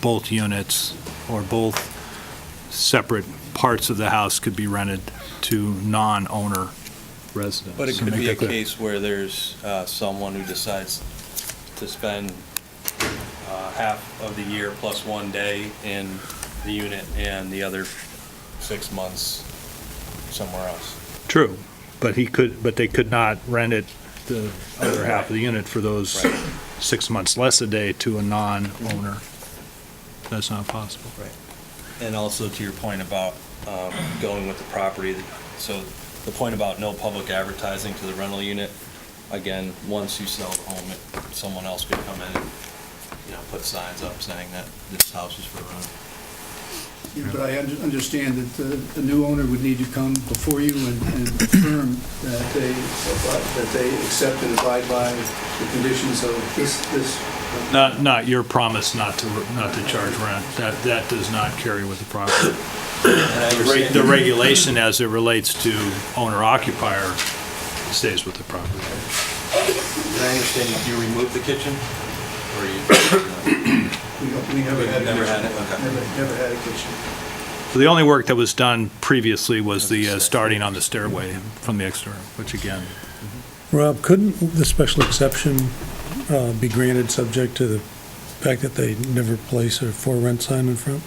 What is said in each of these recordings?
both units or both separate parts of the house could be rented to non-owner residents. But it So could make be that a clear. case where there's someone who decides to spend half of the year plus 1 day in the unit and the other 6 months somewhere else. True, but they could not rent it, the other half of the unit for those Right. 6 months less a day to a non-owner. That's not possible. Right. And also to your point about going with the property, so the point about no public advertising to the rental unit, again, once you sell the home, someone else could come in and, put signs up saying that this house is for rent. But I understand that the new owner would need to come before you and confirm that they accept and abide by the conditions of this. Not your promise not to charge rent. That does not carry with the property. And I understand- The regulation as it relates to owner-occupier stays with the property. And I understand you removed the kitchen? Or you? We never had a Never kitchen. had it? Okay. Never had a kitchen. So the only work that was done previously was the starting on the stairway from the exterior, which again, Rob, couldn't the special exception be granted subject to the fact that they never place a for rent sign in front?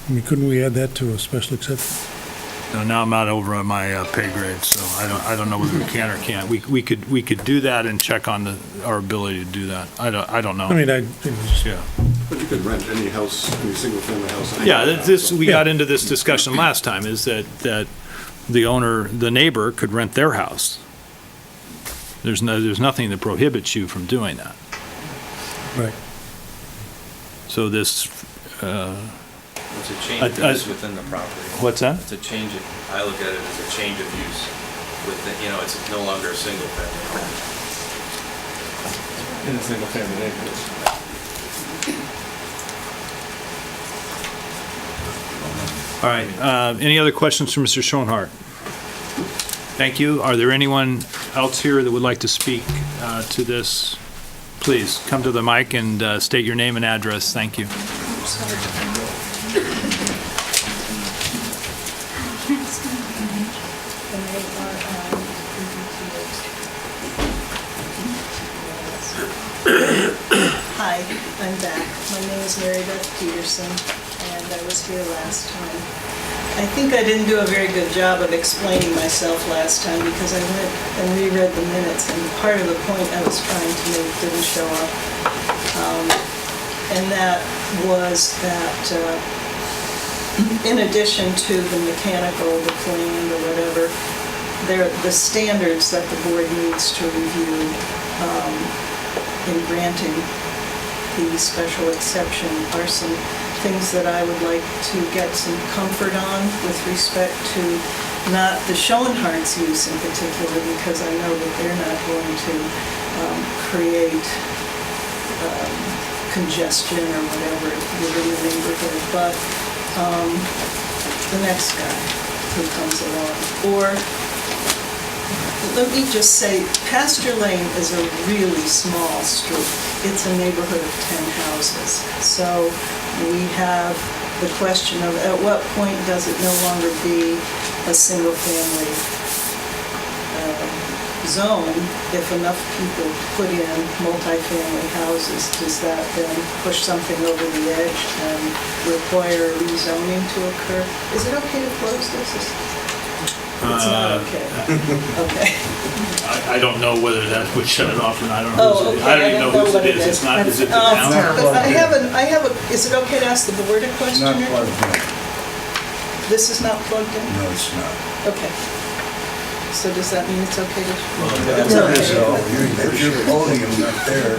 I mean, couldn't we add that to a special exception? now I'm not over on my pay grade, so I don't know whether we can or can't. We could do that and check on our ability to do that. I don't know. I mean, Yeah. But you could rent any house, any single-family house. Yeah, we got into this discussion last time, is that the neighbor could rent their house. There's nothing that prohibits you from doing that. right. So this, It's a change of use within the property. what's that? It's a change of, I look at it as a change of use within, it's no longer a single family home. In a single-family neighborhood. All right, any other questions for Mr. Schoenhardt? Thank you. Are there anyone else here that would like to speak to this? Please, come to the mic and state your name and address. Thank you. Hi, I'm back. My name is Mary Beth Peterson, and I was here last time. I think I didn't do a very good job of explaining myself last time because I went and reread the minutes, and part of the point I was trying to make didn't show up. And that was that in addition to the mechanical, the plan, or whatever, the standards that the board needs to review in granting the special exception are some things that I would like to get some comfort on with respect to not the Schoenhardt's use in particular, because I know that they're not going to create congestion or whatever within the neighborhood, but the next guy who comes along. Or let me just say, Pasture Lane is a really small street. It's a neighborhood of 10 houses. So we have the question of at what point does it no longer be a single-family zone if enough people put in multifamily houses? Does that then push something over the edge and require rezoning to occur? Is it okay to close this? It's not okay. Okay. I don't know whether that would shut it off or not. Oh, okay. I don't even know whose what it is. It's not, is it the Um, town? But I have a, is it okay to ask the board a question? Not or- plugged in. This is not plugged in? No, it's not. Okay. So does that mean it's okay to? It It's is, okay. though. If you're holding them up there,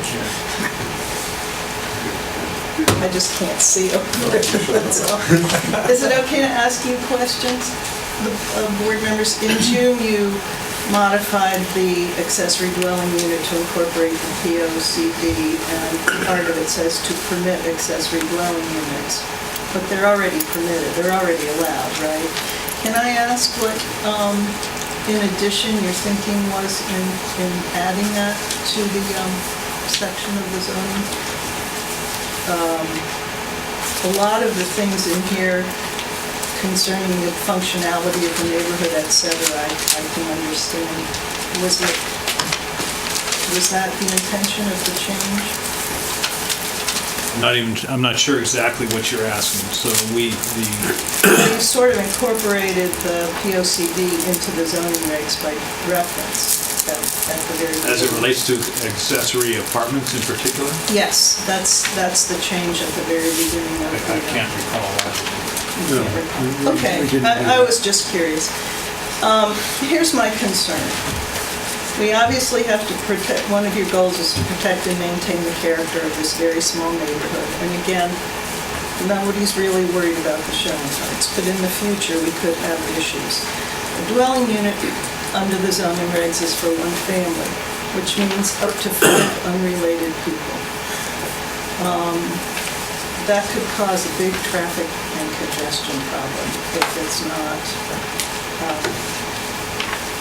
I just can't see over it, that's all. Is it okay to ask you questions? The board members, in June, you modified the accessory dwelling unit to incorporate the POCD, and part of it says to permit accessory dwelling units. But they're already permitted, they're already allowed, right? Can I ask what, in addition, your thinking was in adding that to the section of the zoning? A lot of the things in here concerning the functionality of the neighborhood, et cetera, I can understand. Was that the intention of the change? I'm not sure exactly what you're asking. So You sort of incorporated the POCD into the zoning regs by reference at the very beginning. as it relates to accessory apartments in particular, Yes, that's the change at the very beginning of I can't recall that. Okay, I was just curious. Here's my concern. We obviously have to protect, one of your goals is to protect and maintain the character of this very small neighborhood. And again, nobody's really worried about the showing heights, but in the future, we could have issues. A dwelling unit under the zoning regs is for one family, which means up to 5 unrelated people. That could cause a big traffic and congestion problem if it's not,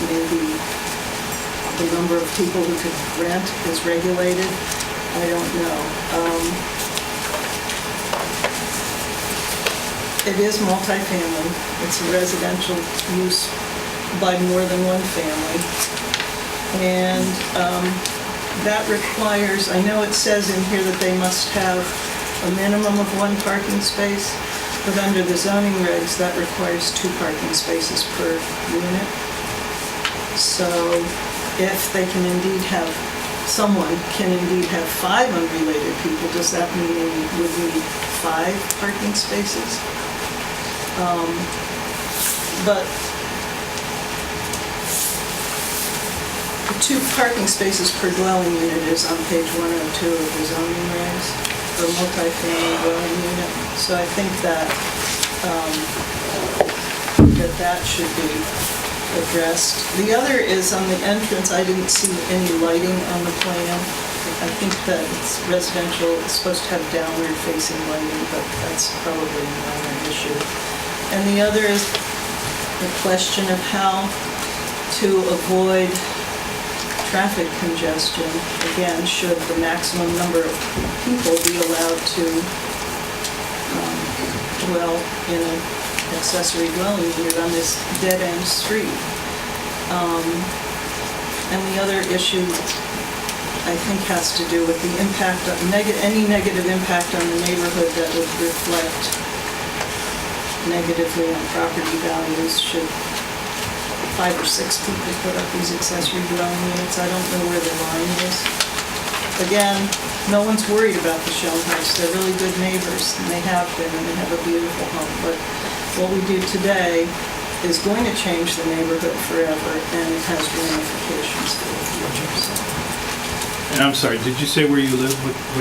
maybe the number of people who could rent is regulated. I don't know. It is multifamily. It's a residential use by more than one family. And that requires, I know it says in here that they must have a minimum of 1 parking space, but under the zoning regs, that requires 2 parking spaces per unit. So if they can indeed have, someone can indeed have 5 unrelated people, does that mean they would need 5 parking spaces? But the 2 parking spaces per dwelling unit is on page 102 of the zoning regs for multifamily dwelling unit. So I think that that should be addressed. The other is on the entrance, I didn't see any lighting on the plan. I think that it's residential, it's supposed to have downward facing lighting, but that's probably not an issue. And the other is the question of how to avoid traffic congestion. Again, should the maximum number of people be allowed to dwell in an accessory dwelling unit on this dead-end street? And the other issue, I think, has to do with the impact of any negative impact on the neighborhood that would reflect negatively on property values should 5 or 6 people put up these accessory dwelling units. I don't know where the line is. Again, no one's worried about the Schoenheims. They're really good neighbors, and they have been, and they have a beautiful home. But what we do today is going to change the neighborhood forever, and it has ramifications for the future. So. And I'm sorry, did you say where you live?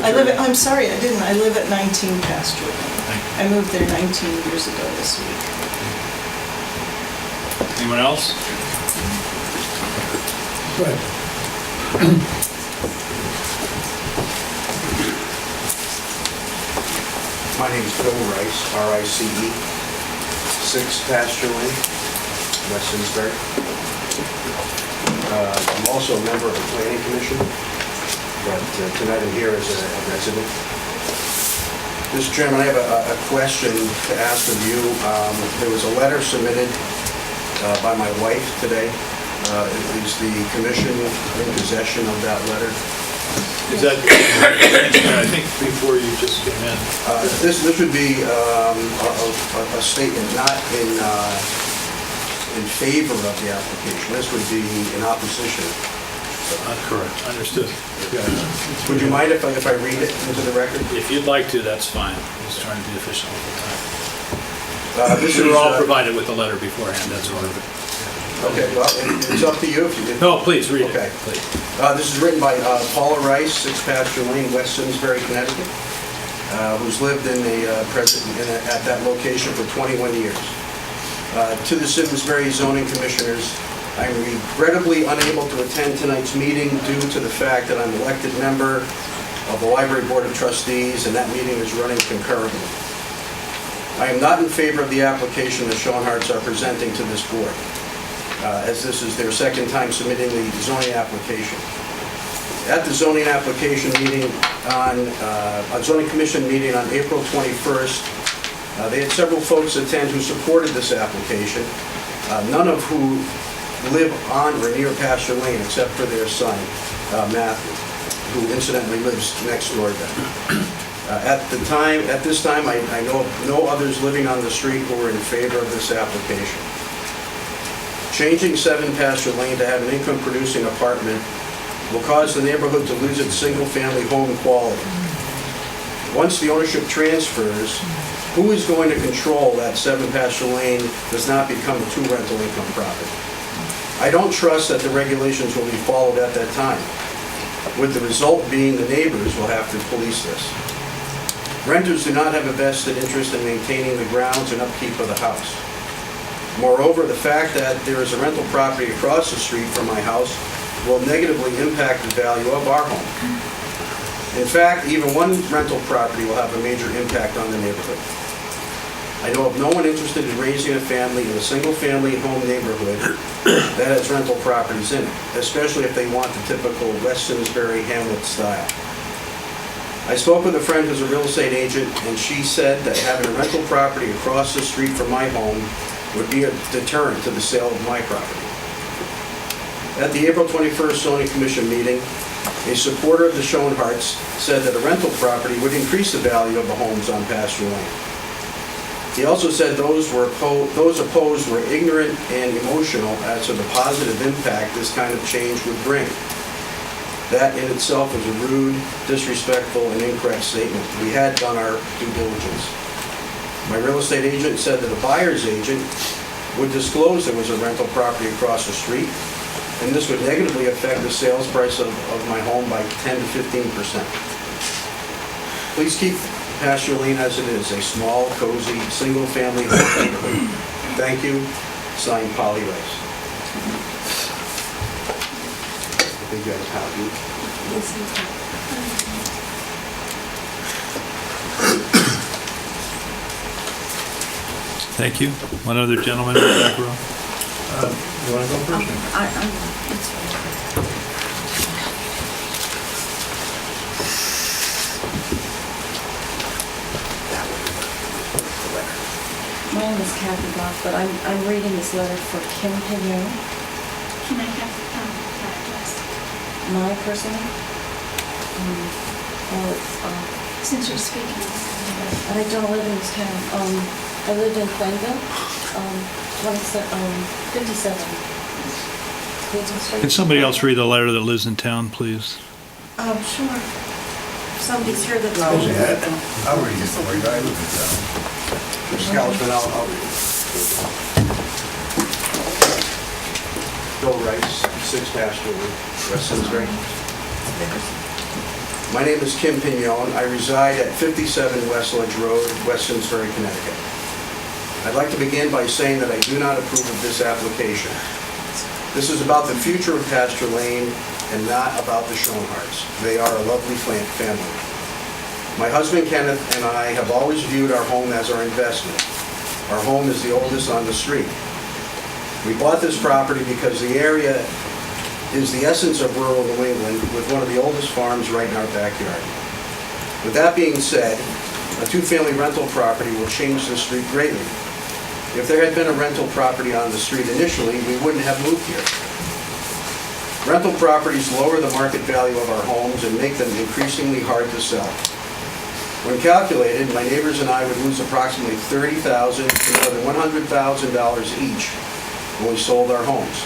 I'm sorry, I didn't. I live at 19 Pasture Lane. I moved there 19 years ago this week. Anyone else? Go ahead. My name is Bill Rice, R-I-C-E, 6 Pasture Lane, West Simsbury. I'm also a member of the Planning Commission, but tonight I'm here as a resident. Mr. Chairman, I have a question to ask of you. There was a letter submitted by my wife today. Is the commission in possession of that letter? Is that, I think before you just came in. This would be a statement not in favor of the application. This would be in opposition. Correct, understood. Would you mind if I read it into the record? If you'd like to, that's fine. Just trying to be efficient all the time. This We is were all provided with the letter beforehand, that's all. Okay, well, it's up to you if you... No, please, read it. Okay. Please. This is written by Paula Rice, 6 Pasture Lane, West Simsbury, Connecticut, who's lived at that location for 21 years. To the Simsbury Zoning Commissioners, I'm regrettably unable to attend tonight's meeting due to the fact that I'm an elected member of the Library Board of Trustees, and that meeting is running concurrently. I am not in favor of the application the Schoenhardts are presenting to this board, as this is their second time submitting the zoning application. At the zoning application meeting a zoning commission meeting on April 21st, they had several folks attend who supported this application, none of who live on or near Pasture Lane except for their son, Matthew, who incidentally lives next door to them. At this time, I know of no others living on the street who were in favor of this application. Changing 7 Pasture Lane to have an income-producing apartment will cause the neighborhood to lose its single-family home quality. Once the ownership transfers, who is going to control that 7 Pasture Lane does not become a 2-rental income property? I don't trust that the regulations will be followed at that time, with the result being the neighbors will have to police this. Renters do not have a vested interest in maintaining the grounds and upkeep of the house. Moreover, the fact that there is a rental property across the street from my house will negatively impact the value of our home. In fact, even one rental property will have a major impact on the neighborhood. I know of no one interested in raising a family in a single-family home neighborhood that has rental properties in it, especially if they want the typical West Simsbury Hamlet style. I spoke with a friend who's a real estate agent, and she said that having a rental property across the street from my home would be a deterrent to the sale of my property. At the April 21st zoning commission meeting, a supporter of the Schoenhardts said that a rental property would increase the value of the homes on Pasture Lane. He also said those opposed were ignorant and emotional as to the positive impact this kind of change would bring. That in itself was a rude, disrespectful, and incorrect statement. We had done our due diligence. My real estate agent said that a buyer's agent would disclose there was a rental property across the street, and this would negatively affect the sales price of my home by 10 to 15%. Please keep Pasture Lane as it is, a small, cozy, single-family home neighborhood. Thank you. Signed, Polly Rice. I think you have a copy. Thank you. One other gentleman in the back row. You want to go first? My name is Kathy Goff, but I'm reading this letter for Kim Pignon, Can I have that address? my personal. Since you're speaking. But I don't live in this town. I lived in Plainville, 57 Clayton Street. Can somebody else read the letter that lives in town, please? Sure. Somebody's here that's... I'll read it for you. I live in town. Mr. Scalzman, I'll read it. Bill Rice, 6 Pasture Lane, West Simsbury. My name is Kim Pignon. I reside at 57 West Ledge Road, West Simsbury, Connecticut. I'd like to begin by saying that I do not approve of this application. This is about the future of Pasture Lane and not about the Schoenhardts. They are a lovely family. My husband Kenneth and I have always viewed our home as our investment. Our home is the oldest on the street. We bought this property because the area is the essence of rural New England, with one of the oldest farms right in our backyard. With that being said, a 2-family rental property will change the street greatly. If there had been a rental property on the street initially, we wouldn't have moved here. Rental properties lower the market value of our homes and make them increasingly hard to sell. When calculated, my neighbors and I would lose approximately $30,000 to more than $100,000 each when we sold our homes.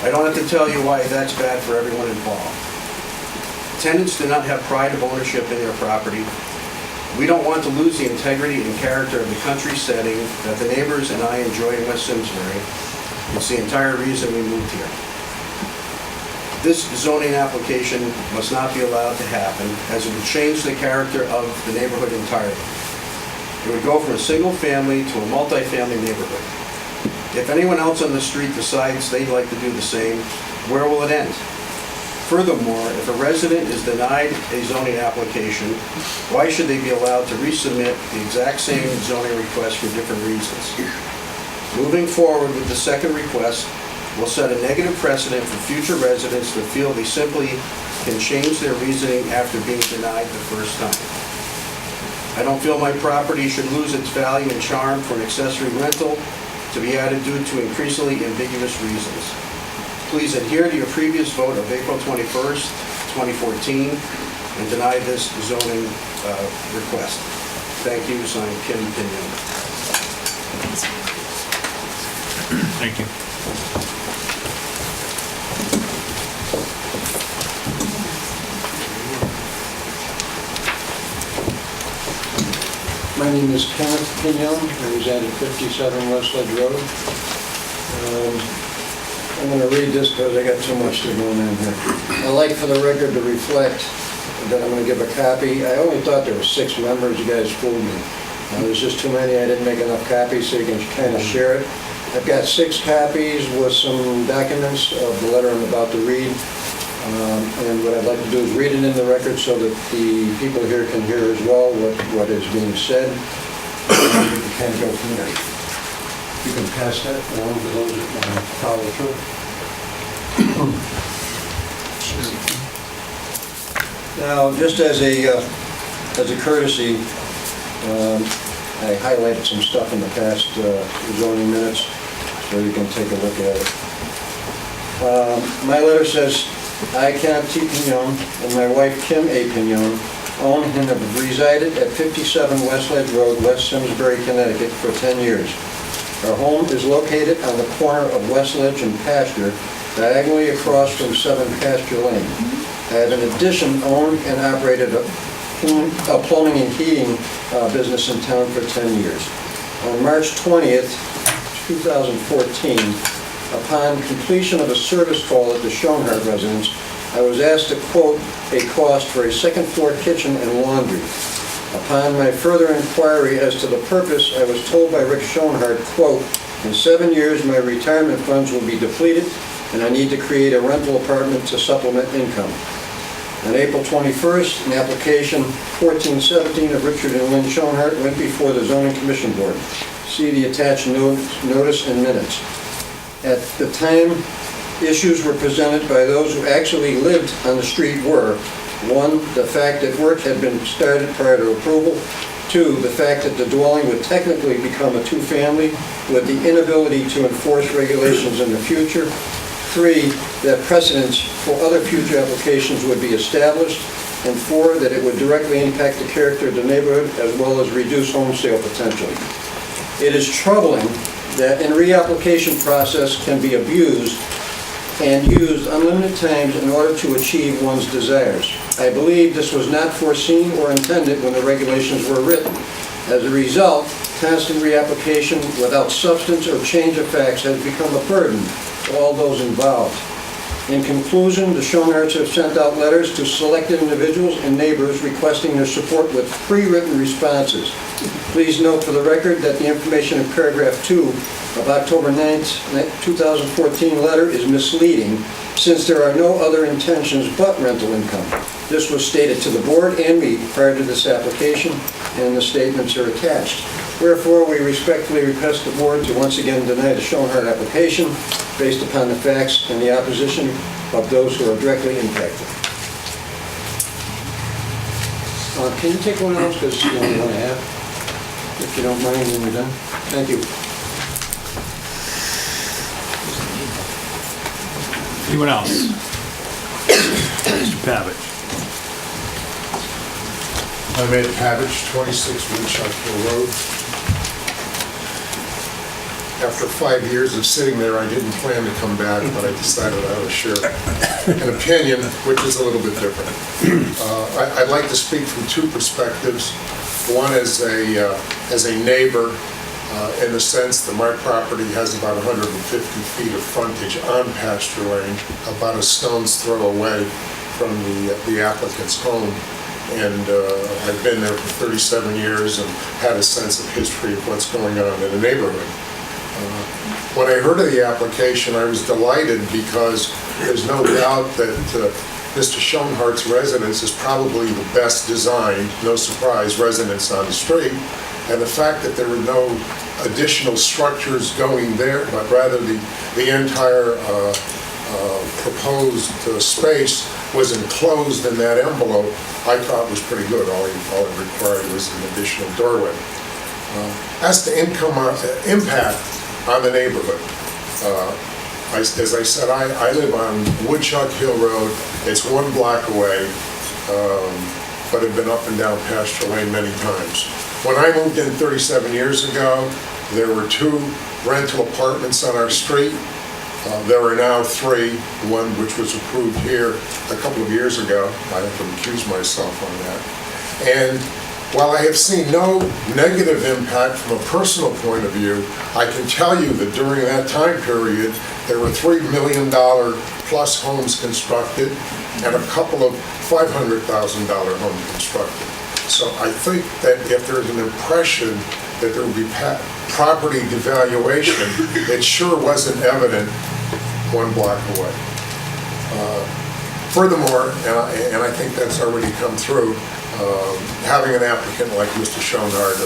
I don't have to tell you why that's bad for everyone involved. Tenants do not have pride of ownership in their property. We don't want to lose the integrity and character of the country setting that the neighbors and I enjoy in West Simsbury. It's the entire reason we moved here. This zoning application must not be allowed to happen, as it would change the character of the neighborhood entirely. It would go from a single family to a multi-family neighborhood. If anyone else on the street decides they'd like to do the same, where will it end? Furthermore, if a resident is denied a zoning application, why should they be allowed to resubmit the exact same zoning request for different reasons? Moving forward with the second request, will set a negative precedent for future residents that feel they simply can change their reasoning after being denied the first time. I don't feel my property should lose its value and charm for an accessory rental to be added due to increasingly ambiguous reasons. Please adhere to your previous vote of April 21st, 2014, and deny this zoning request. Thank you, signed Kim Pinion. Thank you. My name is Kenneth Pignon. I reside at 57 Westledge Road. I'm going to read this because I got too much to go in here. I'd like for the record to reflect that I'm going to give a copy. I only thought there were 6 members. You guys fooled me. There's just too many. I didn't make enough copies so you can kind of share it. I've got 6 copies with some documents of the letter I'm about to read. And what I'd like to do is read it in the record so that the people here can hear as well what is being said. And we can kind of go from there. You can pass that along to those that want to follow through. Now, just as a courtesy, I highlighted some stuff in the past zoning minutes, so you can take a look at it. My letter says, I, Kenneth T. Pignon, and my wife, Kim A. Pignon, own and have resided at 57 Westledge Road, West Simsbury, Connecticut, for 10 years. Our home is located on the corner of Westledge and Pasture, diagonally across from 7 Pasture Lane. I have in addition owned and operated a plumbing and heating business in town for 10 years. On March 20th, 2014, upon completion of a service call at the Schoenhardt residence, I was asked to quote a cost for a second-floor kitchen and laundry. Upon my further inquiry as to the purpose, I was told by Rick Schoenhardt, quote, in 7 years my retirement funds will be depleted and I need to create a rental apartment to supplement income. On April 21st, an application 1417 of Richard and Lynn Schoenhardt went before the Zoning Commission Board. See the attached notice and minutes. At the time, issues were presented by those who actually lived on the street were, 1, the fact that work had been started prior to approval, 2, the fact that the dwelling would technically become a 2-family with the inability to enforce regulations in the future, 3, that precedents for other future applications would be established, and 4, that it would directly impact the character of the neighborhood as well as reduce home sale potential. It is troubling that in reapplication process can be abused and used unlimited times in order to achieve one's desires. I believe this was not foreseen or intended when the regulations were written. As a result, constant reapplication without substance or change of facts has become a burden to all those involved. In conclusion, the Schoenhardts have sent out letters to selected individuals and neighbors requesting their support with pre-written responses. Please note for the record that the information in paragraph 2 of October 9th, 2014 letter is misleading since there are no other intentions but rental income. This was stated to the board and me prior to this application, and the statements are attached. Wherefore, we respectfully request the board to once again deny the Schoenhardt application based upon the facts and the opposition of those who are directly impacted. Can you take one of those, because you only want to have, if you don't mind when you're done? Thank you. Anyone else? Mr. Pavich. I'm Ed Pavich, 26 Winchester Road. After 5 years of sitting there, I didn't plan to come back, but I decided I would share an opinion, which is a little bit different. I'd like to speak from 2 perspectives. One as a neighbor, in the sense that my property has about 150 feet of frontage on pasture lane, about a stone's throw away from the applicant's home. And I've been there for 37 years and had a sense of history of what's going on in the neighborhood. When I heard of the application, I was delighted because there's no doubt that Mr. Schoenhardt's residence is probably the best designed, no surprise, residence on the street. And the fact that there were no additional structures going there, but rather the entire proposed space was enclosed in that envelope, I thought was pretty good. All it required was an additional doorway. As to impact on the neighborhood, as I said, I live on Woodchuck Hill Road. It's 1 block away, but have been up and down Pasture Lane many times. When I moved in 37 years ago, there were 2 rental apartments on our street. There are now 3, one which was approved here a couple of years ago. I have to recuse myself on that. And while I have seen no negative impact from a personal point of view, I can tell you that during that time period, there were $3 million plus homes constructed and a couple of $500,000 homes constructed. So I think that if there's an impression that there would be property devaluation, it sure wasn't evident 1 block away. Furthermore, and I think that's already come through, having an applicant like Mr. Schoenhardt,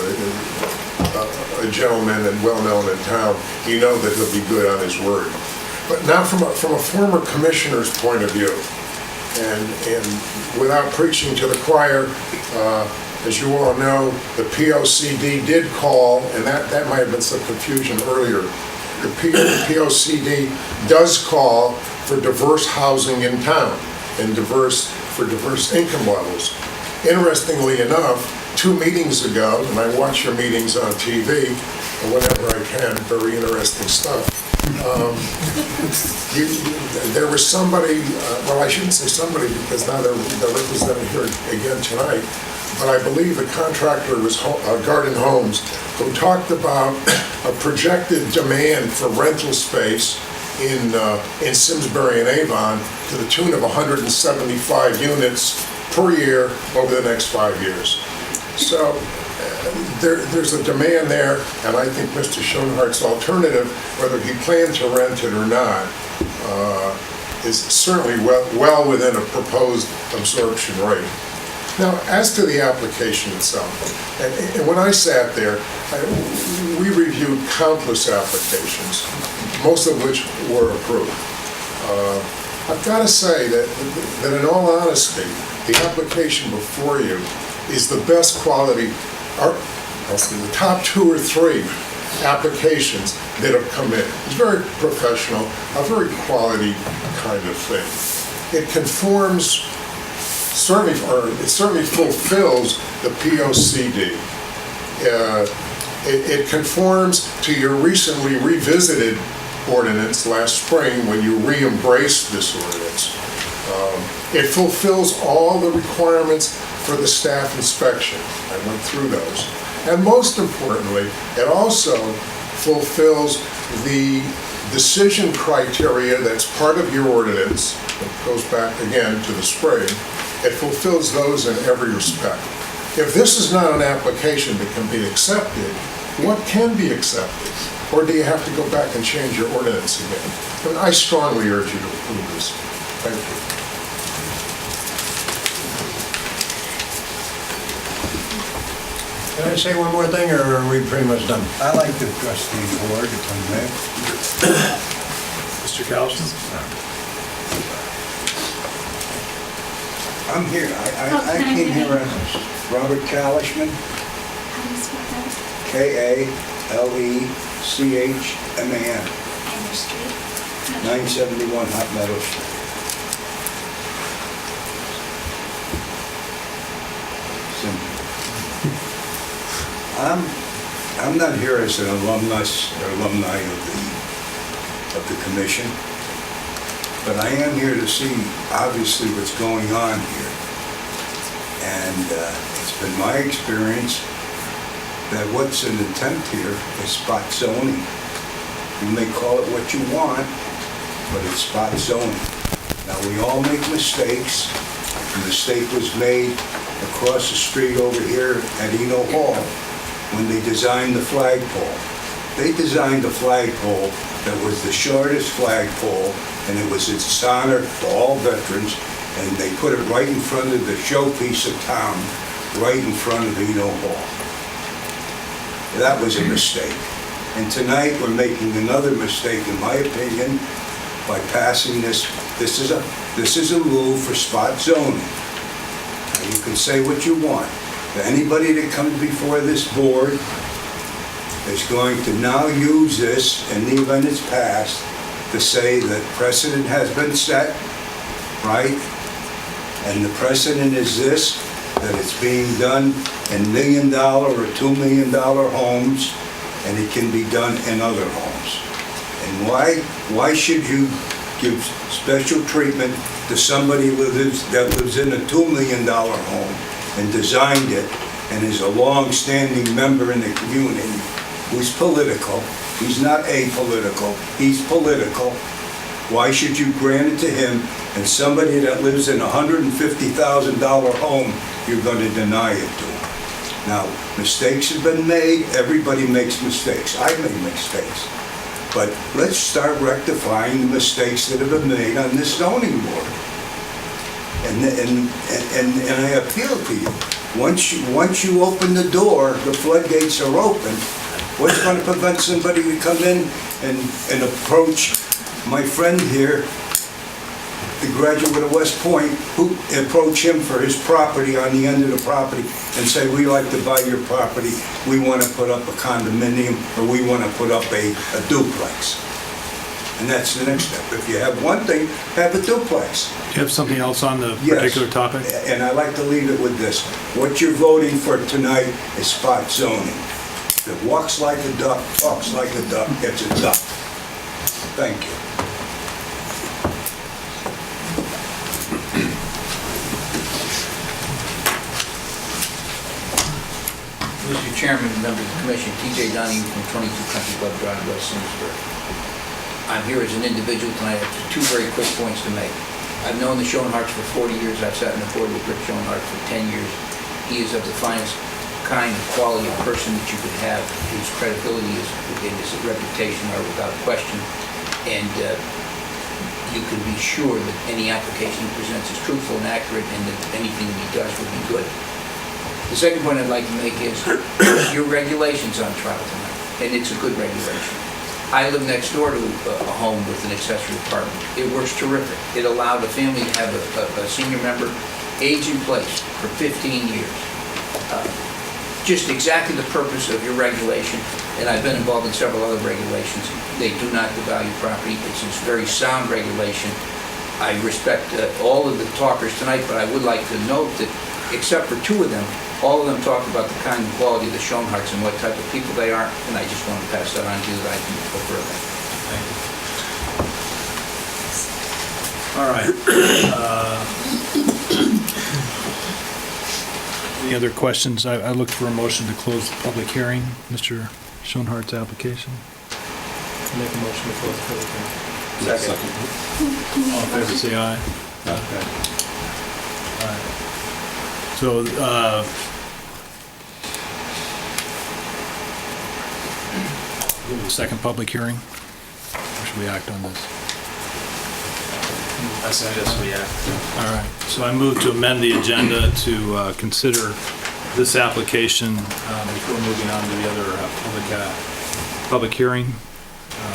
a gentleman and well-known in town, you know that he'll be good on his word. But now from a former commissioner's point of view, and without preaching to the choir, as you all know, the POCD did call, and that might have been some confusion earlier. The POCD does call for diverse housing in town and for diverse income levels. Interestingly enough, 2 meetings ago, and I watch your meetings on TV whenever I can, very interesting stuff. There was somebody, well, I shouldn't say somebody because now they're represented here again tonight, but I believe the contractor was Garden Homes, who talked about a projected demand for rental space in Simsbury and Avon to the tune of 175 units per year over the next 5 years. So there's a demand there, and I think Mr. Schoenhardt's alternative, whether he planned to rent it or not, is certainly well within a proposed absorption rate. Now, as to the application itself, and when I sat there, we reviewed countless applications, most of which were approved. I've got to say that in all honesty, the application before you is the best quality, the top 2 or 3 applications that have come in. It's very professional, a very quality kind of thing. It conforms, it certainly fulfills the POCD. It conforms to your recently revisited ordinance last spring when you re-embraced this ordinance. It fulfills all the requirements for the staff inspection. I went through those. And most importantly, it also fulfills the decision criteria that's part of your ordinance. It goes back again to the spring. It fulfills those in every respect. If this is not an application that can be accepted, what can be accepted? Or do you have to go back and change your ordinance again? I mean, I strongly urge you to approve this. Thank you. Can I say one more thing, or are we pretty much done? I'd like to address the board, if I may. Mr. Calhoun? I'm here, I came here as Robert Kalishman, How do you spell that? Kalechman, And your street? 971 Hot Meadow Street. Simple. I'm not here as an alumni of the commission, but I am here to see obviously what's going on here. And it's been my experience that what's an attempt here is spot zoning. You may call it what you want, but it's spot zoning. Now, we all make mistakes. A mistake was made across the street over here at Eno Hall when they designed the flagpole. They designed a flagpole that was the shortest flagpole, and it was its honor to all veterans, and they put it right in front of the showpiece of town, right in front of Eno Hall. That was a mistake. And tonight, we're making another mistake, in my opinion, by passing this. This is a rule for spot zoning. Now, you can say what you want, but anybody that comes before this board is going to now use this, in the event it's passed, to say that precedent has been set, right? And the precedent is this, that it's being done in $1 million or $2 million homes, and it can be done in other homes. And why should you give special treatment to somebody that lives in a $2 million home and designed it and is a long-standing member in the community who's political? He's not apolitical, he's political. Why should you grant it to him, and somebody that lives in a $150,000 home, you're going to deny it to him? Now, mistakes have been made, everybody makes mistakes, I make mistakes. But let's start rectifying the mistakes that have been made on this zoning board. And I appeal to you, once you open the door, the floodgates are open. What's going to prevent somebody to come in and approach my friend here, the graduate of West Point, who approach him for his property on the end of the property and say, we like to buy your property, we want to put up a condominium, or we want to put up a duplex. And that's the next step. If you have one thing, have a duplex. Do you have something else on the Yes. particular topic? And I like to leave it with this. What you're voting for tonight is spot zoning. That walks like a duck, talks like a duck, gets a duck. Thank you. Mr. Chairman, members of the commission, T.J. Donahue from 22 Country Club Drive, West Simsbury. I'm here as an individual tonight. I have two very quick points to make. I've known the Schoenhardts for 40 years. I've sat on the board with Rick Schoenhardt for 10 years. He is of the finest kind of quality of person that you could have, whose credibility is, and his reputation are without question. And you can be sure that any application he presents is truthful and accurate, and that anything that he does will be good. The second point I'd like to make is your regulation's on trial tonight, and it's a good regulation. I live next door to a home with an accessory apartment. It works terrific. It allowed a family to have a senior member age in place for 15 years. Just exactly the purpose of your regulation, and I've been involved in several other regulations. They do not devalue property. It's a very sound regulation. I respect all of the talkers tonight, but I would like to note that except for two of them, all of them talk about the kind and quality of the Schoenhardts and what type of people they are, and I just want to pass that on to you that I can go further. All right. Any other questions? I look for a motion to close the public hearing, Mr. Schoenhardt's application. Make a motion to close the public hearing. Second. All in favor, say aye. All right. So, the second public hearing, or should we act on this? I suggest we act. All right, so I move to amend the agenda to consider this application before moving on to the other public hearing.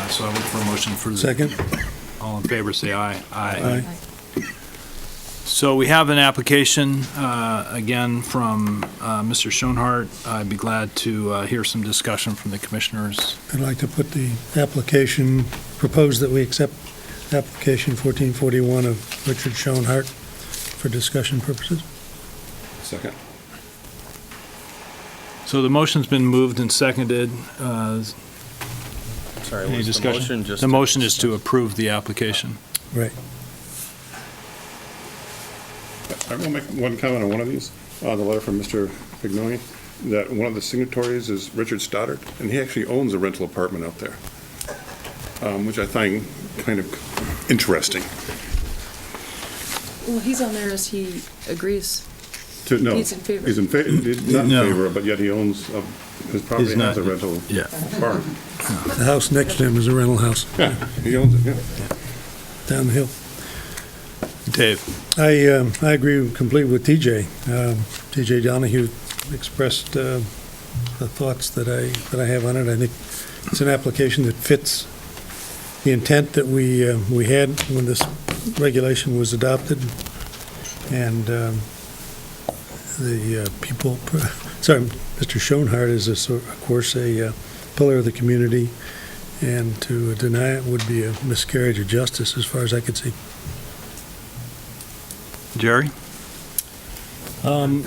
So I look for a motion for the... Second? All in favor, say aye. Aye. So we have an application, again, from Mr. Schoenhardt. I'd be glad to hear some discussion from the commissioners. I'd like to put the application, propose that we accept application 1441 of Richard Schoenhardt for discussion purposes. Second. So the motion's been moved and seconded. Sorry, Any was discussion? just The motion is to approve the application. Right. I will make one comment on one of these, the letter from Mr. Pignoni, that one of the signatories is Richard Stoddard, and he actually owns a rental apartment out there, which I find kind of interesting. Well, he's on there as he agrees. No, He's in favor. He's not in No. favor, but yet he owns, his property He's not- has a rental Yeah. barn. The house next to him is a rental house Yeah, he owns it, yeah. down the hill. Dave? I agree completely with TJ. TJ Donahue expressed the thoughts that I have on it. I think it's an application that fits the intent that we had when this regulation was adopted, and the people. Sorry, Mr. Schoenhardt is of course a pillar of the community, and to deny it would be a miscarriage of justice, as far as I could see. Jerry? I'm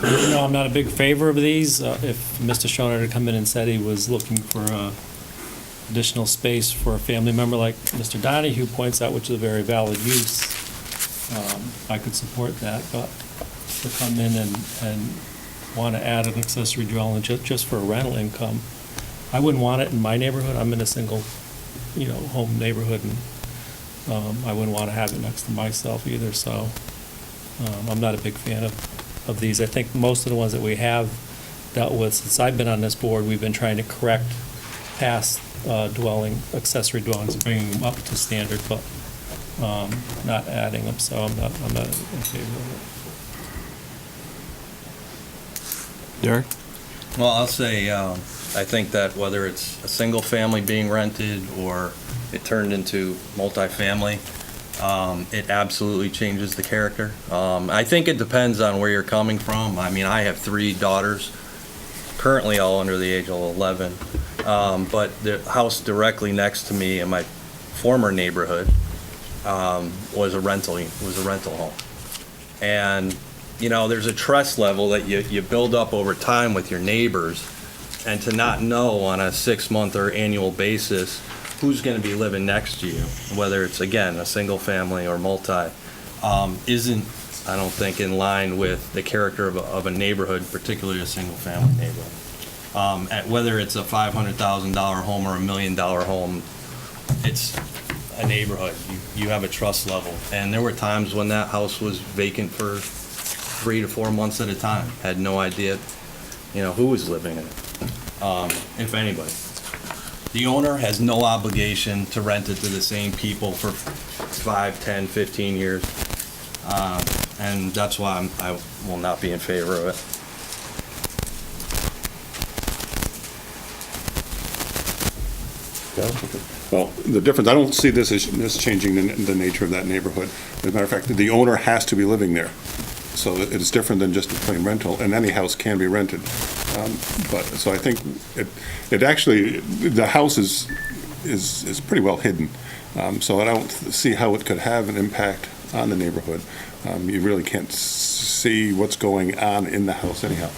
not a big favor of these. If Mr. Schoenhardt had come in and said he was looking for additional space for a family member like Mr. Donahue points out, which is a very valid use, I could support that. But to come in and want to add an accessory dwelling just for a rental income, I wouldn't want it in my neighborhood. I'm in a single, home neighborhood, and I wouldn't want to have it next to myself either. So I'm not a big fan of these. I think most of the ones that we have dealt with since I've been on this board, we've been trying to correct past accessory dwellings, bringing them up to standard, but not adding them. So I'm not in favor of it. Derek? Well, I'll say, I think that whether it's a single family being rented or it turned into multifamily, it absolutely changes the character. I think it depends on where you're coming from. I mean, I have 3 daughters, currently all under the age of 11, but the house directly next to me in my former neighborhood was a rental home. And there's a trust level that you build up over time with your neighbors, and to not know on a 6-month or annual basis who's going to be living next to you, whether it's, again, a single family or multi, isn't, I don't think, in line with the character of a neighborhood, particularly a single family neighborhood. Whether it's a $500,000 home or a $1 million home, it's a neighborhood. You have a trust level. And there were times when that house was vacant for 3 to 4 months at a time. Had no idea, who was living in it, if anybody. The owner has no obligation to rent it to the same people for 5, 10, 15 years. And that's why I will not be in favor of it. Well, the difference, I don't see this as changing the nature of that neighborhood. As a matter of fact, the owner has to be living there. So it is different than just a plain rental, and any house can be rented. So I think it actually, the house is pretty well hidden. So I don't see how it could have an impact on the neighborhood. You really can't see what's going on in the house anyhow.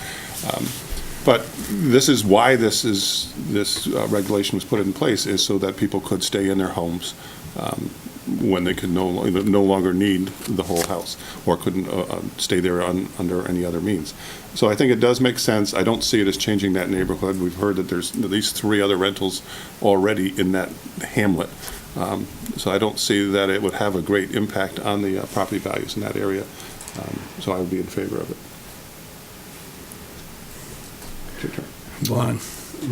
But this is why this regulation was put in place, is so that people could stay in their homes when they could no longer need the whole house, or couldn't stay there under any other means. So I think it does make sense. I don't see it as changing that neighborhood. We've heard that there's at least 3 other rentals already in that hamlet. So I don't see that it would have a great impact on the property values in that area. So I would be in favor of it. Your turn. Vaughn.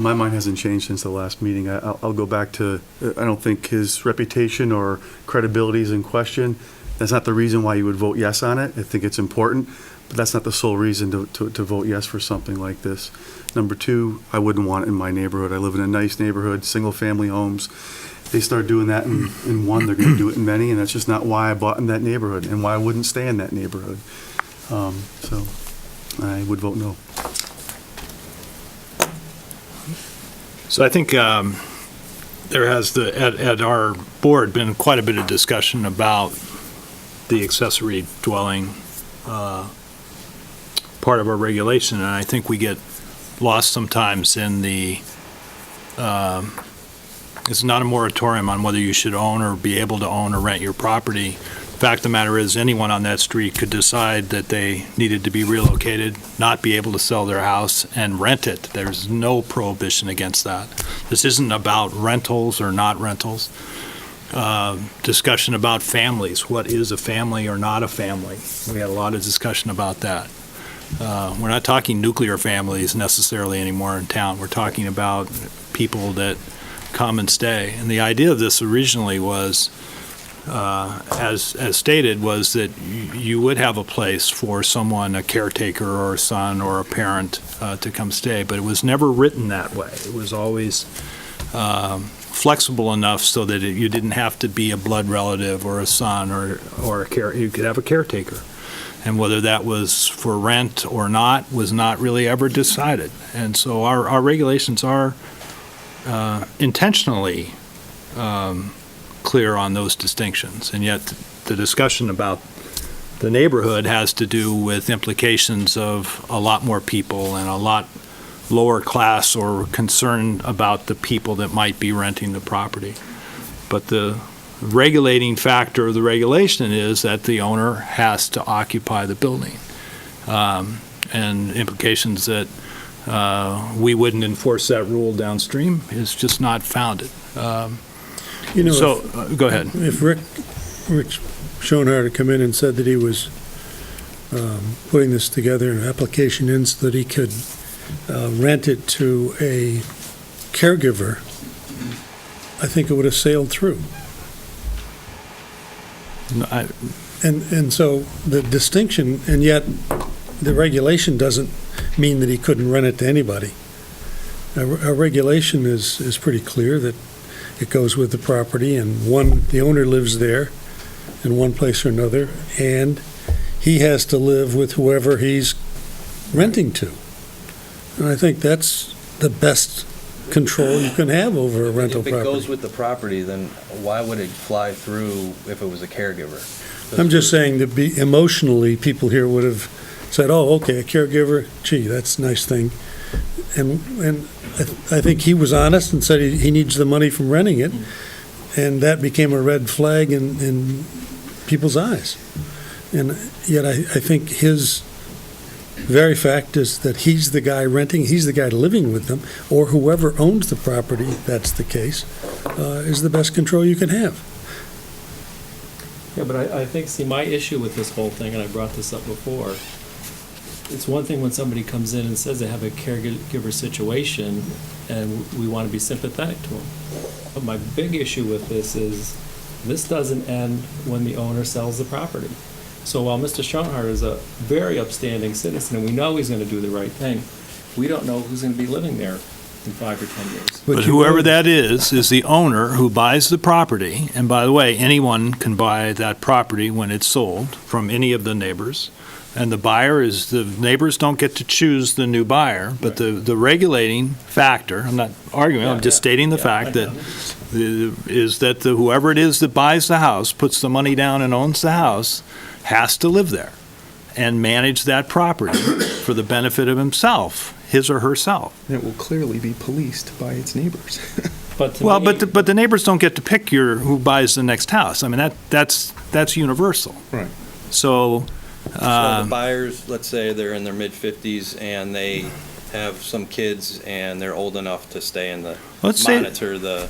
My mind hasn't changed since the last meeting. I'll go back to, I don't think his reputation or credibility is in question. That's not the reason why you would vote yes on it. I think it's important, but that's not the sole reason to vote yes for something like this. Number 2, I wouldn't want it in my neighborhood. I live in a nice neighborhood, single-family homes. If they start doing that in one, they're going to do it in many, and that's just not why I bought in that neighborhood and why I wouldn't stay in that neighborhood. So I would vote no. So I think there has at our board been quite a bit of discussion about the accessory dwelling part of our regulation, and I think we get lost sometimes in the it's not a moratorium on whether you should own or be able to own or rent your property. The fact of the matter is, anyone on that street could decide that they needed to be relocated, not be able to sell their house, and rent it. There's no prohibition against that. This isn't about rentals or not rentals. Discussion about families. What is a family or not a family? We had a lot of discussion about that. We're not talking nuclear families necessarily anymore in town. We're talking about people that come and stay. And the idea of this originally was as stated, was that you would have a place for someone, a caretaker or a son or a parent, to come stay, but it was never written that way. It was always flexible enough so that you didn't have to be a blood relative or a son or you could have a caretaker. And whether that was for rent or not was not really ever decided. And so our regulations are intentionally clear on those distinctions. And yet the discussion about the neighborhood has to do with implications of a lot more people and a lot lower class or concern about the people that might be renting the property. But the regulating factor of the regulation is that the owner has to occupy the building, and implications that we wouldn't enforce that rule downstream is just not founded. You know, So, go ahead. If Rich Schoenhardt had come in and said that he was putting this together, an application in so that he could rent it to a caregiver, I think it would have sailed through. And so the distinction, and yet the regulation doesn't mean that he couldn't rent it to anybody. Our regulation is pretty clear that it goes with the property, and the owner lives there in one place or another, and he has to live with whoever he's renting to. And I think that's the best control you can have over a rental If it property. goes with the property, then why would it fly through if it was a caregiver? I'm just saying that emotionally, people here would have said, oh, okay, a caregiver, gee, that's a nice thing. And I think he was honest and said he needs the money from renting it, and that became a red flag in people's eyes. And yet I think his very fact is that he's the guy renting, he's the guy living with them, or whoever owns the property, that's the case, is the best control you can have. Yeah, but I think, see, my issue with this whole thing, and I brought this up before, it's one thing when somebody comes in and says they have a caregiver situation, and we want to be sympathetic to them. But my big issue with this is, this doesn't end when the owner sells the property. So while Mr. Schoenhardt is a very upstanding citizen, and we know he's going to do the right thing, we don't know who's going to be living there in 5 or 10 years. But whoever that is the owner who buys the property. And by the way, anyone can buy that property when it's sold from any of the neighbors. And the buyer is, the neighbors don't get to choose the new buyer, but the regulating factor, I'm not arguing, I'm just stating the fact that is that whoever it is that buys the house, puts the money down and owns the house, has to live there and manage that property for the benefit of himself, his or herself. And it will clearly be policed by its neighbors. But the neighbors don't get to pick who buys the next house. I mean, that's universal. Right. So the buyers, let's say they're in their mid-50s and they have some kids and they're old enough to stay in monitor the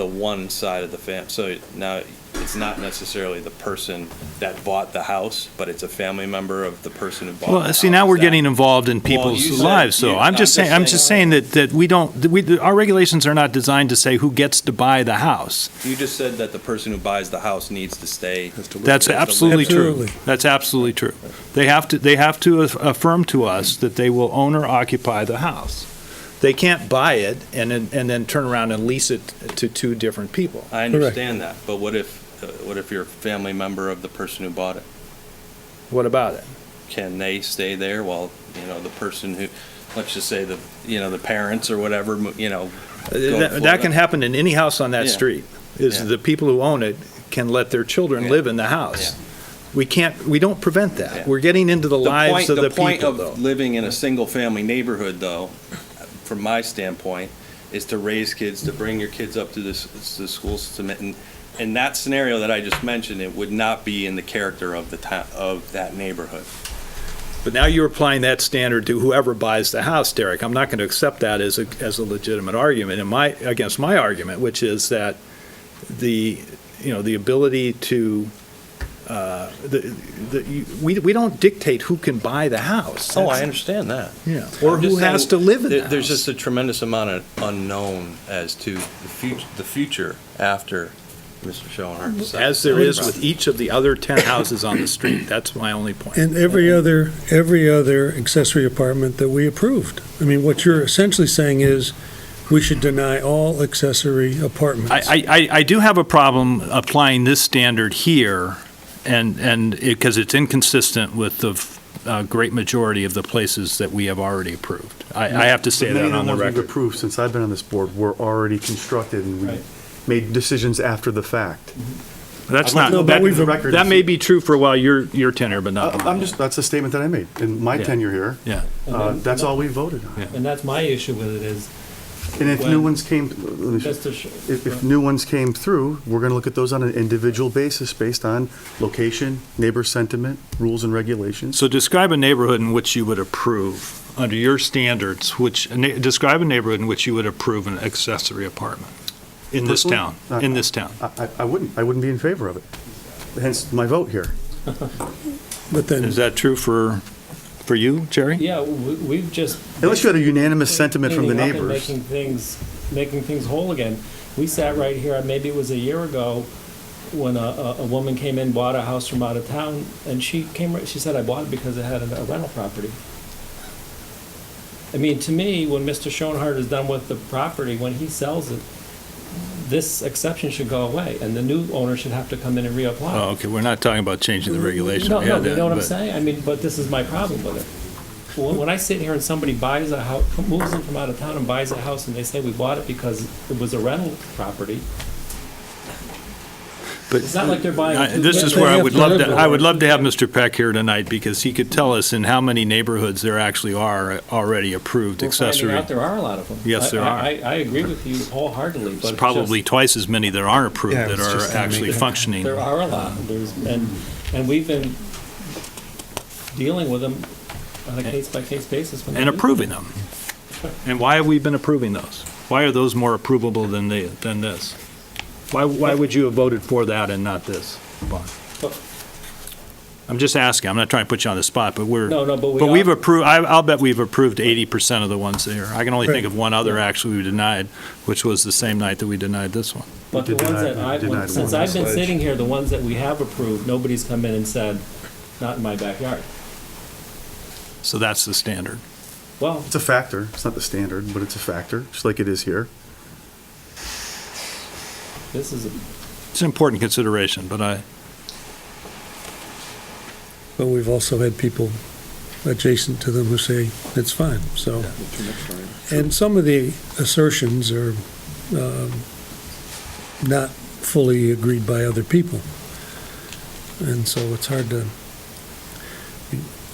one side of the family. So now it's not necessarily the person that bought the house, but it's a family member of the person who bought the house. Well, see, now we're getting involved in people's lives, so I'm just saying that we don't, our regulations are not designed to say who gets to buy the house. You just said that the person who buys the house needs to stay. That's absolutely true. That's absolutely true. They have to affirm to us that they will own or occupy the house. They can't buy it and then turn around and lease it to two different people. I understand that, but what if you're a family member of the person who bought it? What about it? Can they stay there while, the person who, let's just say the parents or whatever, That can happen in any house on that street, the people who own it can let their children live in the house. We don't prevent that. Yeah. We're getting into the lives of the people, point of though. living in a single-family neighborhood, though, from my standpoint, is to raise kids, to bring your kids up to the school system. And in that scenario that I just mentioned, it would not be in the character of of that neighborhood. But now you're applying that standard to whoever buys the house, Derek. I'm not going to accept that as a legitimate argument against my argument, which is that the ability to we don't dictate who can buy the house. I understand that. Yeah. Or who has to live in the house. There's just a tremendous amount of unknown as to the future after Mr. Schoenhardt. As there is with each of the other 10 houses on the street. That's my only point. And every other accessory apartment that we approved. I mean, what you're essentially saying is, we should deny all accessory apartments. I do have a problem applying this standard here, and because it's inconsistent with the great majority of the places that we have already approved. I have to say that on the Many of the ones record. we've approved since I've been on this board were already constructed, and we Right. made decisions after the fact. That's I'd like not, to go back to the record that and may see- be true for a while, your tenure, but not. That's a statement that I made in my Yeah. tenure here. Yeah. That's all we voted on. And that's my issue with it is, And if When- new ones came, Mr. Sh- if new ones came through, we're gonna look at those on an individual basis based on location, neighbor sentiment, rules and regulations. So describe a neighborhood in which you would approve, under your standards, describe a neighborhood in which you would approve an accessory apartment in this Personally? town, in this town. I wouldn't be in favor of it. Hence my vote here. But then, Is that true for you, Jerry? yeah, we've just. Unless you had a unanimous sentiment from the cleaning up and neighbors. making things whole again. We sat right here, maybe it was a year ago, when a woman came in, bought a house from out of town, and she said, I bought it because it had a rental property. I mean, to me, when Mr. Schoenhardt is done with the property, when he sells it, this exception should go away, and the new owner should have to come in and reapply. Oh, okay, we're not talking about changing the regulation. No, We had you that, know what I'm but- saying? I mean, but this is my problem with it. When I sit here and somebody buys a house, moves in from out of town and buys a house, and they say we bought it because it was a rental property, But it's not like they're buying. this is where I would love to have Mr. Peck here tonight, because he could tell us in how many neighborhoods there actually are already approved We're finding accessory. out there are a lot of them. Yes, there are. I agree with you wholeheartedly, but It's probably twice as many that aren't approved Yeah, I that was are just gonna actually make that- functioning. there are a lot. And we've been dealing with them on a case-by-case basis. when they And do. approving them. And why have we been approving those? Why are those more approvable than this? Why would you have voted for that and not this? Bob? I'm just asking, I'm not trying to put you on the spot, but we've approved, I'll bet we've approved 80% of the ones there. I can only think of one other actually we denied, which was the same night that we denied this one. But the ones that since I've been sitting here, the ones that we have approved, nobody's come in and said, not in my backyard. So that's the standard. Well, It's a factor. It's not the standard, but it's a factor, just like it is here. this is, It's an important consideration, but but we've also had people adjacent to them who say it's fine, so. And some of the assertions are not fully agreed by other people. And so it's hard to,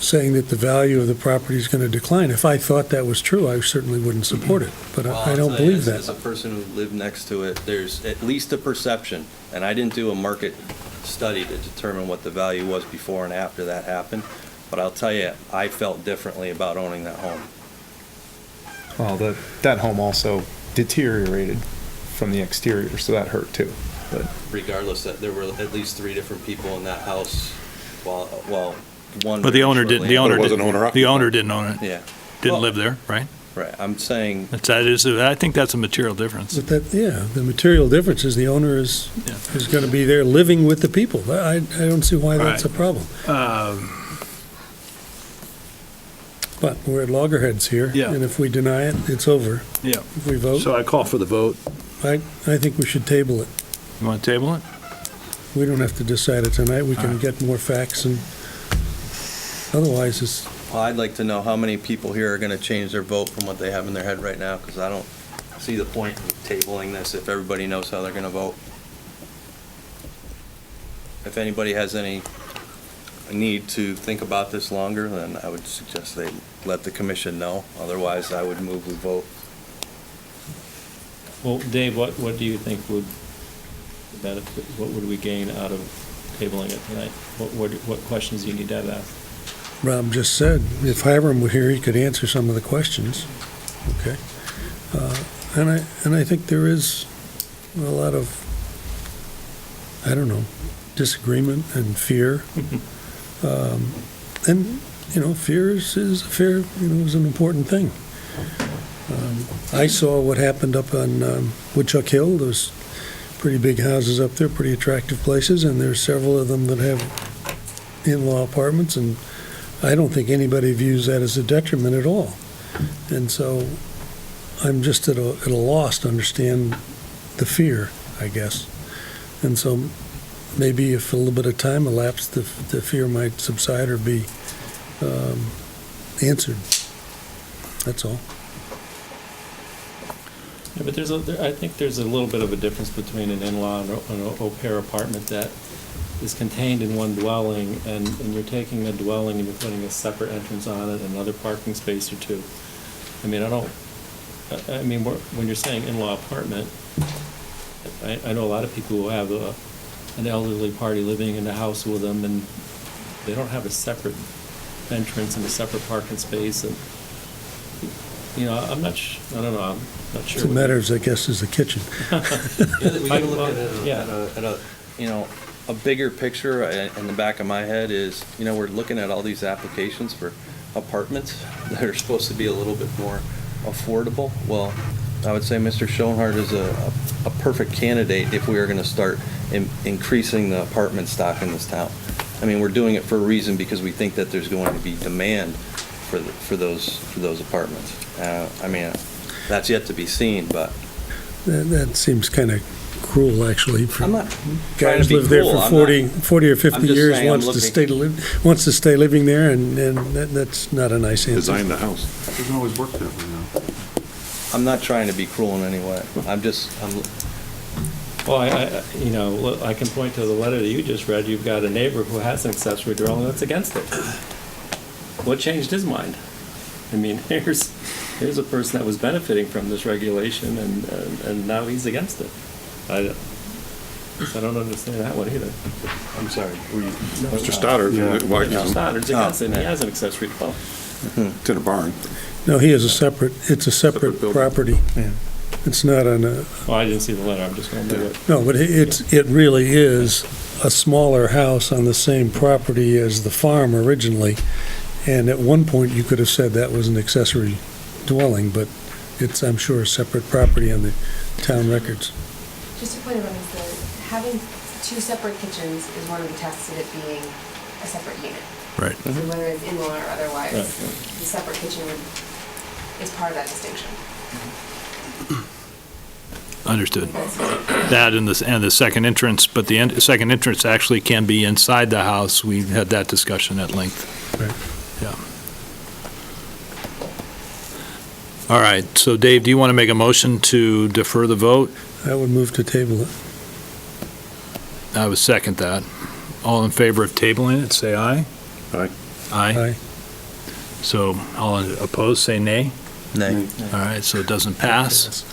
saying that the value of the property is going to decline. If I thought that was true, I certainly wouldn't support it, but Well, I I'll don't tell you, believe As a that. person who lived next to it, there's at least a perception, and I didn't do a market study to determine what the value was before and after that happened, but I'll tell you, I felt differently about owning that home. Well, that home also deteriorated from the exterior, so that hurt too. But Regardless, that there were at least 3 different people in that house, well, one. the owner didn't, the owner wasn't didn't, owner the owner didn't own it. Yeah. Didn't Well, live there, right? Right, I'm saying, I think that's a material difference. But that, yeah, the material difference is the owner is going to be there living with the people. I don't see why that's a problem. But we're at loggerheads here. Yeah. And if we deny it, it's over. Yeah. If we vote, So I call for the vote. I think we should table it. You want to table it? We don't have to decide it tonight. We All can right. get more facts, and otherwise, it's, well, I'd like to know how many people here are gonna change their vote from what they have in their head right now, because I don't see the point of tabling this if everybody knows how they're gonna vote. If anybody has any need to think about this longer, then I would suggest they let the commission know. Otherwise, I would move we vote. well, Dave, what do you think would benefit, what would we gain out of tabling it tonight? What questions do you need to have asked? Rob just said, if Hiram were here, he could answer some of the questions. Okay? And I think there is a lot of, I don't know, disagreement and fear. And, fear is an important thing. I saw what happened up on Woodchuck Hill. There was pretty big houses up there, pretty attractive places, and there's several of them that have in-law apartments, and I don't think anybody views that as a detriment at all. And so I'm just at a loss to understand the fear, I guess. And so maybe if a little bit of time elapsed, the fear might subside or be answered. That's all. Yeah, but I think there's a little bit of a difference between an in-law and an au pair apartment that is contained in one dwelling, and you're taking a dwelling and you're putting a separate entrance on it, another parking space or two. I mean, when you're saying in-law apartment, I know a lot of people who have an elderly party living in the house with them, and they don't have a separate entrance and a separate parking space, and, I'm not sure. What matters, I guess, is the kitchen. We gotta look at a bigger picture in the back of my head is, we're looking at all these applications for apartments that are supposed to be a little bit more affordable. Well, I would say Mr. Schoenhardt is a perfect candidate if we are going to start increasing the apartment stock in this town. I mean, we're doing it for a reason, because we think that there's going to be demand for those apartments. That's yet to be seen, but That seems kind of cruel, actually. I'm not trying Guys to be live there cruel. for I'm 40 or 50 I'm just years, saying I'm wants to stay living there, and that's not a nice answer. Design the house. It doesn't always work that way now. I'm not trying to be cruel in any way. Well, I can point to the letter that you just read. You've got a neighbor who has an accessory dwelling that's against it. What changed his mind? I mean, here's a person that was benefiting from this regulation, and now he's against it. I don't understand that one either. I'm sorry. Mr. Stoddard, why? Mr. Stoddard's against it, and he has an accessory dwelling. It's in a barn. No, he has it's a separate property. It's not on a, Well, I didn't see the letter, I'm just going to do it. no, but it really is a smaller house on the same property as the farm originally. And at one point, you could have said that was an accessory dwelling, but it's, I'm sure, a separate property on the town records. Just a point of reference, having two separate kitchens is one of the tests of it being a separate unit. Right. So whether it's in-law or otherwise, Right. the separate kitchen is part of that distinction. Understood. That and the second entrance, but the second entrance actually can be inside the house. We had that discussion at length. Right. Yeah. All right, so Dave, do you want to make a motion to defer the vote? I would move to table it. I would second that. All in favor of tabling it, say aye. Aye. Aye. Aye. So all opposed, say nay. Nay. All right, so it doesn't pass.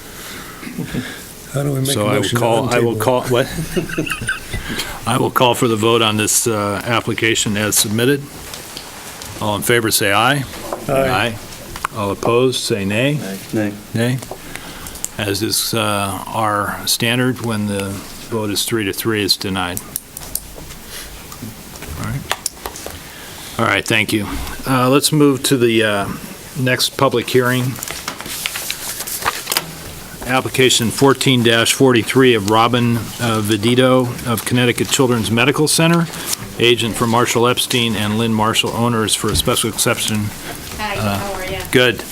How do we make a So motion to I will untable it? call, what? I will call for the vote on this application as submitted. All in favor, say aye. Aye. All opposed, say nay. Nay. Nay. As is our standard, when the vote is 3-3, it's denied. All right. All right, thank you. Let's move to the next public hearing. Application 14-43 of Robin Vidito of Connecticut Children's Medical Center, agent for Marshall Epstein and Lynn Marshall, owners for a special exception. Hi, how are you? Good.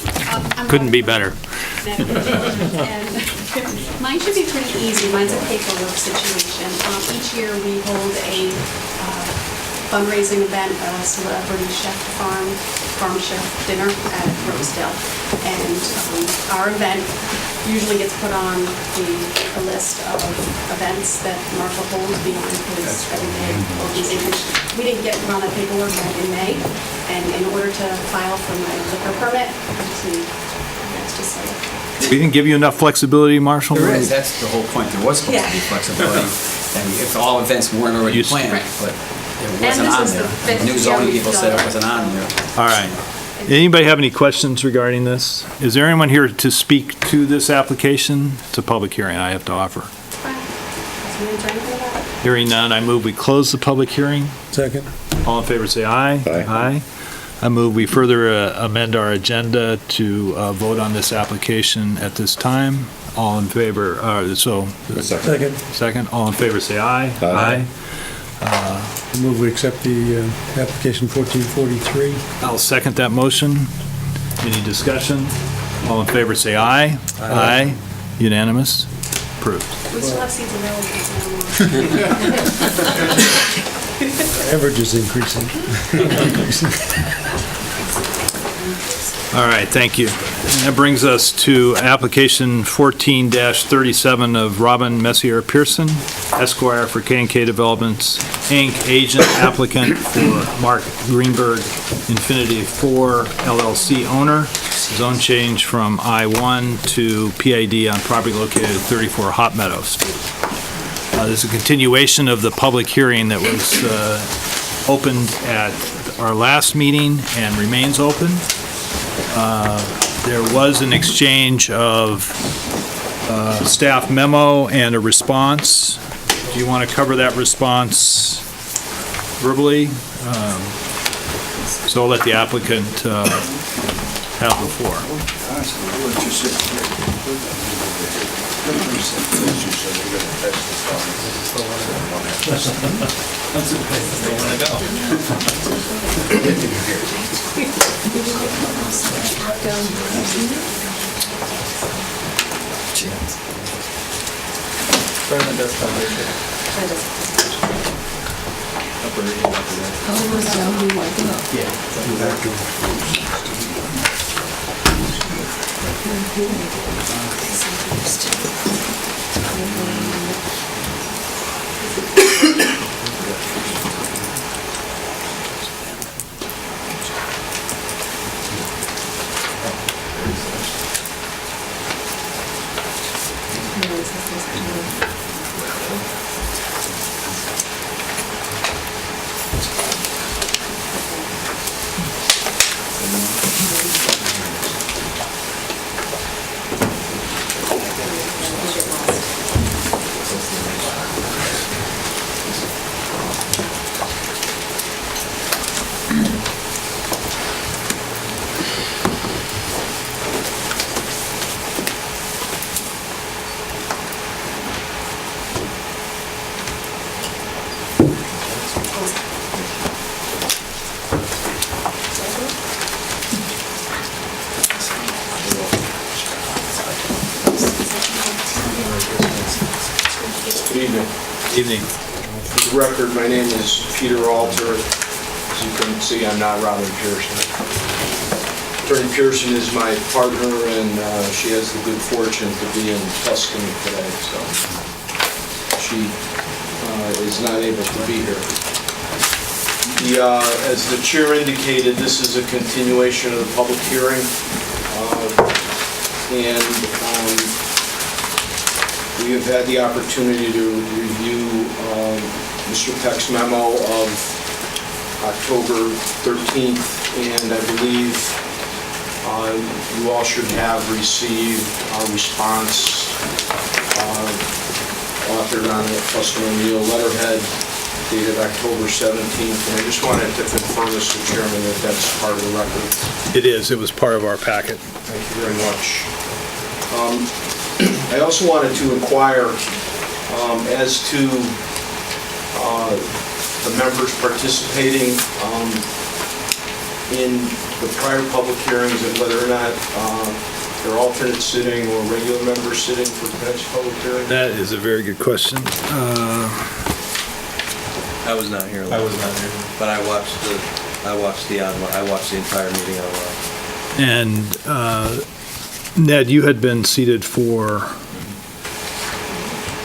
Couldn't be better. Mine should be pretty easy. Mine's a paperwork situation. Each year we hold a fundraising event, a celebrity chef farm chef dinner at Rosedale. And our event usually gets put on the list of events that Marshall holds beyond his everyday organization. We didn't get put on that paperwork back in May, and in order to file for my liquor permit, I just need you guys to say it. We didn't give you enough flexibility, Marshall? There is, that's the whole point. There was supposed to be flexibility, and if all events weren't already planned, but it wasn't on there. The new zoning people said it wasn't on there. All right. Anybody have any questions regarding this? Is there anyone here to speak to this application? It's a public hearing, I have to offer. Hearing none, I move we close the public hearing. Second. All in favor, say aye. Aye. I move we further amend our agenda to vote on this application at this time. All in favor, Second. Second, all in favor, say aye. Aye. I move we accept the application 1443. I'll second that motion. Any discussion? All in favor, say aye. Aye. Unanimous? Approved. We still have seats available. Average is increasing. All right, thank you. That brings us to application 14-37 of Robin Messier Pearson, Esquire for K&K Developments, Inc., agent applicant for Mark Greenberg, Infinity 4 LLC owner, zone change from I-1 to PID on property located at 34 Hot Meadows. This is a continuation of the public hearing that was opened at our last meeting and remains open. There was an exchange of staff memo and a response. Do you want to cover that response verbally? So I'll let the applicant have the floor. Good evening. Evening. For the record, my name is Peter Alter. As you can see, I'm not Robin Pearson. Attorney Pearson is my partner, and she has the good fortune to be in Tuscany today, so she is not able to be here. As the chair indicated, this is a continuation of the public hearing, and we have had the opportunity to review Mr. Peck's memo of October 13th, and I believe you all should have received our response authored on a Fusco O'Neill letterhead dated October 17th, and I just wanted to confirm, Mr. Chairman, that that's part of the record. It is. It was part of our packet. Thank you very much. I also wanted to inquire as to the members participating in the prior public hearings and whether or not they're alternate sitting or regular members sitting for tonight's public hearing. That is a very good question. I was not here. I was not here. But I watched the entire meeting online. And Ned, you had been seated for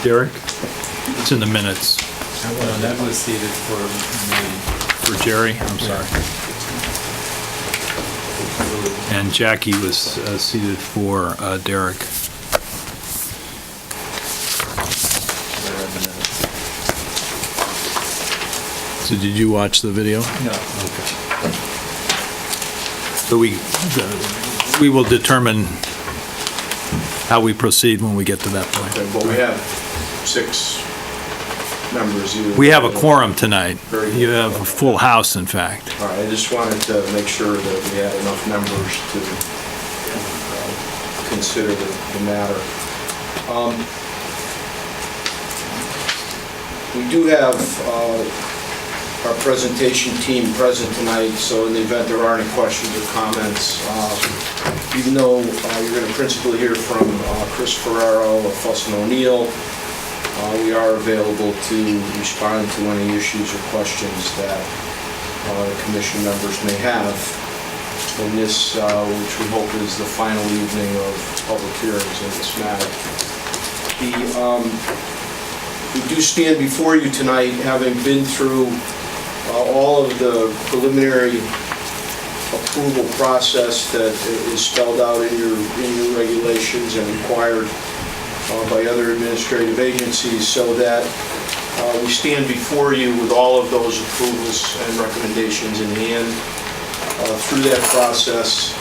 Derek? It's in the minutes. That was seated for me. For Jerry, I'm sorry. And Jackie was seated for Derek. So did you watch the video? No. Okay. So we will determine how we proceed when we get to that point. Okay, well, we have 6 We have a quorum tonight. Very good. You have a full house, in fact. All right, I just wanted to make sure that we had enough members to consider the matter. We do have our presentation team present tonight, so in the event there are any questions or comments, even though you're going to principally hear from Chris Ferraro or Fussin O'Neill, we are available to respond to any issues or questions that the commission members may have in this, which we hope is the final evening of public hearings in this matter. We do stand before you tonight having been through all of the preliminary approval process that is spelled out in your regulations and required by other administrative agencies, so that we stand before you with all of those approvals and recommendations in hand. Through that process,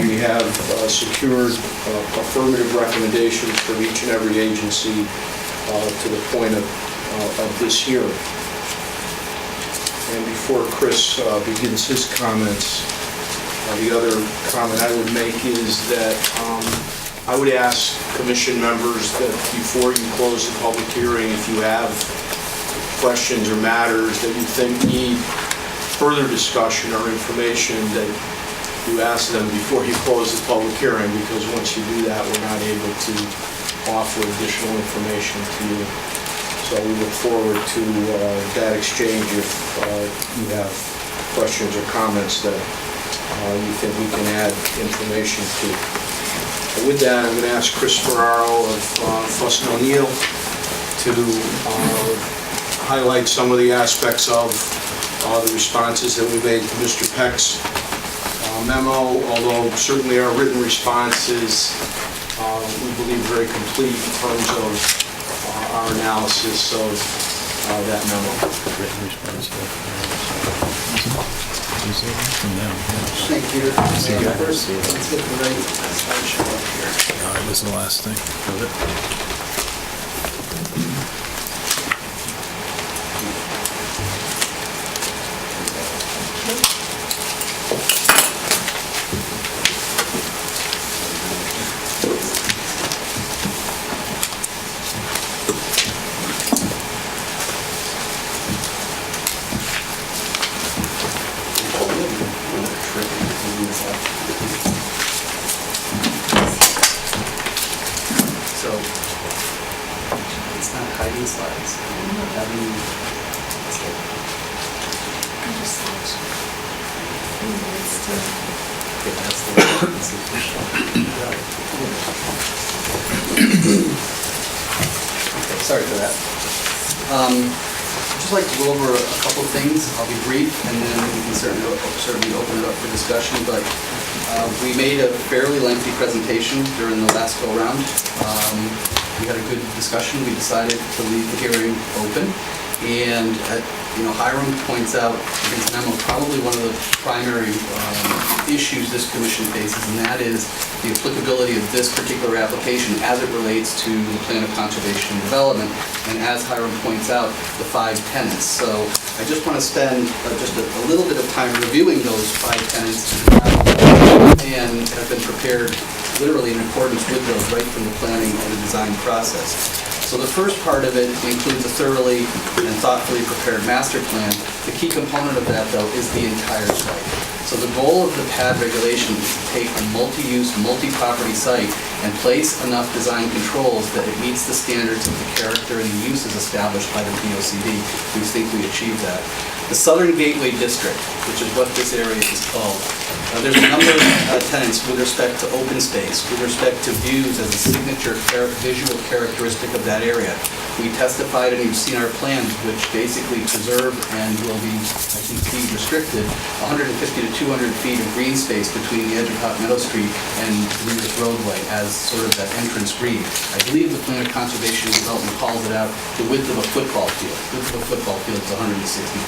we have secured affirmative recommendations from each and every agency to the point of this hearing. And before Chris begins his comments, the other comment I would make is that I would ask commission members that before you close the public hearing, if you have questions or matters that you think need further discussion or information, that you ask them before you close the public hearing, because once you do that, we're not able to offer additional information to you. So we look forward to that exchange if you have questions or comments that you think we can add information to. With that, I'm going to ask Chris Ferraro of Fussin O'Neill to highlight some of the aspects of the responses that we made to Mr. Peck's memo, although certainly our written response is, we believe, very complete in terms of our analysis of that memo. Written response. Thank you. Let's get the right slideshow up here. All right, this is the last thing. So, it's not hiding slides. Having, okay, sorry for that. I'd just like to go over a couple of things. I'll be brief, and then we can certainly open it up for discussion. But we made a fairly lengthy presentation during the last go-round. We had a good discussion. We decided to leave the hearing open. And, Hiram points out in his memo probably one of the primary issues this commission faces, and that is the applicability of this particular application as it relates to the plan of conservation and development, and as Hiram points out, the 5 tenants. So I just want to spend just a little bit of time reviewing those 5 tenants and have been prepared literally in accordance with those right from the planning and the design process. So the first part of it includes a thoroughly and thoughtfully prepared master plan. The key component of that, though, is the entire site. So the goal of the PAD regulation is to take a multi-use, multi-property site and place enough design controls that it meets the standards of the character and the uses established by the POCD. We think we achieve that. The Southern Gateway District, which is what this area is called, there's a number of tenants with respect to open space, with respect to views as a signature visual characteristic of that area. We testified, and you've seen our plans, which basically preserve and will be, I think, deed restricted, 150 to 200 feet of green space between the edge of Hot Meadow Street and Reedus Roadway as sort of that entrance green. I believe the plan of conservation and development calls it out the width of a football field. Width of a football field is 160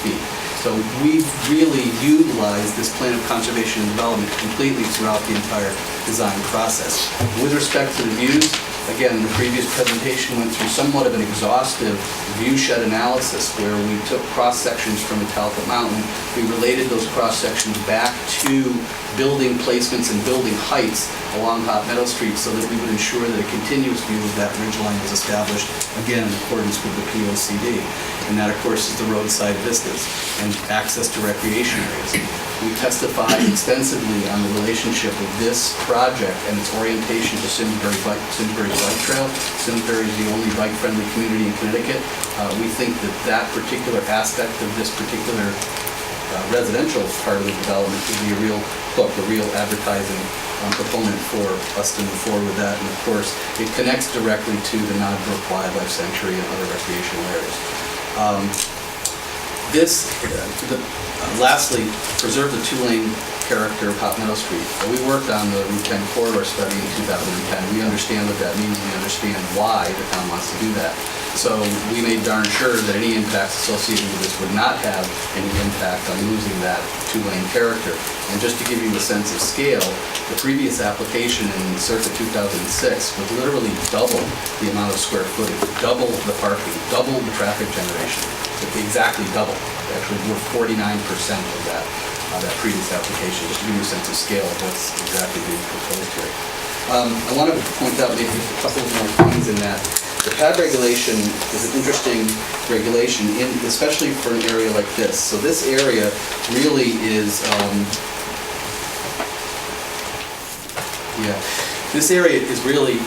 feet. So we've really utilized this plan of conservation and development completely throughout the entire design process. With respect to the views, again, the previous presentation went through somewhat of an exhaustive view shed analysis where we took cross-sections from Talcott Mountain. We related those cross-sections back to building placements and building heights along Hot Meadow Street so that we would ensure that a continuous view of that ridgeline was established, again, in accordance with the POCD. And that, of course, is the roadside vistas and access to recreation areas. We testified extensively on the relationship of this project and its orientation to Simsbury's Bike Trail. Simsbury is the only bike-friendly community in Connecticut. We think that that particular aspect of this particular residential part of the development could be a real hook, a real advertising proponent for us to move forward with that. And of course, it connects directly to the Nodbrook Wildlife Sanctuary and other recreational areas. Lastly, preserve the two-lane character of Hot Meadow Street. We worked on the Route 10 corridor study in 2010. We understand what that means. We understand why the town wants to do that. So we made darn sure that any impacts associated with this would not have any impact on losing that two-lane character. And just to give you a sense of scale, the previous application in circa 2006 would literally double the amount of square footage, double the parking, double the traffic generation, exactly double. Actually, we're 49% of that previous application, just to give you a sense of scale of what's exactly being proposed here. I want to point out maybe a couple of more things in that. The pad regulation is an interesting regulation, especially for an area like this. So this area really is, this area is really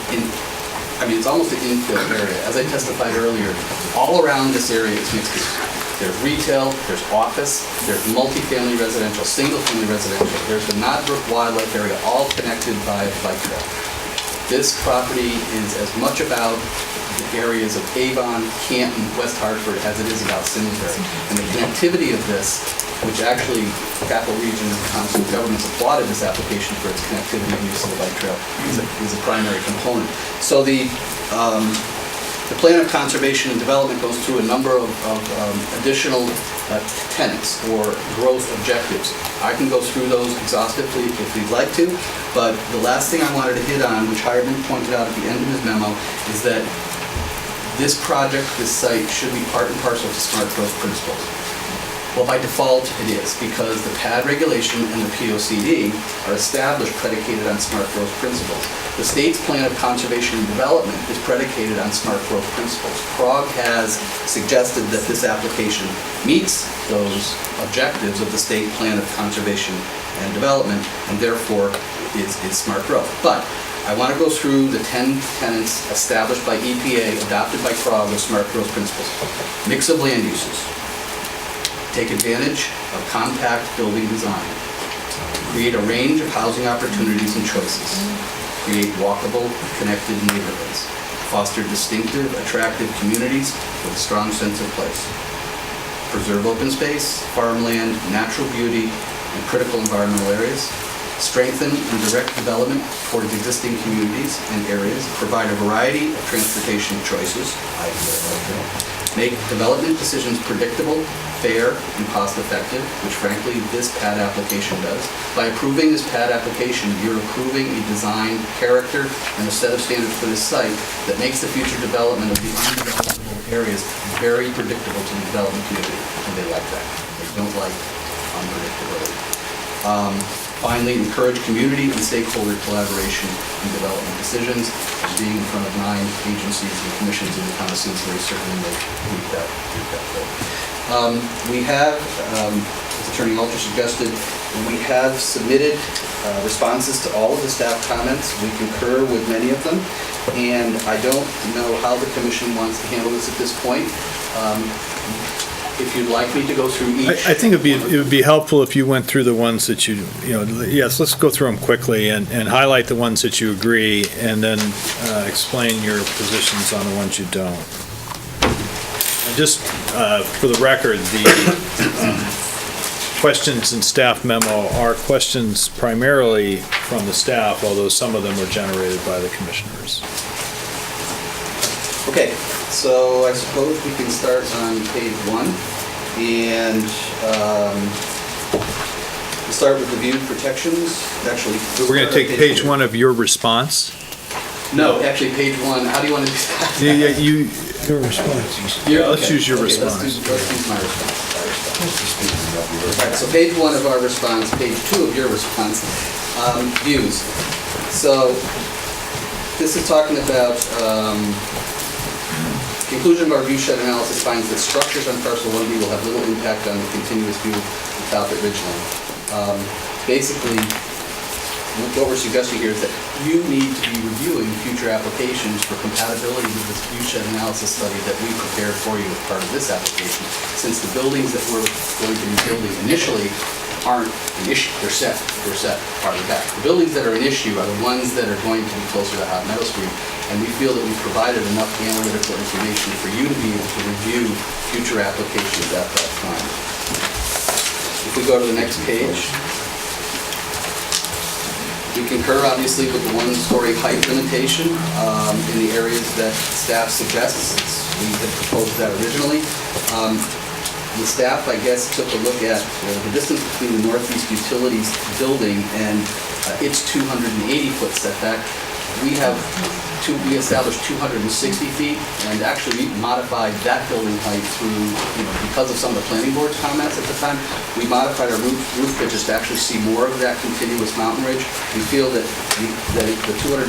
it's almost an infill area. As I testified earlier, all around this area is mixed use. There's retail, there's office, there's multifamily residential, single-family residential. There's the Nodbrook Wildlife Area, all connected by a bike trail. This property is as much about the areas of Avon, Canton, West Hartford as it is about Simsbury. And the connectivity of this, which actually Capital Region Council of Governments applauded this application for its connectivity and use of the bike trail, is a primary component. So the plan of conservation and development goes through a number of additional tenets or growth objectives. I can go through those exhaustively if you'd like to, but the last thing I wanted to hit on, which Hiram pointed out at the end of his memo, is that this project, this site, should be part and parcel to smart growth principles. Well, by default, it is, because the PAD regulation and the POCD are established predicated on smart growth principles. The state's plan of conservation and development is predicated on smart growth principles. CROG has suggested that this application meets those objectives of the state plan of conservation and development, and therefore is smart growth. But I want to go through the 10 tenets established by EPA, adopted by CROG of smart growth principles. Mix of land uses. Take advantage of compact building design. Create a range of housing opportunities and choices. Create walkable, connected neighborhoods. Foster distinctive, attractive communities with a strong sense of place. Preserve open space, farmland, natural beauty, and critical environmental areas. Strengthen and direct development towards existing communities and areas. Provide a variety of transportation choices. Make development decisions predictable, fair, and cost-effective, which frankly this PAD application does. By approving this PAD application, you're approving a design character and a set of standards for this site that makes the future development of the undevelopable areas very predictable to the development community, and they like that. They don't like unpredictability. Finally, encourage community and stakeholder collaboration in development decisions. Being in front of 9 agencies and commissions in the town of Simsbury certainly will meet that goal. We have, as Attorney Alter suggested, we have submitted responses to all of the staff comments. We concur with many of them, and I don't know how the commission wants to handle this at this point. If you'd like me to go through each. I think it would be helpful if you went through the ones that yes, let's go through them quickly and highlight the ones that you agree, and then explain your positions on the ones you don't. And just for the record, the questions in staff memo are questions primarily from the staff, although some of them were generated by the commissioners. Okay, so I suppose we can start on page 1. And we'll start with the view protections, actually. We're going to take page 1 of your response. No, actually, page 1, how do you want to do that? Your response. Let's use your Okay, response. Let's use my response. All right, so page 1 of our response, page 2 of your response, views. So this is talking about conclusion of our view shed analysis finds that structures on parcel 1B will have little impact on the continuous view of Talcott Ridgeline. Basically, what we're suggesting here is that you need to be reviewing future applications for compatibility with this view shed analysis study that we prepared for you as part of this application, since the buildings that we're going to be building initially aren't an issue. They're set part of the back. The buildings that are an issue are the ones that are going to be closer to Hot Meadow Street, and we feel that we've provided enough analytical information for you to be able to review future applications at that time. If we go to the next page, we concur, obviously, with the one-story height limitation in the areas that staff suggests. We had proposed that originally. The staff, I guess, took a look at the distance between the Northeast Utilities building and its 280-foot setback. We established 260 feet, and actually we modified that building height through, because of some of the planning board's comments at the time, we modified our roof pitches to actually see more of that continuous mountain ridge. We feel that the 260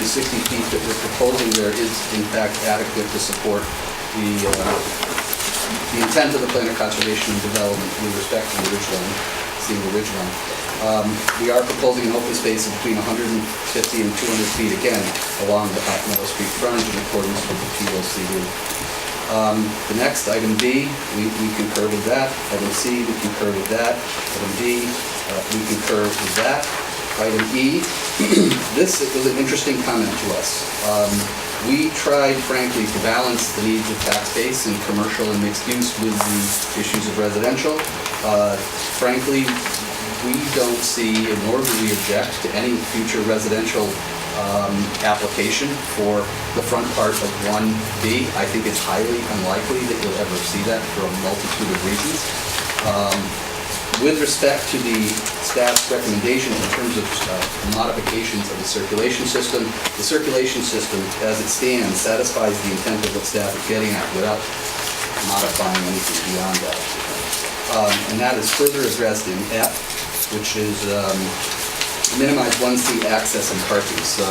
feet that we're proposing there is in fact adequate to support the intent of the plan of conservation and development with respect to the ridgeline, single ridgeline. We are proposing an open space of between 150 and 200 feet, again, along the Hot Meadow Street frontage in accordance with the POCD. The next, item B, we concur with that. Item C, we concur with that. Item D, we concur with that. Item E, this was an interesting comment to us. We tried, frankly, to balance the needs of tax base and commercial and mixed use with the issues of residential. Frankly, we don't see, nor do we object to any future residential application for the front part of 1B. I think it's highly unlikely that you'll ever see that for a multitude of reasons. With respect to the staff's recommendations in terms of modifications of the circulation system, as it stands, satisfies the intent of what staff is getting at without modifying anything beyond that. And that is further addressed in F, which is minimize 1C access and parking. So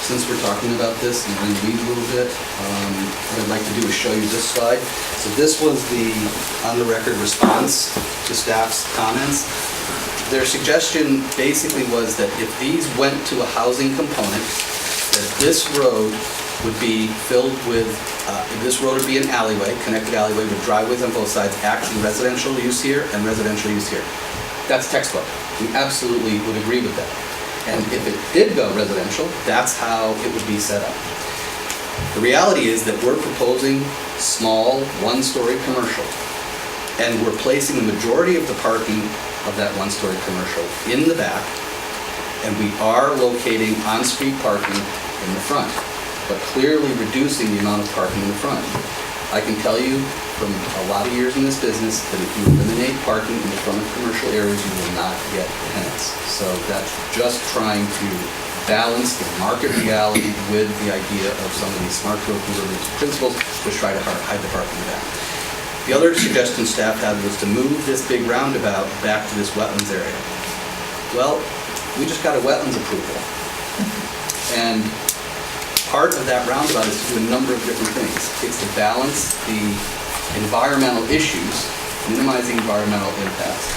since we're talking about this, and we're going to read a little bit, what I'd like to do is show you this slide. So this was the on-the-record response to staff's comments. Their suggestion basically was that if these went to a housing component, that this road would be filled with, this road would be an alleyway, connected alleyway with driveways on both sides, actually residential use here and residential use here. That's textbook. We absolutely would agree with that. And if it did go residential, that's how it would be set up. The reality is that we're proposing small, one-story commercial, and we're placing the majority of the parking of that one-story commercial in the back, and we are locating on-street parking in the front, but clearly reducing the amount of parking in the front. I can tell you from a lot of years in this business that if you eliminate parking in the front of commercial areas, you will not get tenants. So that's just trying to balance the market reality with the idea of some of these smart growth principles, which try to hide the parking back. The other suggestion staff had was to move this big roundabout back to this wetlands area. Well, we just got a wetlands approval. And part of that roundabout is to do a number of different things. It's to balance the environmental issues, minimizing environmental impacts.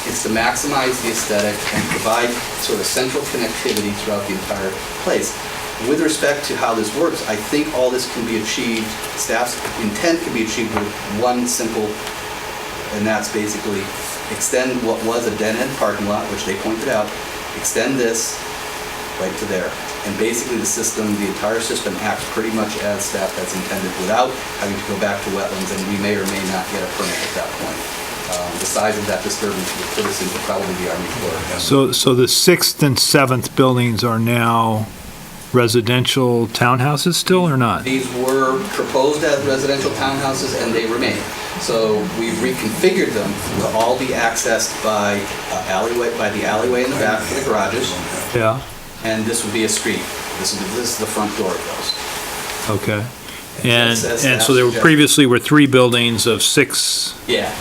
It's to maximize the aesthetic and provide sort of central connectivity throughout the entire place. With respect to how this works, I think all this can be achieved, staff's intent can be achieved with one simple, and that's basically extend what was a dead-end parking lot, which they pointed out, extend this right to there. And basically the system, the entire system acts pretty much as staff has intended without having to go back to wetlands, and we may or may not get a permit at that point. The size of that disturbance would put us into probably the Army Corps. So the 6th and 7th buildings are now residential townhouses still or not? These were proposed as residential townhouses, and they remain. So we've reconfigured them to all be accessed by the alleyway in the back for the garages, Yeah, and this would be a street. This is the front door of those. okay. And That's so there suggested. previously were 3 buildings of 6, Yeah,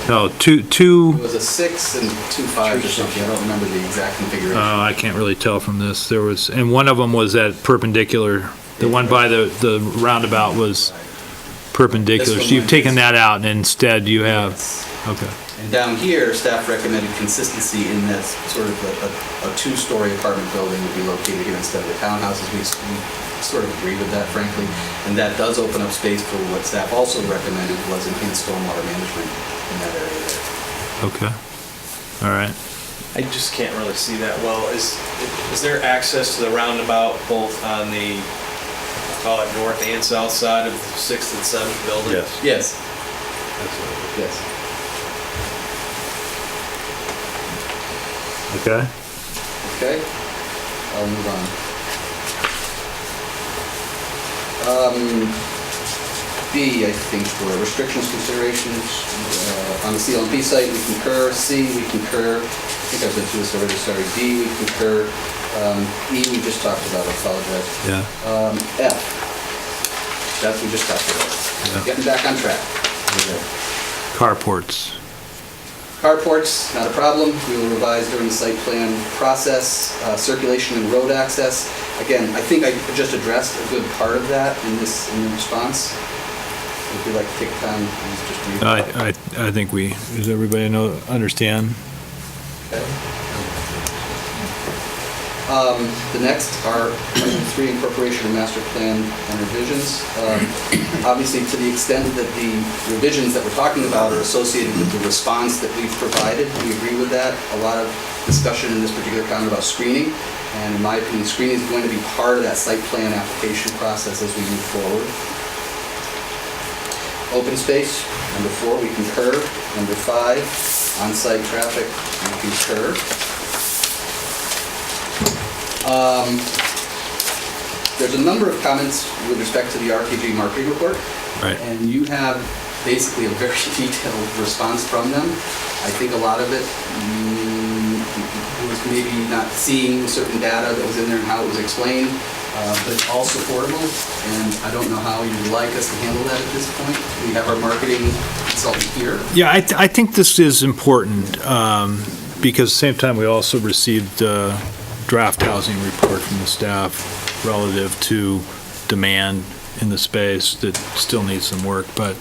no, it 2, was a 6 and 2 5s or something. I don't remember the exact configuration. I can't really tell from this. There was, and one of them was at perpendicular, the one by the roundabout was perpendicular. This So one you've taken that out and instead you have, okay. And down here, staff recommended consistency in that sort of a 2-story apartment building would be located here instead of the townhouses. We sort of agree with that, frankly. And that does open up space for what staff also recommended was enhanced stormwater management in that area there. Okay, all right. I just can't really see that well. Is there access to the roundabout both on the, call it north and south side of the 6th and 7th building? Yes. Yes. Yes. Okay. Okay, I'll move on. B, I think, were restrictions, considerations. On the CLMP site, we concur. C, we concur. I think I've been through this already, sorry. D, we concur. E, we just talked about, I apologize. Yeah. F, that we just talked about. Yeah. Getting back on track. Carports. Carports, not a problem. We will revise during the site plan process. Circulation and road access. Again, I think I just addressed a good part of that in the response. If you'd like to take time, please just read it. I think does everybody understand? Okay. The next are item 3, incorporation of master plan and revisions. Obviously, to the extent that the revisions that we're talking about are associated with the response that we've provided, we agree with that. A lot of discussion in this particular comment about screening, and in my opinion, screening is going to be part of that site plan application process as we move forward. Open space, number 4, we concur. Number 5, on-site traffic, we concur. There's a number of comments with respect to the RPG marketing report. Right. And you have basically a very detailed response from them. I think a lot of it was maybe not seeing certain data that was in there and how it was explained, but all supportable. And I don't know how you'd like us to handle that at this point. We have our marketing consultant here. Yeah, I think this is important because at the same time, we also received a draft housing report from the staff relative to demand in the space that still needs some work. But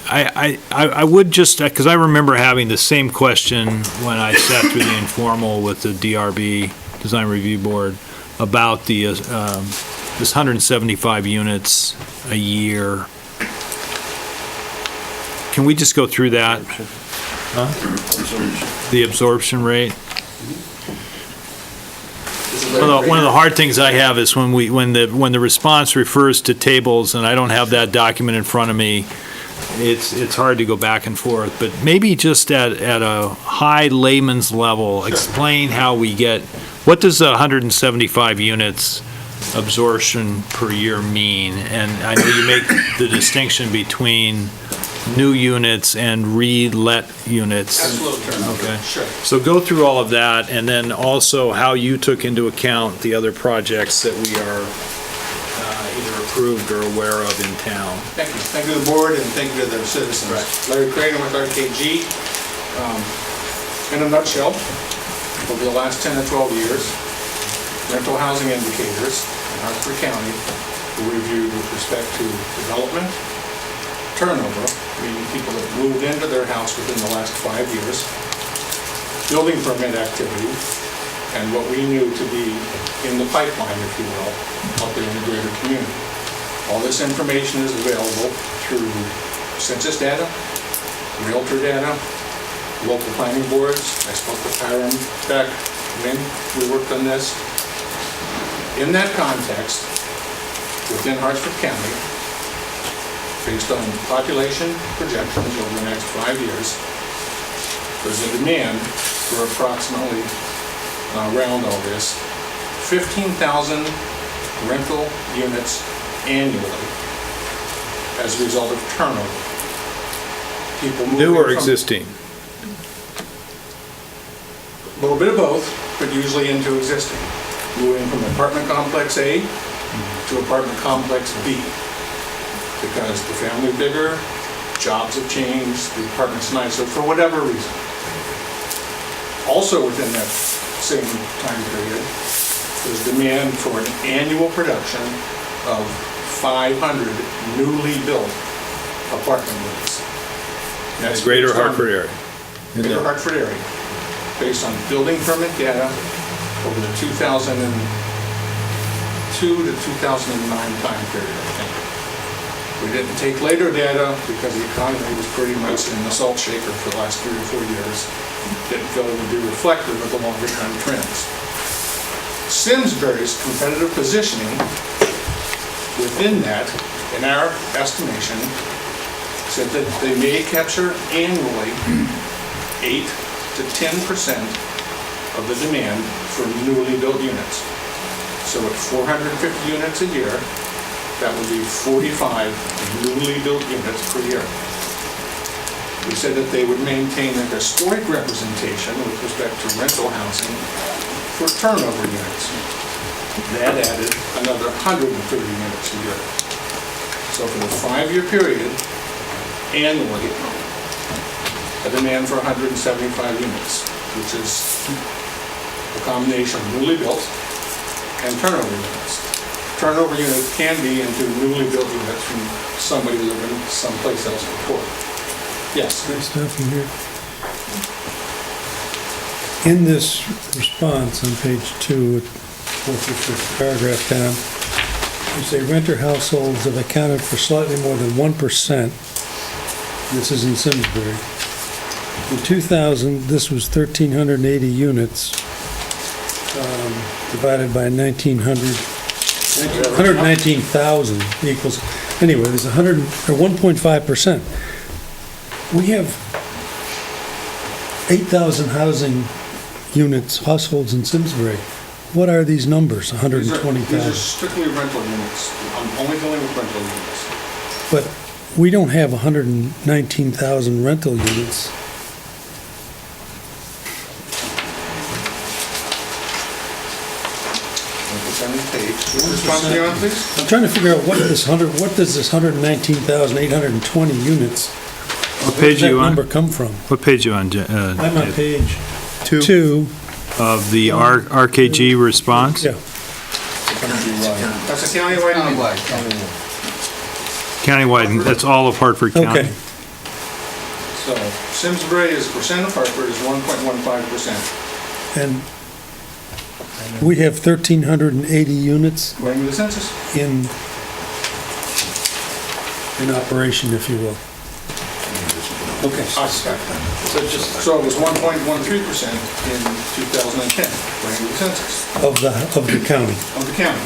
I would just, because I remember having the same question when I sat through the informal with the DRB, Design Review Board, about the this 175 units a year. Can we just go through that? Huh? The absorption rate? One of the hard things I have is when the response refers to tables, and I don't have that document in front of me, it's hard to go back and forth. But maybe just at a high layman's level, explain how we get, what does 175 units absorption per year mean? And I know you make the distinction between new units and re-let units. Absolute turnover. Okay. Sure. So go through all of that, and then also how you took into account the other projects that we are either approved or aware of in town. Thank you. Thank you to the board and thank you to the citizens. Larry Craner with RKG. In a nutshell, over the last 10 to 12 years, rental housing indicators in Hartford County were reviewed with respect to development, turnover, meaning people that moved into their house within the last 5 years, building permit activity, and what we knew to be in the pipeline, if you will, out there in the greater community. All this information is available through census data, realtor data, local planning boards. I spoke with Hiram Beck when we worked on this. In that context, within Hartford County, based on population projections over the next 5 years, there's a demand for approximately, around all this, 15,000 rental units annually as a result of turnover. People moving New or from- existing? A little bit of both, but usually into existing. Moving from apartment complex A to apartment complex B. Because the family's bigger, jobs have changed, the apartment's nicer, for whatever reason. Also within that same time period, there's demand for an annual production of 500 newly built apartment units. That's Greater based on- Hartford area. Greater Hartford area, based on building permit data over the 2002 to 2009 time period, I think. We didn't take later data because the economy was pretty much in the salt shaker for the last 3 or 4 years. Didn't feel it would be reflective of the longer term trends. Simsbury's competitive positioning within that, in our estimation, said that they may capture annually 8 to 10% of the demand for newly built units. So at 450 units a year, that would be 45 newly built units per year. We said that they would maintain their historic representation with respect to rental housing for turnover units. That added another 130 units a year. So for the 5-year period, annually, a demand for 175 units, which is a combination of newly built and turnover units. Turnover units can be into newly built units from somebody living someplace else before. Yes? Great stuff in here. In this response on page 2, fourth or fifth paragraph down, you say renter households have accounted for slightly more than 1%. This is in Simsbury. In 2000, this was 1,380 units, divided by 119,000 equals, anyway, there's 1.5%. We have 8,000 housing units, households in Simsbury. What are these numbers, These are 120,000? strictly rental units. I'm only dealing with rental units. But we don't have 119,000 rental units. Percentage page. What response are you on, please? I'm trying to figure out what does this 119,820 units, What where page does are you that on? number come from? What page are you on, I'm on page Two. 2. of the RKG response? Yeah. That's a countywide number. Countywide, that's all of Hartford County. Okay. So Simsbury is percent of Hartford is 1.15%. And we have 1,380 units According to the census. in operation, if you will. Okay. So it was 1.13% in 2010, according to the census Of the county. of the county.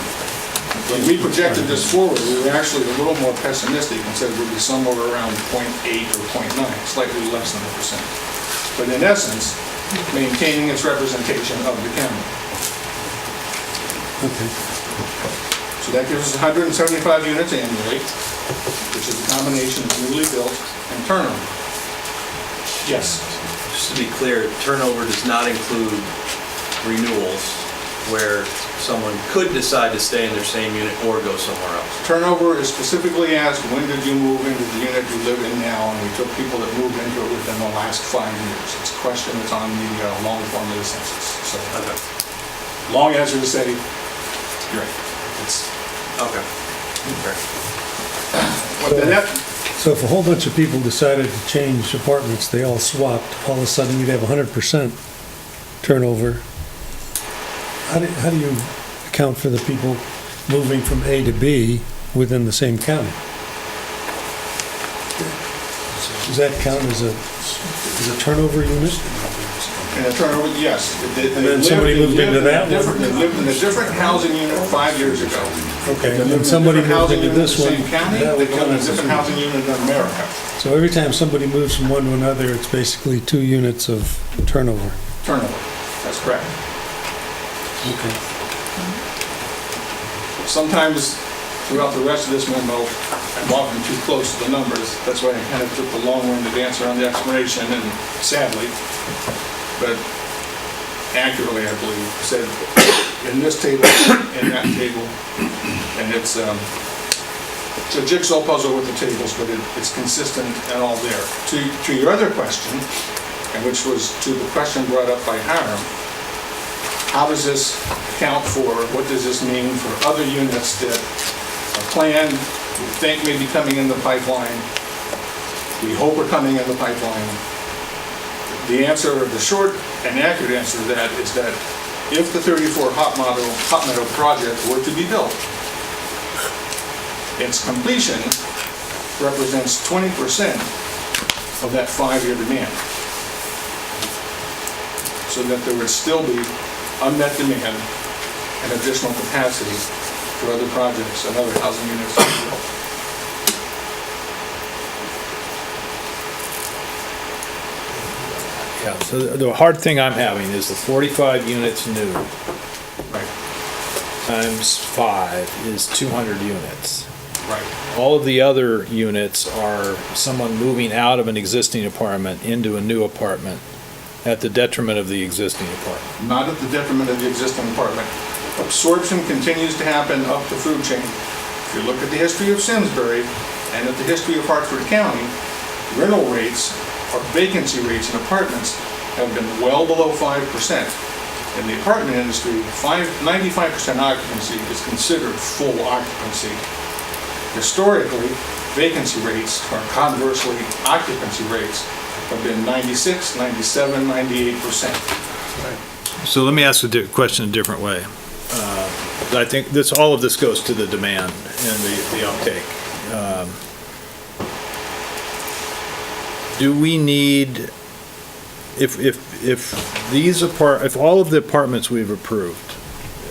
When we projected this forward, we were actually a little more pessimistic and said it would be somewhere around 0.8 or 0.9, slightly less than a percent. But in essence, maintaining its representation of the county. Okay. So that gives us 175 units annually, which is a combination of newly built and turnover. Yes? Just to be clear, turnover does not include renewals where someone could decide to stay in their same unit or go somewhere else. Turnover is specifically asked, when did you move into the unit you live in now? And we took people that moved into it within the last 5 years. It's a question that's on the long form of the census. So, long answer to say, great. It's, Okay. what the net, So if a whole bunch of people decided to change apartments, they all swapped, all of a sudden you'd have 100% turnover. How do you account for the people moving from A to B within the same county? Does that count as a turnover unit? and the turnover, yes. And then somebody moved into that one? They lived in a different housing unit 5 years ago. Okay, They and lived in a somebody different moved housing into unit in this the one. same county, that they would live in count a as different housing unit in America. So every time somebody moves from one to another, it's basically 2 units of turnover. Turnover, that's correct. Okay. Sometimes throughout the rest of this memo, I'm often too close to the numbers. That's why I kind of took the long-winded answer on the explanation, and sadly, but accurately, I believe, said in this table, in that table, and it's a jigsaw puzzle with the tables, but it's consistent and all there. To your other question, and which was to the question brought up by Hiram, how does this account for, what does this mean for other units that are planned, we think may be coming in the pipeline, we hope are coming in the pipeline? The answer, the short and accurate answer to that is that if the 34 Hot Meadow project were to be built, its completion represents 20% of that 5-year demand. So that there would still be unmet demand and additional capacity for other projects and other housing units to be built. Yeah, so the hard thing I'm having is the 45 units new. Right. Times 5 is 200 units. Right. All of the other units are someone moving out of an existing apartment into a new apartment at the detriment of the existing apartment. Not at the detriment of the existing apartment. Absorption continues to happen up the food chain. If you look at the history of Simsbury and at the history of Hartford County, rental rates or vacancy rates in apartments have been well below 5%. In the apartment industry, 95% occupancy is considered full occupancy. Historically, vacancy rates, or conversely, occupancy rates, have been 96, 97, 98%. So let me ask the question a different way. I think all of this goes to the demand and the uptake. Do we need, if all of the apartments we've approved,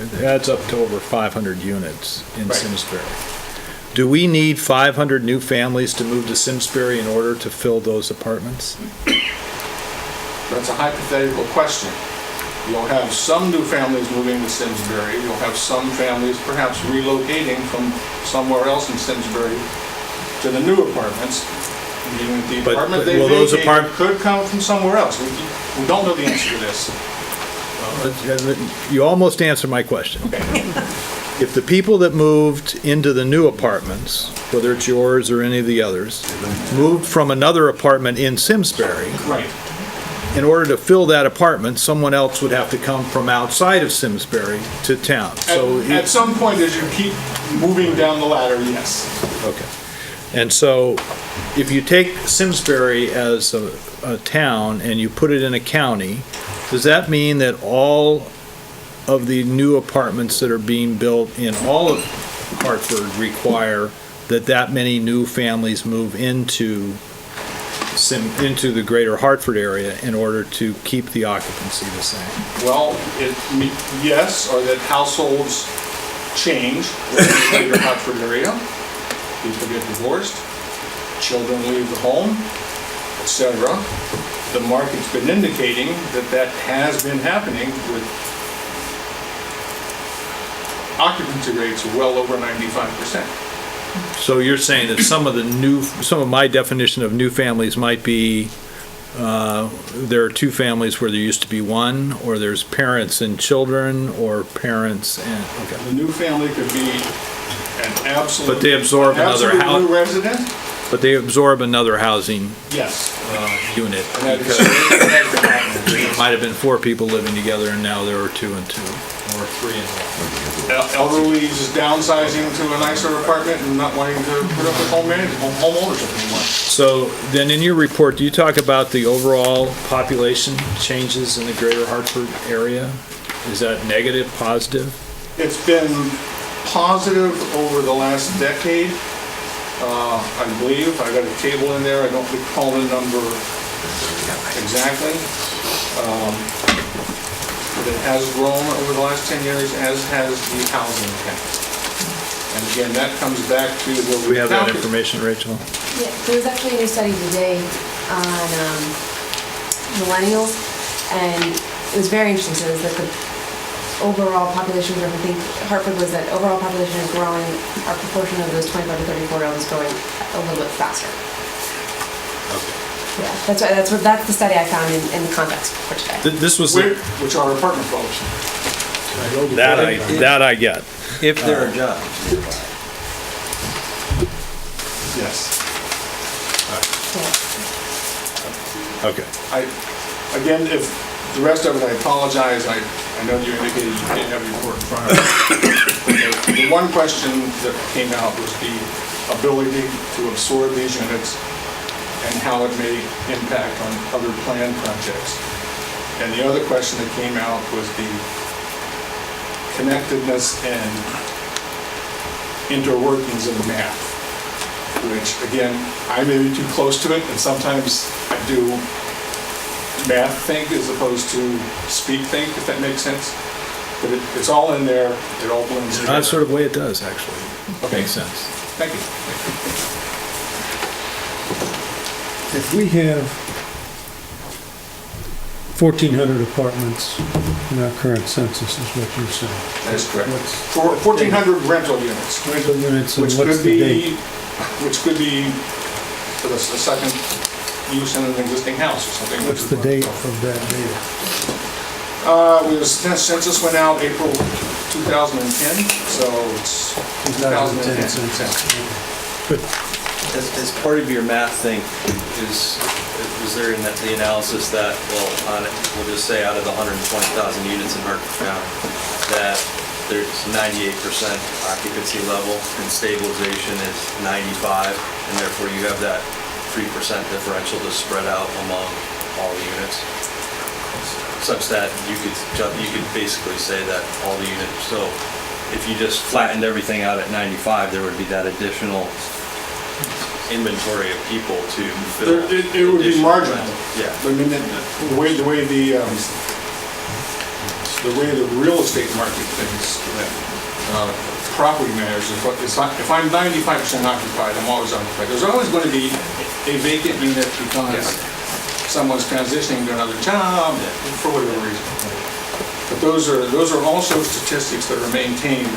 it adds up to over 500 units in Simsbury. Do we need 500 new families to move to Simsbury in order to fill those apartments? That's a hypothetical question. You'll have some new families moving to Simsbury. You'll have some families perhaps relocating from somewhere else in Simsbury to the new apartments. Meaning that the apartment they vacated could come from somewhere else. We don't know the answer to this. You almost answered my question. If the people that moved into the new apartments, whether it's yours or any of the others, moved from another apartment in Simsbury, right. In order to fill that apartment, someone else would have to come from outside of Simsbury to town. So at some point, as you keep moving down the ladder, yes. Okay. And so if you take Simsbury as a town and you put it in a county, does that mean that all of the new apartments that are being built in all of Hartford require that many new families move into the greater Hartford area in order to keep the occupancy the same? Well, yes, or that households change in the greater Hartford area. People get divorced, children leave the home, etc. The market's been indicating that has been happening with occupancy rates well over 95%. So you're saying that some of my definition of new families might be there are two families where there used to be one, or there's parents and children, or parents and, okay. The new family could be an absolute, but they absorb another house. New resident? But they absorb another housing yes. Unit. And that Because there might have been 4 people living together and now there are 2 and 2, or 3 and 1. Elderly is downsizing to a nicer apartment and not wanting to put up with home ownership anymore. So then in your report, do you talk about the overall population changes in the greater Hartford area? Is that negative, positive? It's been positive over the last decade. I believe, I got a table in there, I don't recall the number exactly. But it has grown over the last 10 years, as has the housing count. And again, that comes back to what we have that information, Rachel? Yeah, there was actually a new study today on millennials, and it was very interesting. So it was that overall population growth, I think Hartford was that overall population is growing, our proportion of those 25 to 34-year-olds is growing a little bit faster. Yeah, that's the study I found in the context for today. This was, Which are apartment buildings. that I get. If there are jobs. Yes. Okay. Again, if the rest of it, I apologize. I know you indicated you didn't have a report in front of you. The one question that came out was the ability to absorb these units and how it may impact on other planned projects. And the other question that came out was the connectedness and interworkings of math, which again, I may be too close to it, and sometimes I do math think as opposed to speak think, if that makes sense. But it's all in there, it all blends together. That's sort of the way it does, actually. Okay. Makes sense. Thank you. If we have 1,400 apartments in our current census, is what you're saying. That is correct. For 1,400 rental units. Rental units, and Which what's could the be, date? which could be for the second use in an existing house or something. What's the date of that data? Census went out April 2010, so it's 2010 census. Good. As part of your math thing, was there in the analysis that, well, on it, we'll just say out of the 120,000 units in Hartford County, that there's 98% occupancy level and stabilization is 95, and therefore you have that 3% differential to spread out among all the units, such that you could basically say that all the units, so if you just flattened everything out at 95, there would be that additional inventory of people to fill. It would be marginal. Yeah. I mean, the way the real estate market thinks, property managers, if I'm 95% occupied, I'm always occupied. There's always going to be a vacant unit because someone's transitioning to another job for whatever reason. But those are also statistics that are maintained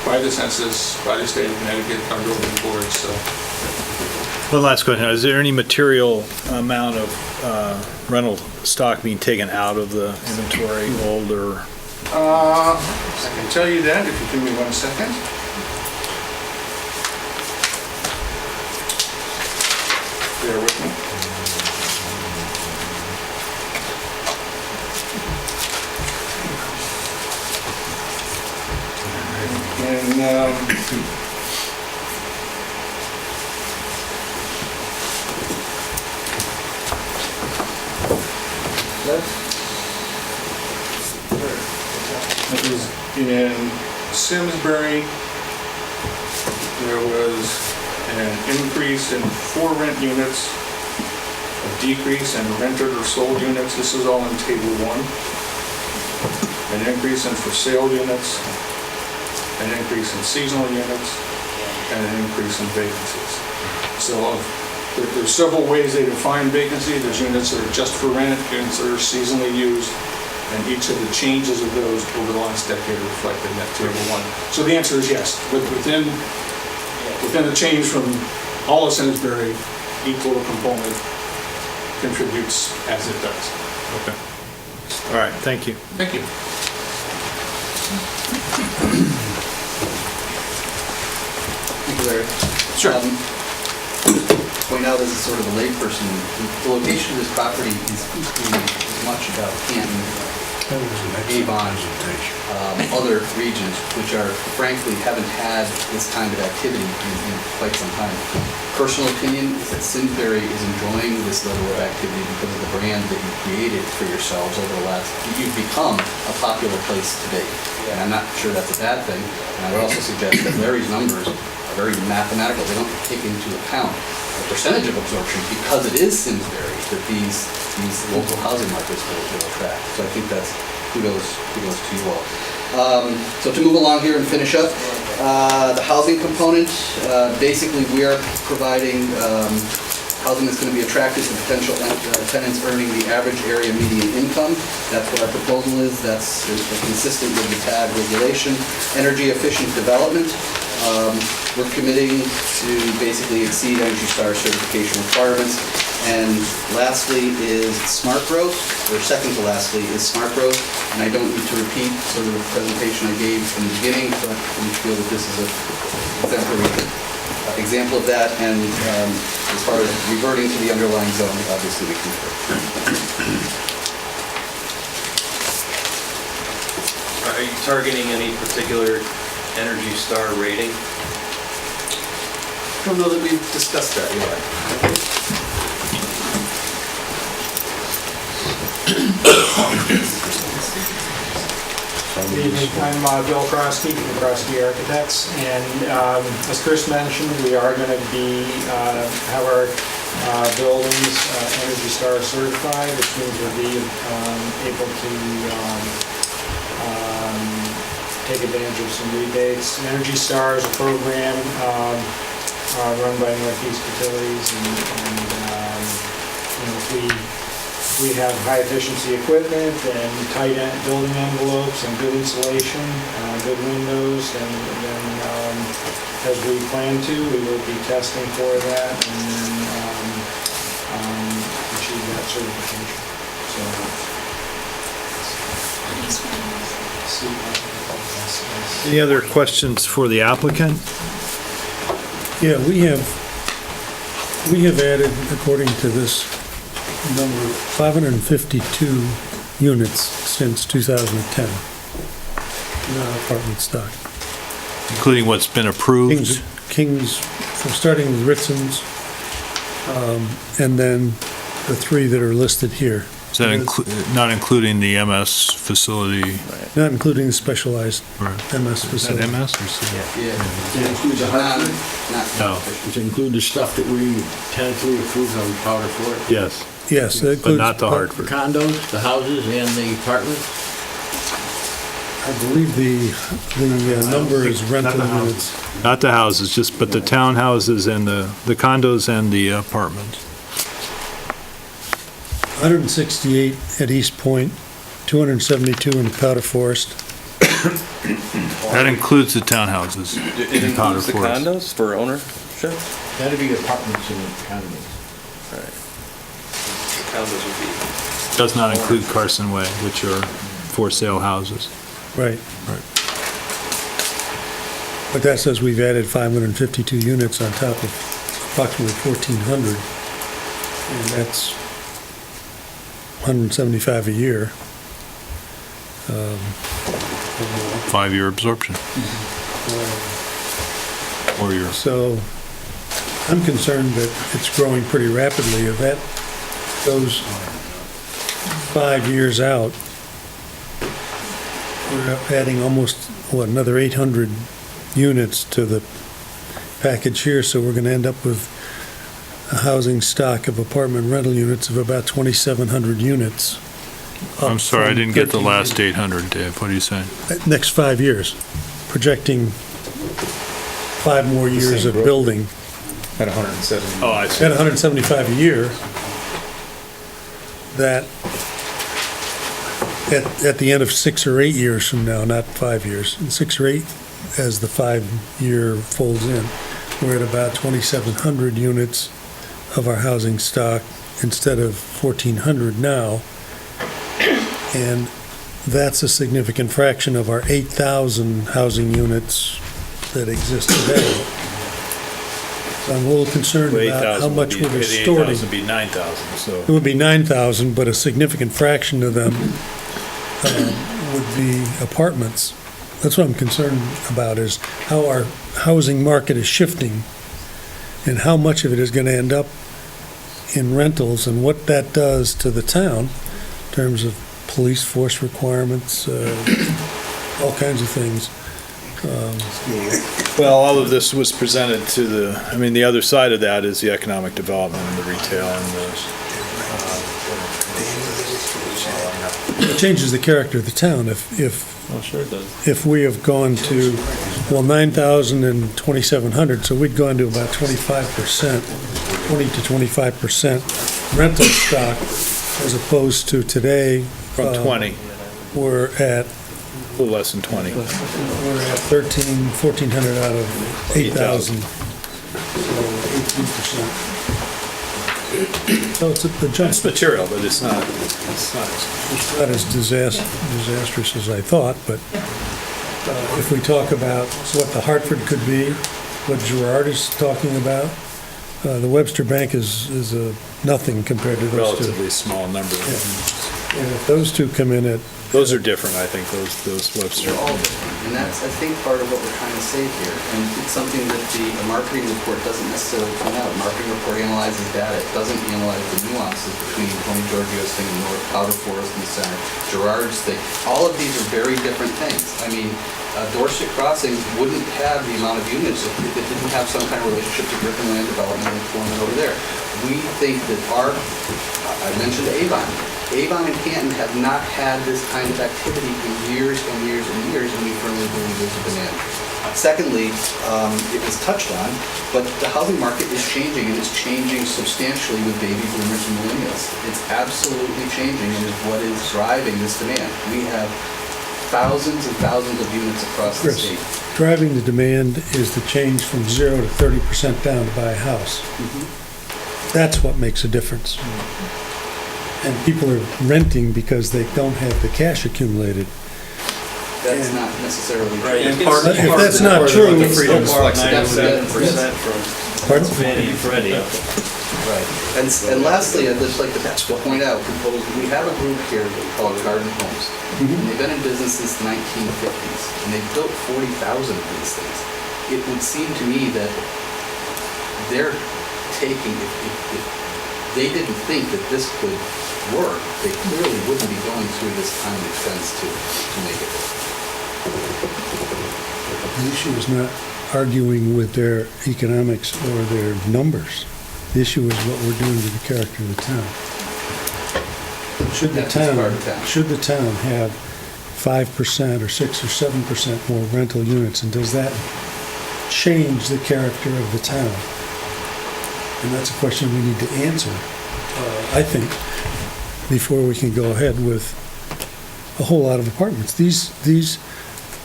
by the census, by the state of Connecticut, our building boards. So. One last question. Is there any material amount of rental stock being taken out of the inventory, old or? I can tell you that if you give me 1 second. Bear with me. And it was in Simsbury, there was an increase in for rent units, a decrease in rented or sold units. This is all in table 1. An increase in for sale units, an increase in seasonal units, and an increase in vacancies. So there's several ways they define vacancy. There's units that are just for rent, units that are seasonally used, and each of the changes of those over the last decade are reflected in that table 1. So the answer is yes. Within the change from all of Simsbury, each little component contributes as it does. Okay. All right, thank you. Thank you. Thank you, Larry. Sure. Point out as a sort of a layperson, the location of this property is as much about Canton, Avon, other regions, which are frankly haven't had this kind of activity in quite some time. Personal opinion is that Simsbury is enjoying this level of activity because of the brand that you created for yourselves over the last, you've become a popular place to be. And I'm not sure that's a bad thing. And I would also suggest that Larry's numbers are very mathematical. They don't take into account the percentage of absorption because it is Simsbury that these local housing markets will attract. So I think that's kudos to you all. So to move along here and finish up, the housing component, basically we are providing Housing that's going to be attractive to potential tenants earning the average area median income. That's what our proposal is. That's consistent with the TAG regulation. Energy efficient development. We're committing to basically exceed Energy Star certification requirements. And lastly is smart growth, or second to lastly is smart growth. And I don't need to repeat sort of the presentation I gave from the beginning, but we feel that this is an exemplary example of that. And as far as reverting to the underlying zone, obviously we concur. Are you targeting any particular Energy Star rating? I don't know that we've discussed that yet. Good evening, I'm Bill Krosky from Krosky Architects, and as Chris mentioned, we are going to be, have our buildings Energy Star certified, which means we'll be able to take advantage of some rebates. Energy Star is a program run by Northeast Utilities, and if we have high efficiency equipment and tight building envelopes and good insulation, good windows, and then as we plan to, we will be testing for that and then achieve that certification. Any other questions for the applicant? Yeah, we have added, according to this number, 552 units since 2010 in our apartment stock. Including what's been approved? Kings, from starting with Ritson's, and then the three that are listed here. Is that not including the MS facility? Not including the specialized MS Is facility. that MS or C? Yeah. It includes No. Does it include the stuff that we tentatively approved on Powder Court? Yes. Yes, that But includes. not the Hartford. Condos, the houses, and the apartments? I believe the number is rental units. Not the houses, but the townhouses and the condos and the apartments. 168 at East Point, 272 in Powder Forest. That includes the townhouses. It includes the condos for ownership? That'd be apartments and condos. Right. Condos would be. Does not include Carson Way, which are for sale houses. Right. But that says we've added 552 units on top of approximately 1,400, and that's 175 a year. 5-year absorption. Or year. So I'm concerned that it's growing pretty rapidly. If that goes 5 years out, we're adding almost, another 800 units to the package here, so we're going to end up with a housing stock of apartment rental units of about 2,700 units. I'm sorry, I didn't get the last 800, Dave. What are you saying? Next 5 years, projecting 5 more years of building. At 170. Oh, I see. At 175 a year, that at the end of 6 or 8 years from now, not 5 years, in 6 or 8, as the 5-year folds in, we're at about 2,700 units of our housing stock instead of 1,400 now. And that's a significant fraction of our 8,000 housing units that exist today. So I'm a little concerned about how much we're distorting. 8,000 would be 9,000, so. It would be 9,000, but a significant fraction of them would be apartments. That's what I'm concerned about, is how our housing market is shifting and how much of it is going to end up in rentals and what that does to the town in terms of police force requirements, all kinds of things. Well, all of this was presented to the other side of that is the economic development and the retail and It changes the character of the town Oh, sure it does. if we have gone to, 9,000 and 2,700, so we'd gone to about 25% 20 to 25% rental stock as opposed to today. From 20, We're at, a little less than 20. we're at 1,400 out of 8,000. So 18%. So it's a jump. It's material, but it's not Not as disastrous as I thought, but if we talk about what the Hartford could be, what Gerard is talking about, the Webster Bank is a nothing compared to those two. relatively small number. And if those two come in at, Those are different, I think, those Webster. They're all different, and that's, I think, part of what we're trying to say here. And it's something that the marketing report doesn't necessarily point out. Marketing report analyzes data. It doesn't analyze the nuances between Tony Giorgio's thing in the north, Powder Forest in the center, Gerard's thing. All of these are very different things. I mean, Dorset Crossing wouldn't have the amount of units if it didn't have some kind of relationship to Griffin Land Development and employment over there. We think that I mentioned Avon. Avon and Canton have not had this kind of activity in years and years and years, and we firmly believe there's a demand. Secondly, it was touched on, but the housing market is changing, and it's changing substantially with baby boomers and millennials. It's absolutely changing, and is what is driving this demand. We have thousands and thousands of units across the Chris, state. driving the demand is the change from 0 to 30% down to buy a house. That's what makes a difference. And people are renting because they don't have the cash accumulated. That's not necessarily Right, true. and part of- If part of that's the- not part of true- the freedom is That's- flexibility. that's- Pardon? Fannie and Freddie. Right. And lastly, I'd just like to point out, we have a group here called Garden Homes. And they've been in business since the 1950s, and they've built 40,000 of these things. It would seem to me that they're taking, if they didn't think that this could work, they clearly wouldn't be going through this kind of expense to make it work. The issue is not arguing with their economics or their numbers. The issue is what we're doing to the character of the town. Should the That's part town, of the town. should the town have 5% or 6 or 7% more rental units, and does that change the character of the town? And that's a question we need to answer, I think, before we can go ahead with a whole lot of apartments. These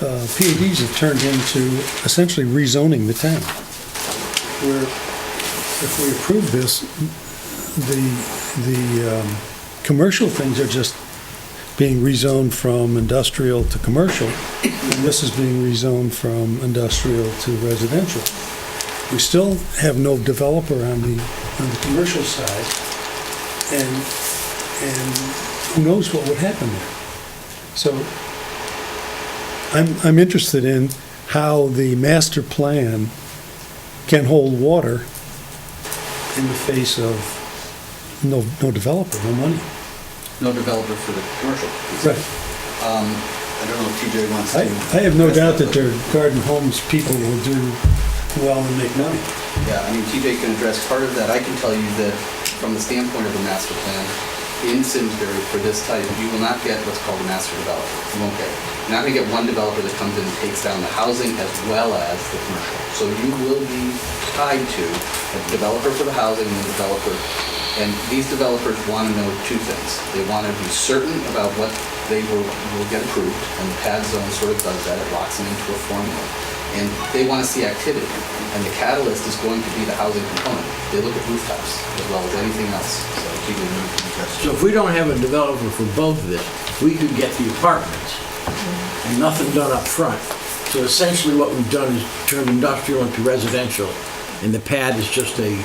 PADs have turned into essentially rezoning the town. Where if we approve this, the commercial things are just being rezoned from industrial to commercial, and this is being rezoned from industrial to residential. We still have no developer on the commercial side, and who knows what would happen there. So I'm interested in how the master plan can hold water in the face of no developer, no money. No developer for the commercial piece. Right. I don't know if TJ wants to. I have no doubt that their Garden Homes people will do well and make money. Yeah, I mean, TJ can address part of that. I can tell you that from the standpoint of the master plan, in Simsbury for this type, you will not get what's called a master developer. You won't get it. You're not going to get one developer that comes in and takes down the housing as well as the commercial. So you will be tied to a developer for the housing and a developer. And these developers want to know two things. They want to be certain about what they will get approved, and the pad zone sort of does that. It locks them into a formula. And they want to see activity. And the catalyst is going to be the housing component. They look at rooftops as well as anything else. So if we don't have a developer for both of this, we could get the apartments and nothing done up front. So essentially what we've done is turned industrial into residential, and the pad is just the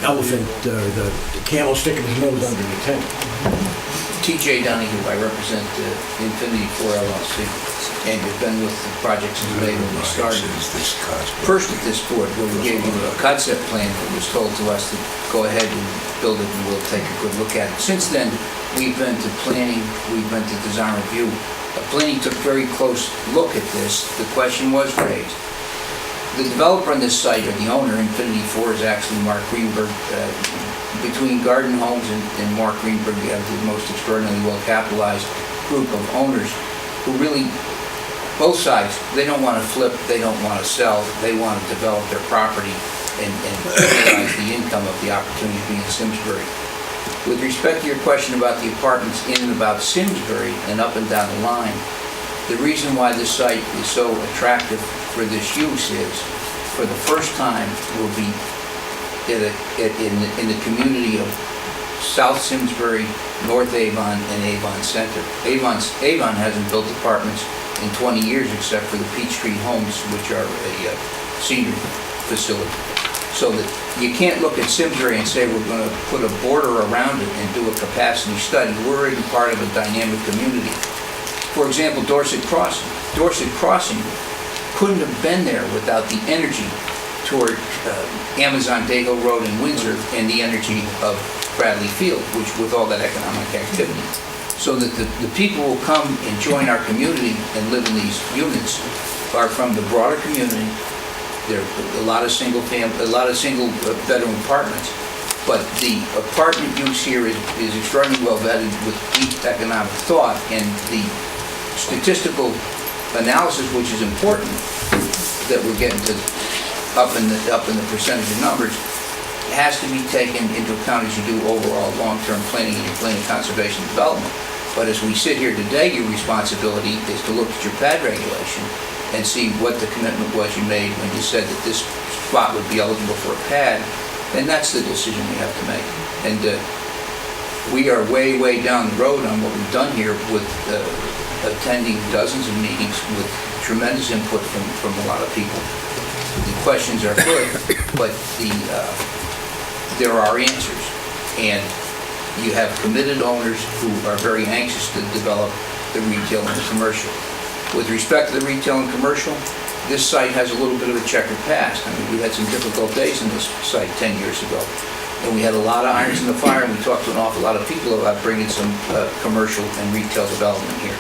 elephant, the camel sticking his nose under the tent. TJ Donahue, I represent Infinity 4 LLC, and have been with the project since May when we started. First at this board, where we gave you a concept plan that was told to us to go ahead and build it, and we'll take a good look at it. Since then, we've been to planning, we've been to design review. Planning took a very close look at this. The question was raised. The developer on this site, or the owner, Infinity 4, is actually Mark Greenberg. Between Garden Homes and Mark Greenberg, we have the most extraordinarily well-capitalized group of owners who really, both sides, they don't want to flip, they don't want to sell, they want to develop their property and realize the income of the opportunity to be in Simsbury. With respect to your question about the apartments in and about Simsbury and up and down the line, the reason why this site is so attractive for this use is, for the first time, we'll be in the community of South Simsbury, North Avon, and Avon Center. Avon hasn't built apartments in 20 years except for the Peachtree Homes, which are a senior facility. So that you can't look at Simsbury and say we're going to put a border around it and do a capacity study. We're already part of a dynamic community. For example, Dorset Crossing. Dorset Crossing couldn't have been there without the energy toward Amazon Dago Road in Windsor and the energy of Bradley Field, which with all that economic activity. So that the people who come and join our community and live in these units are from the broader community. There are a lot of single bedroom apartments, but the apartment use here is extraordinarily well vetted with deep economic thought, and the statistical analysis, which is important, that we're getting to up in the percentage of numbers, has to be taken into account as you do overall long-term planning and your planning, conservation, development. But as we sit here today, your responsibility is to look at your pad regulation and see what the commitment was you made when you said that this spot would be eligible for a pad, and that's the decision we have to make. And we are way, way down the road on what we've done here with attending dozens of meetings with tremendous input from a lot of people. The questions are good, but there are answers. And you have committed owners who are very anxious to develop the retail and the commercial. With respect to the retail and commercial, this site has a little bit of a checkered past. I mean, we had some difficult days in this site 10 years ago. And we had a lot of irons in the fire, and we talked to an awful lot of people about bringing some commercial and retail development here.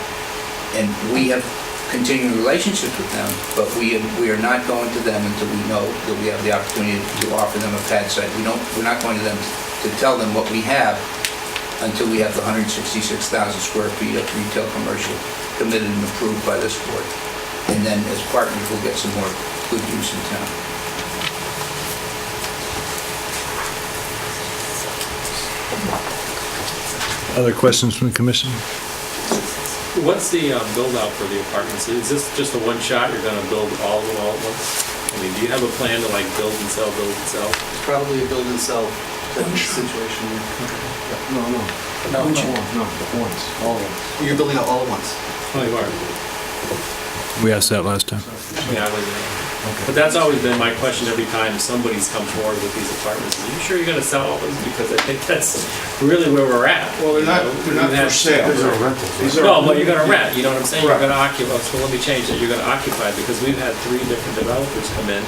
And we have continuing relationships with them, but we are not going to them until we know that we have the opportunity to offer them a pad site. We're not going to them to tell them what we have until we have the 166,000 square feet of retail commercial committed and approved by this board. And then as partners, we'll get some more good use in town. Other questions from the commission? What's the build out for the apartments? Is this just a one shot, you're gonna build all of them all at once? I mean, do you have a plan to like build and sell? It's probably a build and sell situation. No, once, all of them. You're building out all at once. Oh, you are? We asked that last time. Yeah, but that's always been my question every time somebody's come forward with these apartments. Are you sure you're gonna sell all of them? Because I think that's really where we're at. Well, they're not for sale. These are rentals. No, but you're gonna rent, you know what I'm saying? You're gonna occupy, so let me change that, you're gonna occupy, because we've had 3 different developers come in.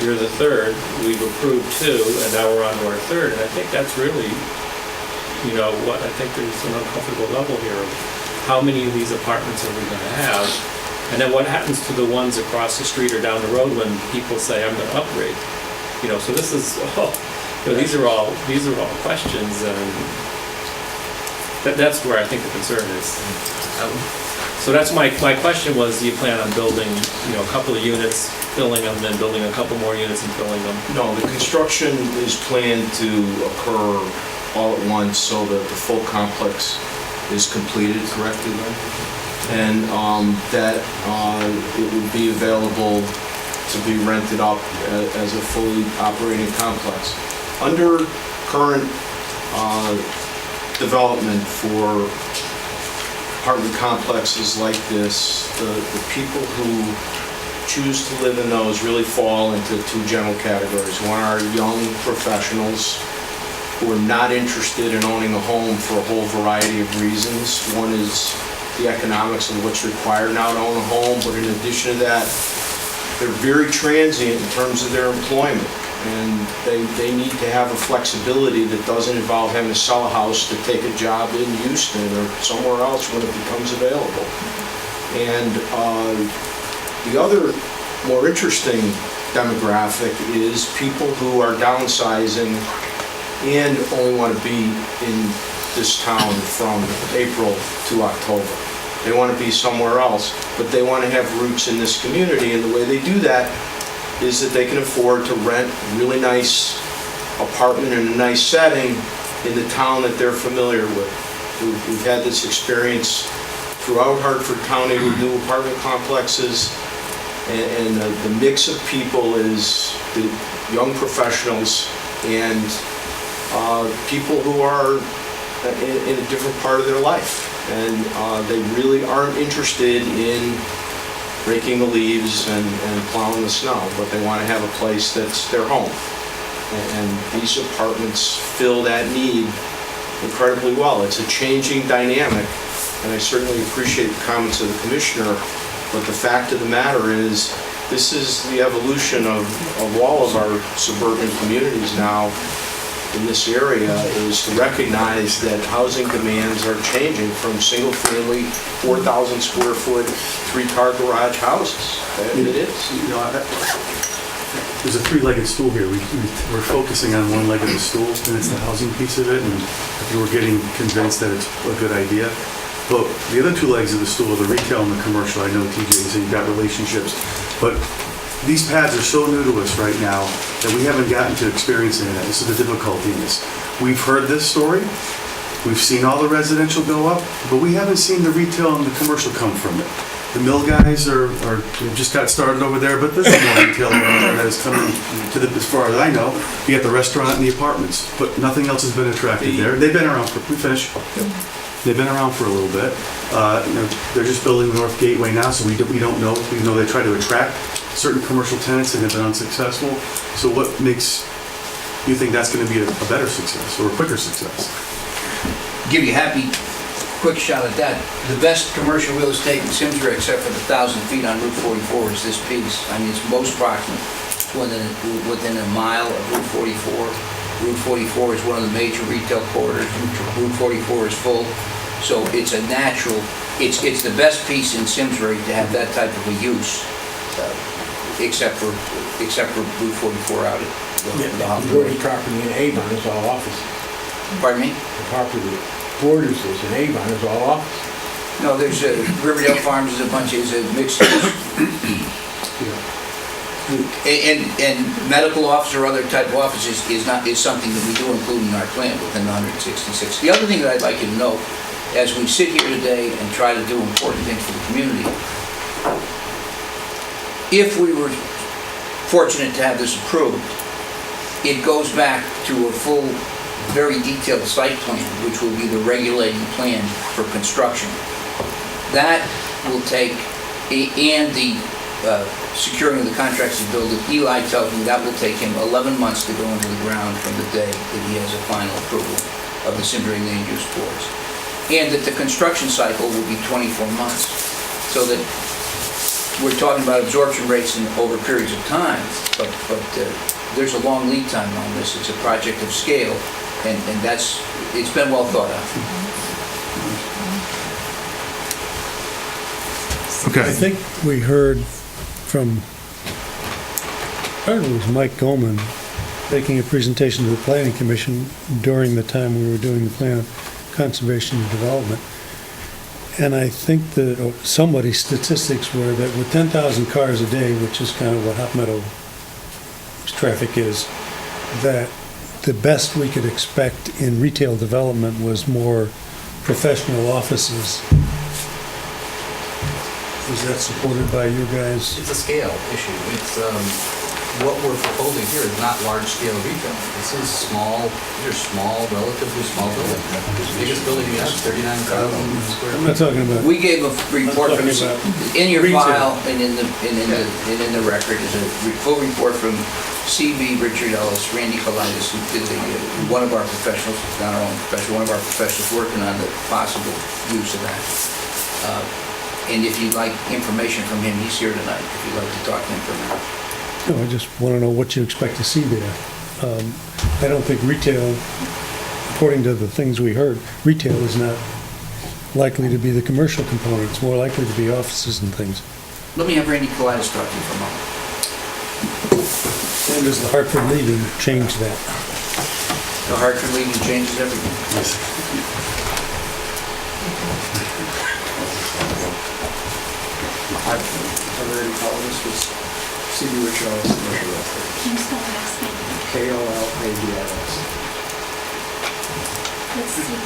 You're the third, we've approved 2, and now we're on to our third, and I think that's really, you know, what, I think there's an uncomfortable level here of how many of these apartments are we gonna have? And then what happens to the ones across the street or down the road when people say, I'm gonna upgrade? You know, so this is, these are all questions, and that's where I think the concern is. So that's my question was, do you plan on building, you know, a couple of units, filling them, then building a couple more units and filling them? No, the construction is planned to occur all at once so that the full complex is completed correctly then. And that it would be available to be rented out as a fully operating complex. Under current development for apartment complexes like this, the people who choose to live in those really fall into 2 general categories. One are young professionals who are not interested in owning a home for a whole variety of reasons. One is the economics of what's required now to own a home, but in addition to that, they're very transient in terms of their employment, and they need to have a flexibility that doesn't involve having to sell a house to take a job in Houston or somewhere else when it becomes available. And the other more interesting demographic is people who are downsizing and only want to be in this town from April to October. They want to be somewhere else, but they want to have roots in this community, and the way they do that is that they can afford to rent a really nice apartment in a nice setting in the town that they're familiar with. We've had this experience throughout Hartford County with new apartment complexes, and the mix of people is the young professionals and people who are in a different part of their life. And they really aren't interested in raking the leaves and plowing the snow, but they want to have a place that's their home. And these apartments fill that need incredibly well. It's a changing dynamic, and I certainly appreciate the comments of the commissioner, but the fact of the matter is, this is the evolution of all of our suburban communities now in this area, is to recognize that housing demands are changing from single-family, 4,000 square foot, 3-car garage houses. It is. You know, there's a three-legged stool here. We're focusing on one leg of the stool, and it's the housing piece of it, and we're getting convinced that it's a good idea. But the other two legs of the stool are the retail and the commercial. I know, TJ, you said you've got relationships, but these pads are so new to us right now that we haven't gotten to experiencing it. This is the difficulty in this. We've heard this story, we've seen all the residential go up, but we haven't seen the retail and the commercial come from it. The mill guys are just got started over there, but there's no more retail that is coming to the, as far as I know. You got the restaurant and the apartments, but nothing else has been attracted there. They've been around for, we finish. They've been around for a little bit. You know, they're just building the North Gateway now, so we don't know. We know they try to attract certain commercial tenants and have been unsuccessful. So what makes you think that's going to be a better success or a quicker success? Give you a happy, quick shot at that. The best commercial real estate in Simsbury, except for the 1,000 feet on Route 44, is this piece. I mean, it's most proximate. It's within a mile of Route 44. Route 44 is one of the major retail corridors. Route 44 is full. So it's a natural, it's the best piece in Simsbury to have that type of a use, except for Route 44 out at The Gordon property in Avon is all office. Pardon me? The property that Borders is in Avon is all office. No, there's Riverdale Farms is a bunch, is a mixed use. And medical office or other type of offices is something that we do include in our plan within the 166. The other thing that I'd like you to note, as we sit here today and try to do important things for the community, if we were fortunate to have this approved, it goes back to a full, very detailed site plan, which will be the regulating plan for construction. That will take, and the securing of the contracts to build it, Eli tells me that will take him 11 months to go into the ground from the day that he has a final approval of the Simsbury Land Use Boards. And that the construction cycle will be 24 months. So that we're talking about absorption rates over periods of time, but there's a long lead time on this. It's a project of scale, and it's been well thought out. Okay. I think we heard from, I don't know, it was Mike Goldman making a presentation to the Planning Commission during the time we were doing the plan of conservation and development. And I think that somebody's statistics were that with 10,000 cars a day, which is kind of what Hot Meadow traffic is, that the best we could expect in retail development was more professional offices. Is that supported by you guys? It's a scale issue. It's, what we're proposing here is not large-scale retail. This is small, these are small, relatively small buildings. The biggest building we have is 39,000 square feet. I'm not talking about. We gave a report from, in your retail. file and in the record is a full report from CB, Richard Ellis, Randy Kalidas, who is one of our professionals, not our own professional, one of our professionals working on the possible use of that. And if you'd like information from him, he's here tonight, if you'd like to talk to him for a minute. No, I just want to know what you expect to see there. I don't think retail, according to the things we heard, retail is not likely to be the commercial component. It's more likely to be offices and things. Let me have Randy Kalidas talk to you for a moment. And does the Hartford leaving change that? The Hartford leaving changes everything. Yes. I've already called this was C.B. Rich Ellis Commercial Real Estate. Can you spell the last name? K-O-L-A-D-I-S. Let's see.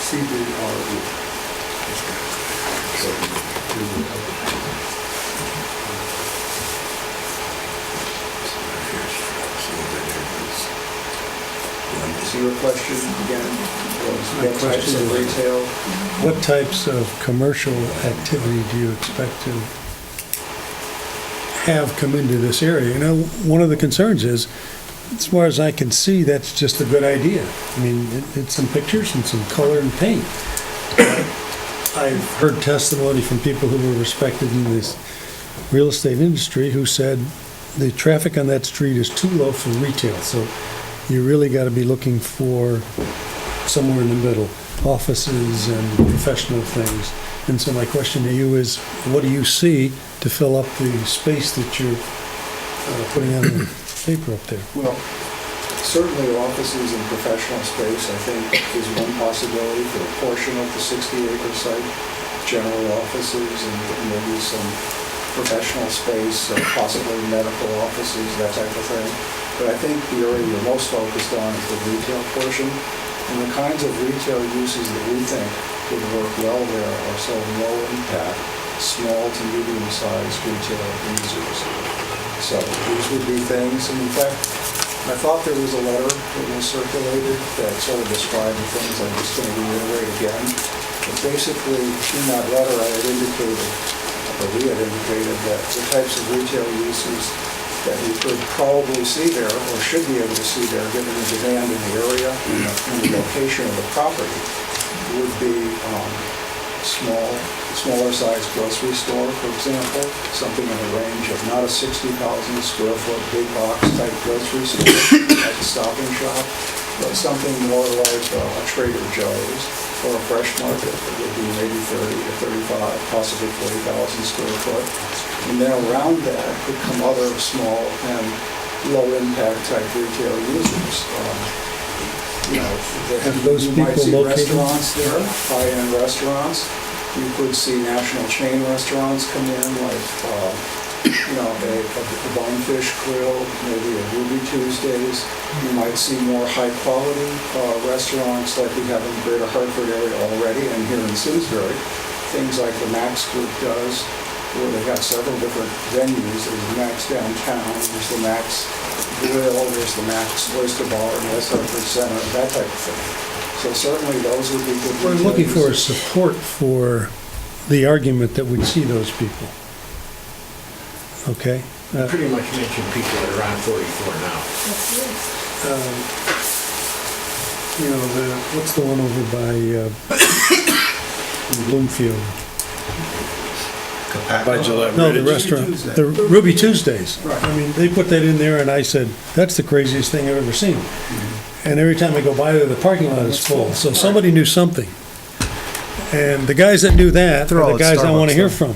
C-B-R-E. So your question again was My what types question of is- retail? What types of commercial activity do you expect to have come into this area? You know, one of the concerns is, as far as I can see, that's just a good idea. I mean, it's some pictures and some color and paint. I've heard testimony from people who were respected in this real estate industry who said the traffic on that street is too low for retail, so you really got to be looking for somewhere in the middle, offices and professional things. And so my question to you is, what do you see to fill up the space that you're putting on the paper up there? Well, certainly offices and professional space, I think, is one possibility for a portion of the 60-acre site. General offices and maybe some professional space, possibly medical offices, that type of thing. But I think the area you're most focused on is the retail portion. And the kinds of retail uses that we think would work well there are so low impact, small to medium-sized retail users. So these would be things, and in fact, I thought there was a letter that was circulated that sort of described the things. I'm just going to reiterate again. But basically, in that letter, I had indicated, or we had indicated, that the types of retail uses that we could probably see there, or should be able to see there, given the demand in the area and the location of the property, would be smaller sized grocery store, for example, something in the range of not a 60,000 square foot big box type grocery store, like a Stop and Shop, but something more like a Trader Joe's or a Fresh Market that would be maybe 30 to 35, possibly 40,000 square foot. And then around that could come other small and low impact type retail users. Those You might people see located- restaurants there, high-end restaurants. You could see national chain restaurants come in, like, a Bonefish Grill, maybe a Ruby Tuesdays. You might see more high-quality restaurants like we have in the Greater Hartford area already, and here in Simsbury, things like the Max Group does, where they have several different venues. There's the Max Downtown, there's the Max Grill, there's the Max Oyster Bar in West Hartford Center, that type of thing. So certainly those would be good. We're retail looking for uses. support for the argument that we'd see those people. Okay? Pretty much mentioned people that are on 44 now. You know, what's the one over by Bloomfield? By Gillette No, the Ridge. restaurant, the Ruby Tuesdays. I mean, they put that in there, and I said, that's the craziest thing I've ever seen. And every time I go by there, the parking lot is full. So somebody knew something. And the guys that knew that They're are all the at guys I want to hear Starbucks, from.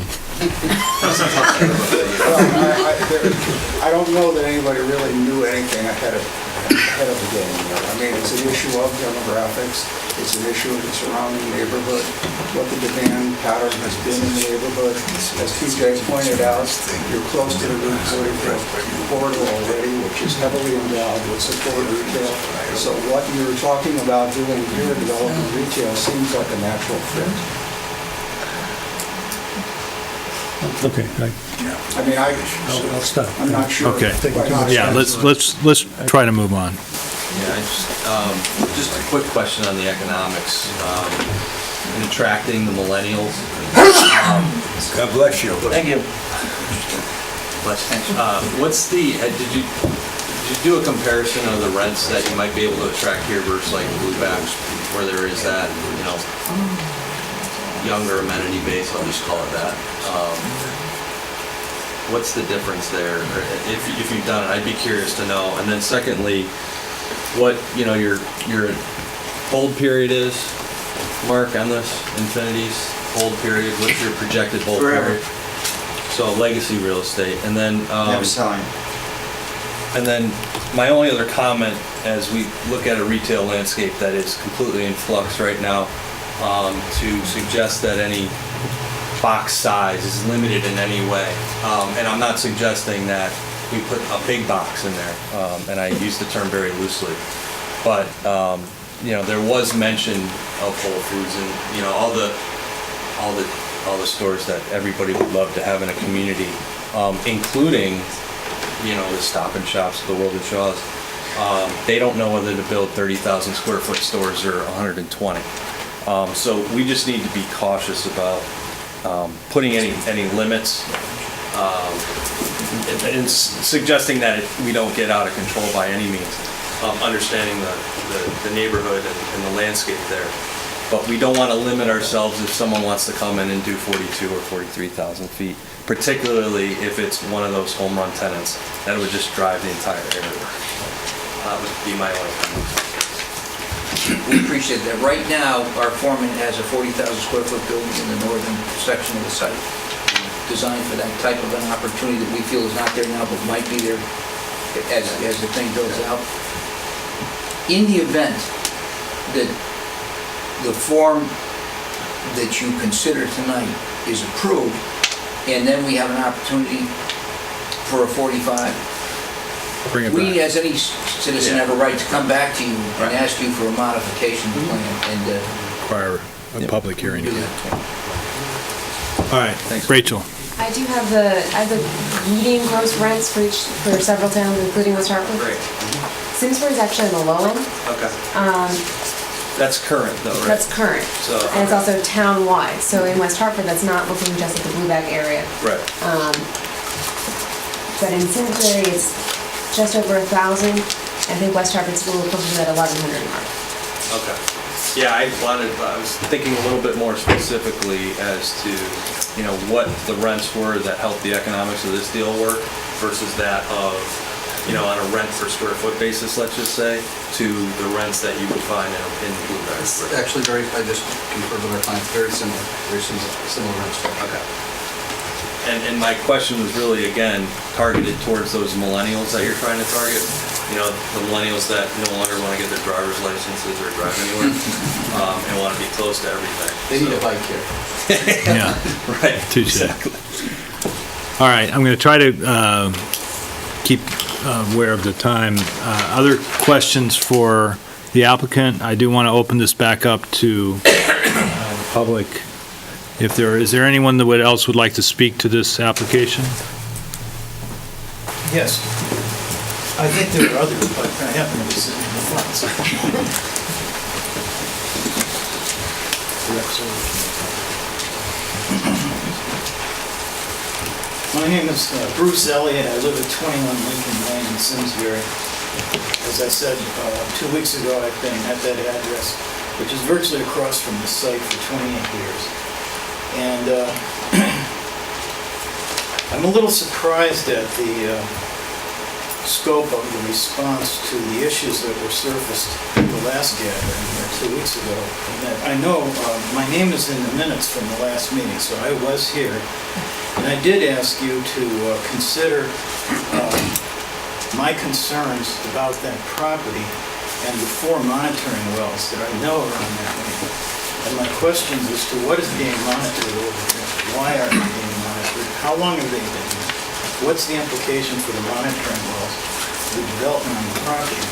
I don't know that anybody really knew anything ahead of the game. I mean, it's an issue of demographics, it's an issue of the surrounding neighborhood, what the demand pattern has been in the neighborhood. As TJ pointed out, you're close to the Route 44 corridor already, which is heavily endowed with support retail. So what you're talking about doing here, developing retail, seems like a natural fit. Okay, I mean, I'll stop. I'm not sure. Okay. Why not? Yeah, let's try to move on. Yeah, just a quick question on the economics. In attracting the millennials. God bless you. Thank you. What's the, did you do a comparison of the rents that you might be able to attract here versus like Blueback, where there is that, younger amenity base, I'll just call it that. What's the difference there? Or if you've done it, I'd be curious to know. And then secondly, what, your hold period is, Mark, on this, Infinity's hold period, what's your projected hold period? So legacy real estate, and then... Never selling. And then my only other comment, as we look at a retail landscape that is completely in flux right now, to suggest that any box size is limited in any way. And I'm not suggesting that we put a big box in there, and I use the term very loosely. But, you know, there was mention of Whole Foods and, you know, all the stores that everybody would love to have in a community, including, you know, the Stop and Shops, the World of Shaw's. They don't know whether to build 30,000 square foot stores or 120. So we just need to be cautious about putting any limits and suggesting that we don't get out of control by any means. Understanding the neighborhood and the landscape there. But we don't want to limit ourselves if someone wants to come in and do 42 or 43,000 feet, particularly if it's one of those home run tenants. That would just drive the entire area. That would be my only comment. We appreciate that. Right now, our foreman has a 40,000 square foot building in the northern section of the site, designed for that type of an opportunity that we feel is not there now, but might be there as the thing builds out. In the event that the form that you consider tonight is approved, and then we have an opportunity for a 45, Bring it we, back. as any citizen, have a right to come back to you and ask you for a modification of the plan, and Require a public hearing. do that. All right, Rachel. I have the median gross rents for several towns, including West Hartford. Great. Simsbury's actually on the low end. Okay. That's current though, right? That's current. So, And it's also town-wide. So in West Hartford, that's not looking just at the Blueback area. Right. But in Simsbury, it's just over 1,000. I think West Hartford's a little closer to that 1,100 mark. Okay. Yeah, I was thinking a little bit more specifically as to, you know, what the rents were that helped the economics of this deal work versus that of, you know, on a rent per square foot basis, let's just say, to the rents that you would find in Blueberry. Actually, I just confirmed with our client, very similar rent structure. Okay. And my question was really, again, targeted towards those millennials that you're trying to target. You know, the millennials that no longer want to get their driver's licenses or drive anywhere and want to be close to everything. They need a bike here. Yeah. Right. Touche. All right, I'm going to try to keep aware of the time. Other questions for the applicant? I do want to open this back up to the public. Is there anyone that else would like to speak to this application? Yes. I think there are others, but I happen to be sitting in the front. so. My name is Bruce Elliott. I live at 21 Lincoln Lane in Simsbury. As I said 2 weeks ago, I've been at that address, which is virtually across from the site for 28 years. And I'm a little surprised at the scope of the response to the issues that were surfaced in the last gathering here 2 weeks ago. And that I know my name is in the minutes from the last meeting, so I was here. And I did ask you to consider my concerns about that property and the 4 monitoring wells that I know are on that land. And my questions as to what is being monitored over there, why are they being monitored, how long have they been here, what's the implication for the monitoring wells, the development on the property,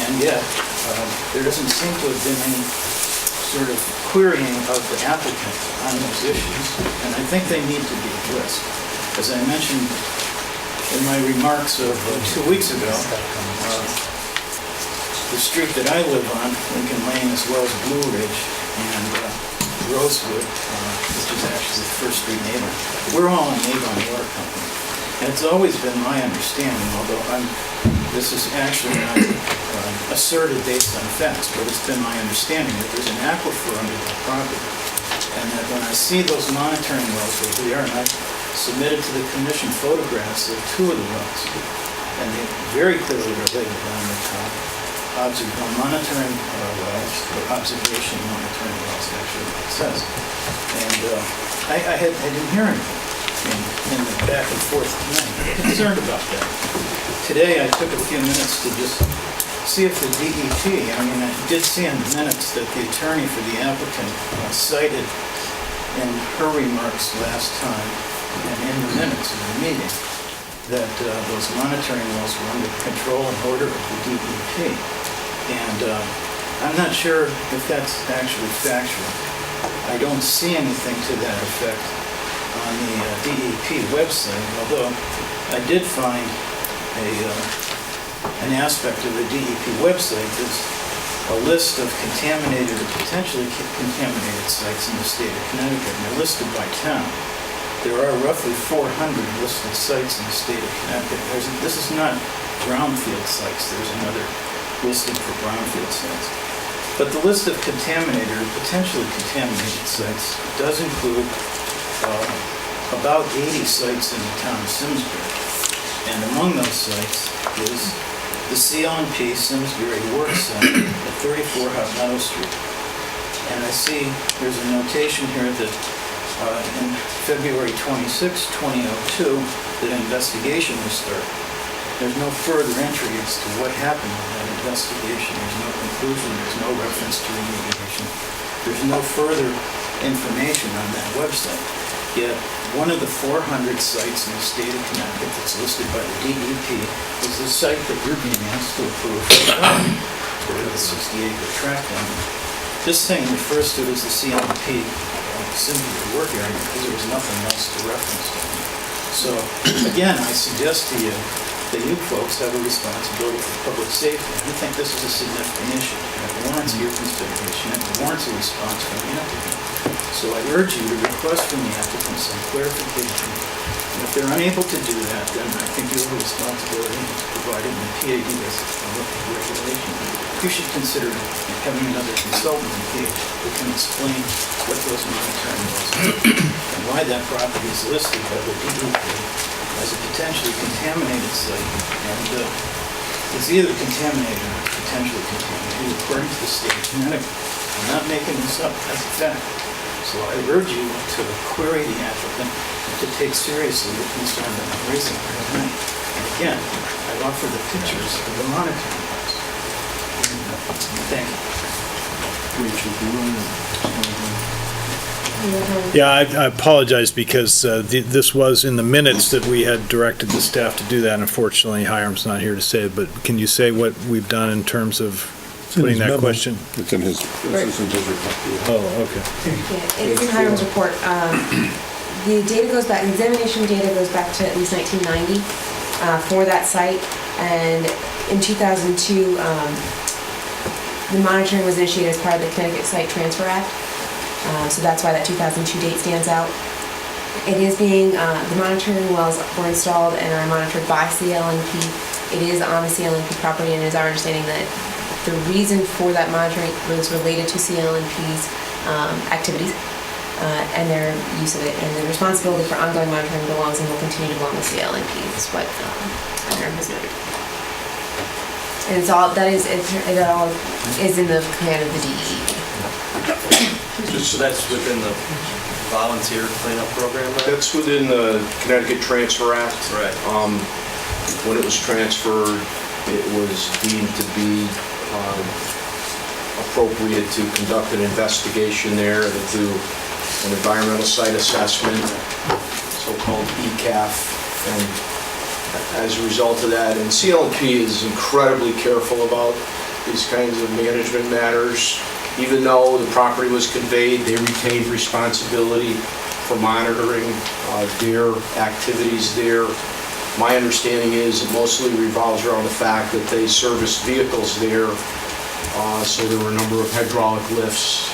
and yet there doesn't seem to have been any sort of querying of the applicant on those issues, and I think they need to be addressed. As I mentioned in my remarks of 2 weeks ago, the street that I live on, Lincoln Lane, as well as Blue Ridge and Rosewood, which is actually the First Street neighbor, we're all on Avon Water Company. And it's always been my understanding, although this is actually not asserted based on facts, but it's been my understanding that there's an aquifer under the property. And that when I see those monitoring wells over there, and I submitted to the commission photographs of 2 of the wells, and they very clearly are labeled on the top. Monitoring wells, or observation monitoring wells, actually, it says. And I didn't hear anything in the back and forth tonight. I'm concerned about that. Today, I took a few minutes to just see if the DEP, I did see in the minutes that the attorney for the applicant cited in her remarks last time and in the minutes of the meeting that those monitoring wells were under control and order of the DEP. And I'm not sure if that's actually factual. I don't see anything to that effect on the DEP website, although I did find an aspect of the DEP website that's a list of contaminated or potentially contaminated sites in the state of Connecticut, and they're listed by town. There are roughly 400 listed sites in the state of Connecticut. This is not brownfield sites. There's another listing for brownfield sites. But the list of contaminated or potentially contaminated sites does include about 80 sites in the town of Simsbury. And among those sites is the CL&P Simsbury Work Center at 34 Hot Meadow Street. And I see there's a notation here that in February 26, 2002, that an investigation was started. There's no further entry as to what happened in that investigation. There's no conclusion. There's no reference to remediation. There's no further information on that website. Yet, one of the 400 sites in the state of Connecticut that's listed by the DEP is the site that you're being asked to approve for the 60-acre tract down there. This thing refers to it as the CL&P Simsbury Work Area because there was nothing else to reference to. So, again, I suggest to you that you folks have a responsibility for public safety. I think this is a significant issue. It warrants your consideration and it warrants a response from the applicant. So I urge you to request from the applicant some clarification. And if they're unable to do that, then I think you have a responsibility to provide it in the PAD as a regulation. You should consider having another consultant engaged who can explain what those monitoring wells are and why that property is listed by the DEP as a potentially contaminated site, and it's either contaminated or potentially contaminated according to the state of Connecticut. I'm not making this up, that's a fact. So I urge you to query the applicant to take seriously the concern that I'm raising here tonight. And again, I offer the pictures of the monitoring wells. Thank you. Yeah, I apologize because this was in the minutes that we had directed the staff to do that. Unfortunately, Hiram's not here to say it, but can you say what we've done in terms of putting that question? It's in his report. Oh, okay. Yeah, it is in Hiram's report. The data goes back, the examination data goes back to at least 1990 for that site, and in 2002, the monitoring was initiated as part of the Connecticut Site Transfer Act. So that's why that 2002 date stands out. It is being, the monitoring wells were installed and are monitored by CL&P. It is on the CL&P property, and it is our understanding that the reason for that monitoring was related to CL&P's activities and their use of it. And the responsibility for ongoing monitoring belongs and will continue to belong to CL&P, is what Hiram has noted. And it's all, that is, it all is in the command of the DEP. So that's within the volunteer cleanup program, right? That's within the Connecticut Transfer Act. Right. When it was transferred, it was deemed to be appropriate to conduct an investigation there, to do an environmental site assessment, so-called ECAF, and as a result of that, and CL&P is incredibly careful about these kinds of management matters. Even though the property was conveyed, they retained responsibility for monitoring their activities there. My understanding is it mostly revolves around the fact that they serviced vehicles there, so there were a number of hydraulic lifts.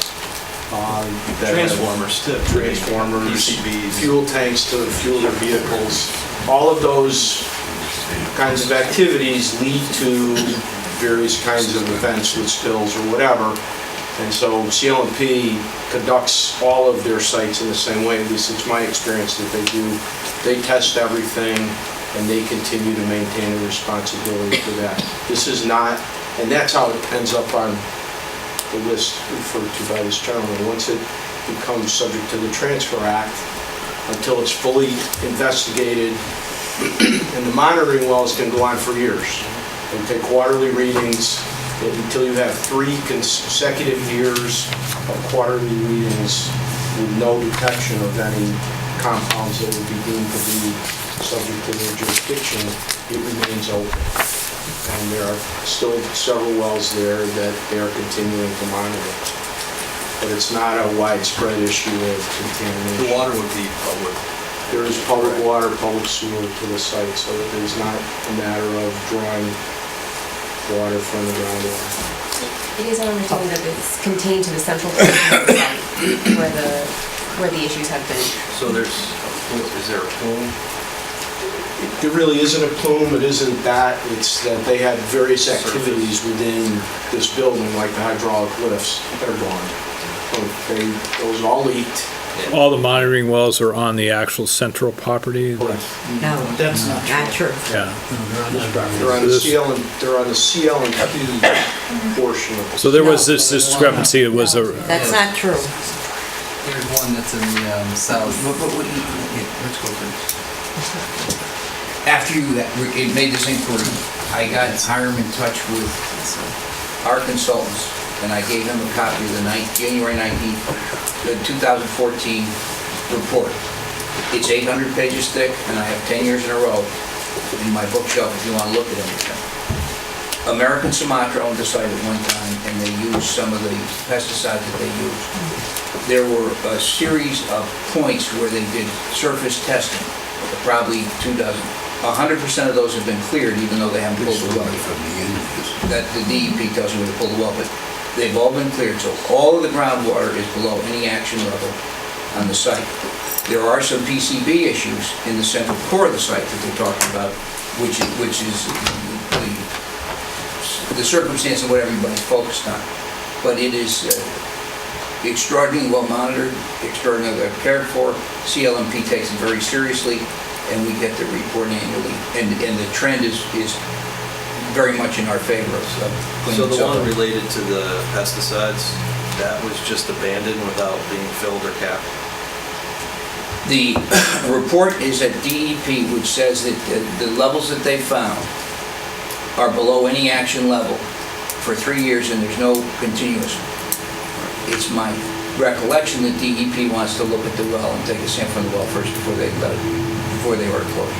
Transformers too. Transformers, PCBs. fuel tanks to fuel their vehicles. All of those kinds of activities lead to various kinds of events with spills or whatever. And so CL&P conducts all of their sites in the same way. At least it's my experience that they do. They test everything, and they continue to maintain a responsibility for that. This is not, and that's how it ends up on the list referred to by this gentleman. Once it becomes subject to the Transfer Act, until it's fully investigated, and the monitoring wells can go on for years. They take quarterly readings until you have 3 consecutive years of quarterly readings with no detection of any compounds that would be deemed to be subject to their jurisdiction, it remains open. And there are still several wells there that they are continuing to monitor. But it's not a widespread issue of contamination. The water would be public. There is public water, public sewer to the site, so that it is not a matter of drawing water from the groundwater. It is our understanding that it's contained to the central portion of the site where the issues have been. So is there a plume? There really isn't a plume, it isn't that, it's that they had various activities within this building, like the hydraulic lifts, that are gone. So those all leaked. All the monitoring wells are on the actual central property? No, That's not true. Yeah. They're on the CL and, they're on the CL and P portion of it. So there was this discrepancy, it was a... That's not true. There's one that's in the south. Let's go for this. After you made this inquiry, I got Hiram in touch with our consultants, and I gave him a copy of the January 19th, the 2014 report. It's 800 pages thick, and I have 10 years in a row in my bookshelf if you want to look at anything. American Sumatra owned the site at one time, and they used some of the pesticides that they used. There were a series of points where they did surface testing, probably 24. 100% of those have been cleared, even though they haven't pulled the well. That the DEP tells you where to pull the well, but they've all been cleared, so all of the groundwater is below any action level on the site. There are some PCB issues in the central core of the site that they're talking about, which is the circumstance of what everybody's focused on. But it is extraordinarily well monitored, extraordinarily well cared for. CLMP takes it very seriously, and we get the report annually. And the trend is very much in our favor of cleaning So the itself one up. related to the pesticides, that was just abandoned without being filled or capped? The report is at DEP, which says that the levels that they found are below any action level for 3 years, and there's no continuous. It's my recollection that DEP wants to look at the well and take a sample from the well first before they were to close.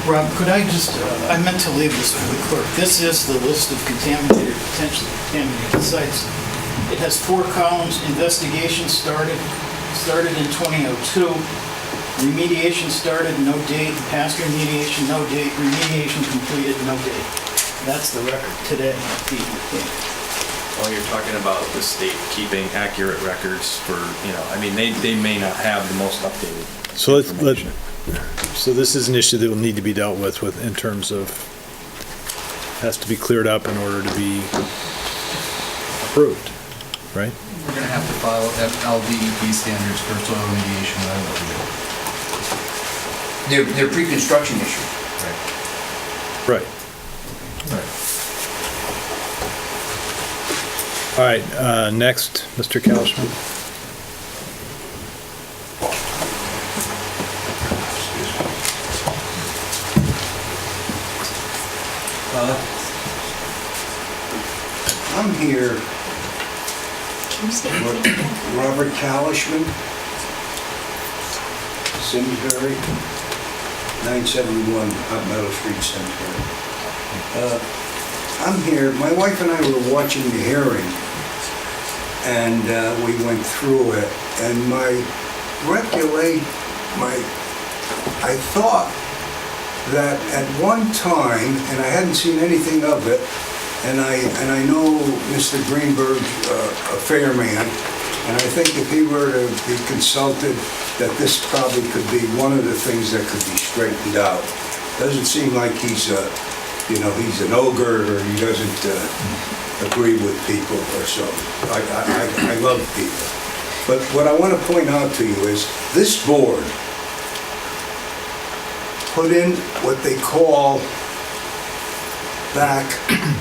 Rob, could I just, I meant to leave this for the clerk. This is the list of contaminated, potentially contaminated sites. It has 4 columns. Investigation started in 2002. Remediation started, no date. Past remediation, no date. Remediation completed, no date. That's the record today at DEP. Well, you're talking about the state keeping accurate records for, I mean, they may not have the most updated information. So this is an issue that will need to be dealt with in terms of, has to be cleared up in order to be approved, right? We're going to have to follow LDEP standards for soil remediation. They're pre-construction issues. Right. All right, next, Mr. Kalishman. I'm here, Robert Kalishman, Simsbury, 971 Hot Meadow Street, Simsbury. I'm here, my wife and I were watching the hearing, and we went through it, and I thought that at one time, and I hadn't seen anything of it, and I know Mr. Greenberg, a fair man, and I think if he were to be consulted, that this probably could be one of the things that could be straightened out. Doesn't seem like he's an ogre, or he doesn't agree with people or so. I love people. But what I want to point out to you is this board put in what they call back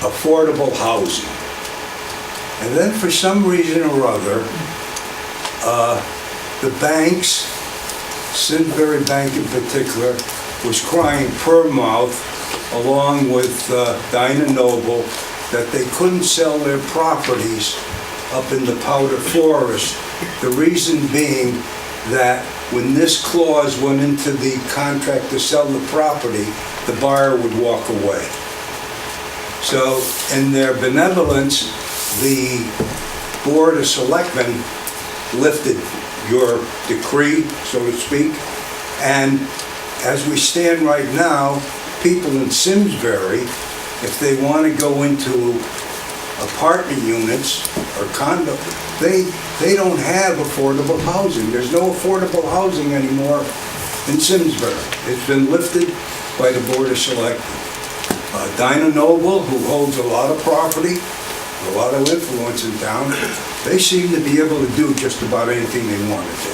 affordable housing. And then for some reason or other, the banks, Simsbury Bank in particular, was crying per mouth, along with Dyna Noble, that they couldn't sell their properties up in the Powder Forest. The reason being that when this clause went into the contract to sell the property, the buyer would walk away. So in their benevolence, the Board of Selectmen lifted your decree, so to speak, and as we stand right now, people in Simsbury, if they want to go into apartment units or condo, they don't have affordable housing. There's no affordable housing anymore in Simsbury. It's been lifted by the Board of Selectmen. Dinah Noble, who holds a lot of property, a lot of influence in town, they seem to be able to do just about anything they want to do.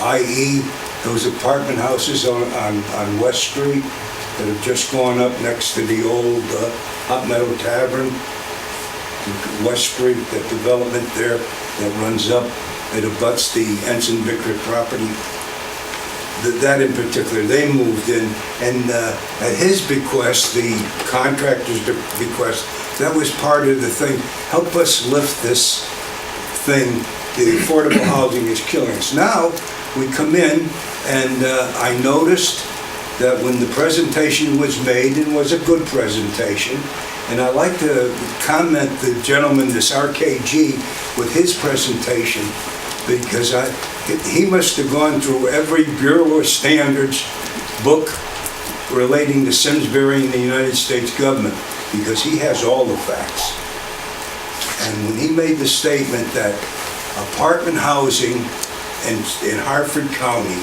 I.e., those apartment houses on West Street that have just gone up next to the old Hot Meadow Tavern, West Street, that development there that runs up, it abuts the Ensign Vicar property. That in particular, they moved in, and at his bequest, the contractor's bequest, that was part of the thing. Help us lift this thing. The affordable housing is killing us. Now, we come in, and I noticed that when the presentation was made, and was a good presentation, and I'd like to comment the gentleman, this RKG, with his presentation, because he must have gone through every Bureau of Standards book relating to Simsbury and the United States government, because he has all the facts. And when he made the statement that apartment housing in Hartford County,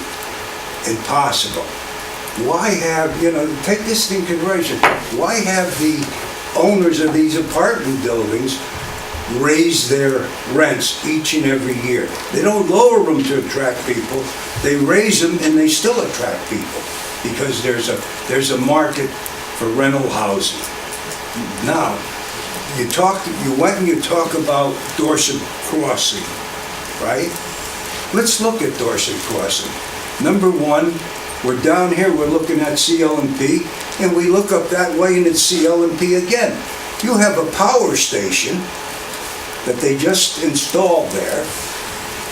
impossible, why have, take this into consideration, why have the owners of these apartment buildings raise their rents each and every year? They don't lower them to attract people. They raise them and they still attract people because there's a market for rental housing. Now, you went and you talk about Dorset Crossing, right? Let's look at Dorset Crossing. Number one, we're down here, we're looking at CL&P, and we look up that way and it's CL&P again. You have a power station that they just installed there,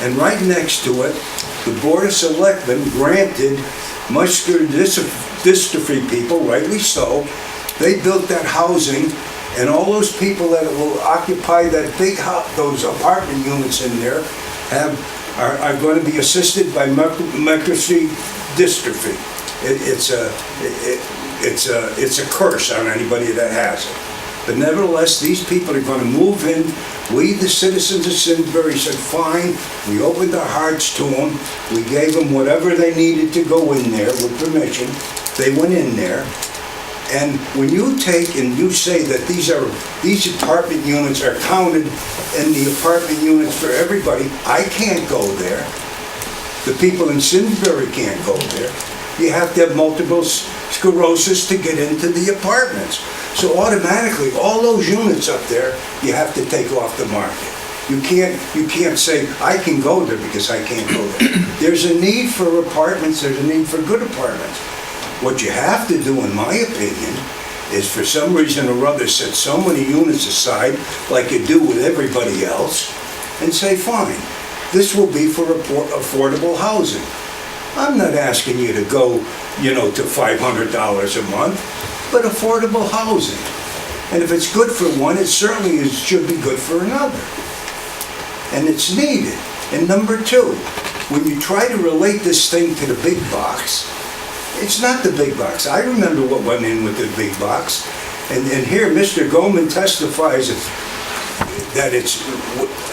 and right next to it, the Board of Selectmen granted muscular dystrophy people, rightly so, they built that housing, and all those people that will occupy that those apartment units in there are going to be assisted by muscular dystrophy. It's a curse on anybody that has it. But nevertheless, these people are going to move in. We, the citizens of Simsbury, said, fine. We opened our hearts to them. We gave them whatever they needed to go in there with permission. They went in there. And when you take and you say that these apartment units are counted in the apartment units for everybody, I can't go there. The people in Simsbury can't go there. You have to have multiple sclerosis to get into the apartments. So automatically, all those units up there, you have to take off the market. You can't say, I can go there because I can't go there. There's a need for apartments, there's a need for good apartments. What you have to do, in my opinion, is for some reason or other set so many units aside, like you do with everybody else, and say, fine, this will be for affordable housing. I'm not asking you to go, to $500 a month, but affordable housing. And if it's good for one, it certainly should be good for another. And it's needed. And number two, when you try to relate this thing to the big box, it's not the big box. I remember what went in with the big box. And here, Mr. Goldman testifies that it's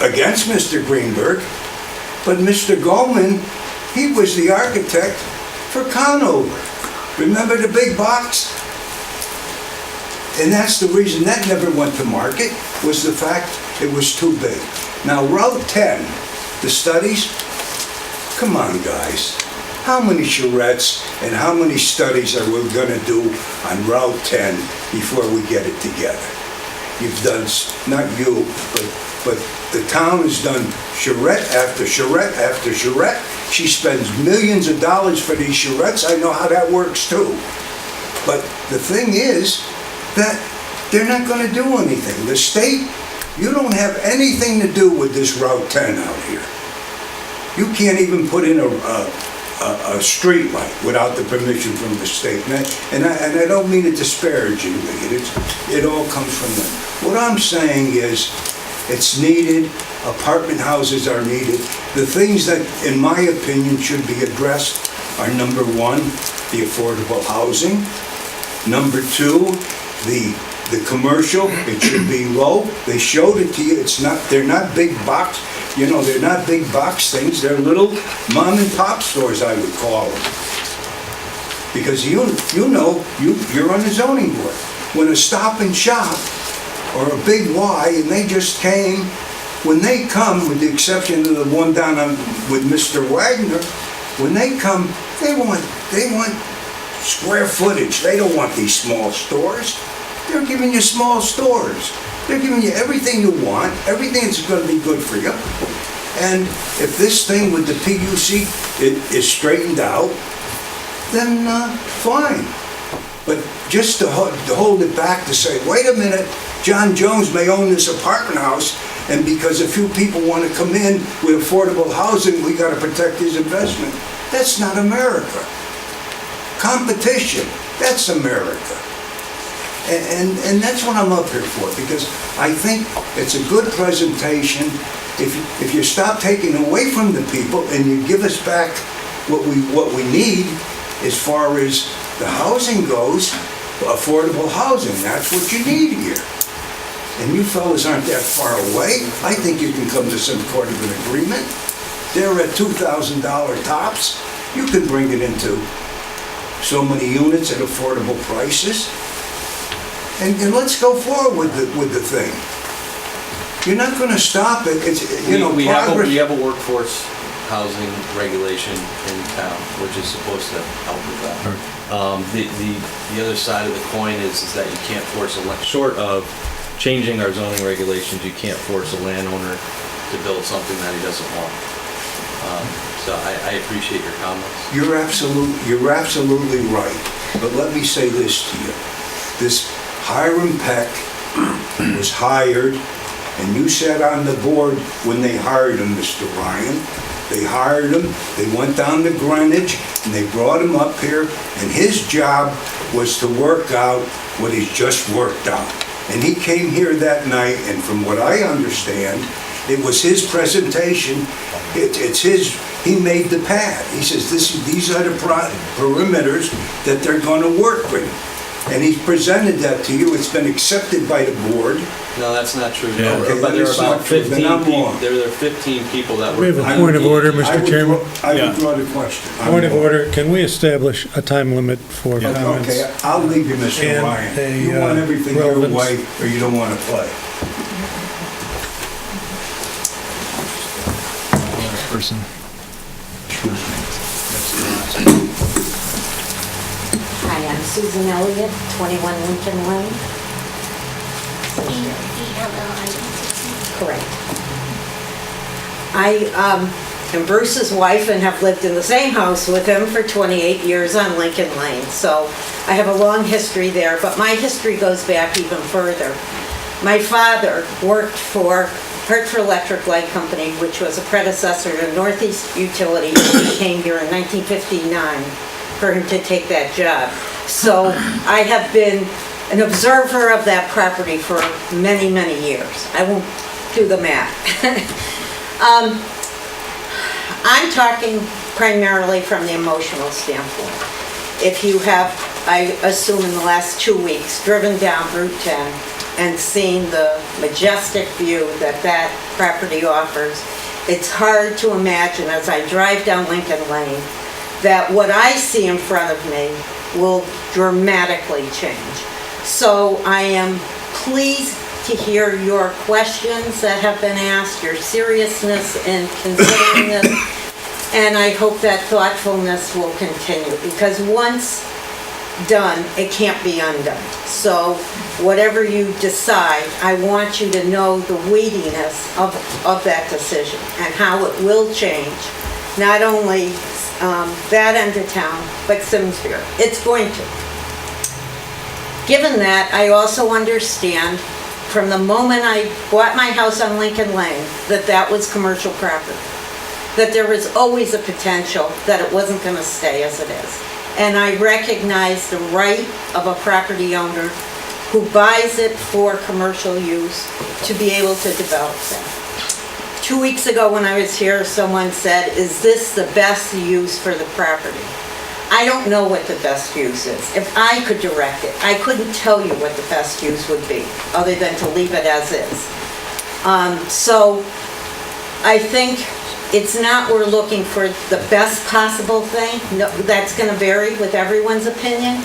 against Mr. Greenberg. But Mr. Goldman, he was the architect for Conover. Remember the big box? And that's the reason that never went to market, was the fact it was too big. Now, Route 10, the studies, come on, guys. How many charrettes and how many studies are we going to do on Route 10 before we get it together? You've done, not you, but the town has done charrette after charrette after charrette. She spends millions of dollars for these charrettes. I know how that works too. But the thing is that they're not going to do anything. The state You don't have anything to do with this Route 10 out here. You can't even put in a street light without the permission from the state. And I don't mean it disparagingly. It all comes from them. What I'm saying is, it's needed. Apartment houses are needed. The things that, in my opinion, should be addressed are, number one, the affordable housing. Number two, the commercial, it should be low. They showed it to you. They're not big box, they're not big box things. They're little mom and pop stores, I would call them. Because you're on the zoning board. When a Stop and Shop or a Big Y, and they just came, when they come, with the exception of the one down with Mr. Wagner, when they come, they want square footage. They don't want these small stores. They're giving you small stores. They're giving you everything you want, everything that's going to be good for you. And if this thing with the PUC is straightened out, then fine. But just to hold it back to say, wait a minute, John Jones may own this apartment house, and because a few people want to come in with affordable housing, we got to protect his investment. That's not America. Competition, that's America. And that's what I'm up here for, because I think it's a good presentation. If you stop taking away from the people and you give us back what we need as far as the housing goes, affordable housing, that's what you need here. And you fellas aren't that far away. I think you can come to some kind of an agreement. They're at $2,000 tops. You can bring it into so many units at affordable prices. And let's go forward with the thing. You're not going to stop it. It's, We have progress. a workforce housing regulation in town, which is supposed to help with that. The other side of the coin is that you can't force short of changing our zoning regulations, you can't force a landowner to build something that he doesn't want. So I appreciate your comments. You're absolutely right. But let me say this to you. This Hiram Peck was hired, and you sat on the board when they hired him, Mr. Ryan. They hired him, they went down to Greenwich, and they brought him up here, and his job was to work out what he's just worked out. And he came here that night, and from what I understand, it was his presentation. It's his, he made the pad. He says, these are the perimeters that they're going to work with. And he presented that to you. It's been accepted by the board. No, that's not true. Yeah. Okay, But there are that's about not true. 15 Then I'm people, wrong. there are 15 people that were. We have a point of order, Mr. Chairman. I withdraw the question. Point of order, can we establish a time limit for comments? Okay, I'll leave you, Mr. And Ryan. You want everything your relevance. way, or you don't want to play. Person. Hi, I'm Susan Elliott, 21 Lincoln Lane. Correct. I am Bruce's wife and have lived in the same house with him for 28 years on Lincoln Lane. So I have a long history there, but my history goes back even further. My father worked for Hartford Electric Light Company, which was a predecessor to Northeast Utility. He came here in 1959 for him to take that job. So I have been an observer of that property for many, many years. I won't do the math. I'm talking primarily from the emotional standpoint. If you have, I assume in the last 2 weeks, driven down Route 10 and seen the majestic view that that property offers, it's hard to imagine as I drive down Lincoln Lane that what I see in front of me will dramatically change. So I am pleased to hear your questions that have been asked, your seriousness in considering this, and I hope that thoughtfulness will continue, because once done, it can't be undone. So whatever you decide, I want you to know the weightiness of that decision and how it will change, not only that end of town, but Simsbury. It's going to. Given that, I also understand from the moment I bought my house on Lincoln Lane, that that was commercial property. That there was always a potential that it wasn't going to stay as it is. And I recognize the right of a property owner who buys it for commercial use to be able to develop that. 2 weeks ago when I was here, someone said, is this the best use for the property? I don't know what the best use is. If I could direct it, I couldn't tell you what the best use would be, other than to leave it as is. So I think it's not we're looking for the best possible thing. No, that's going to vary with everyone's opinion.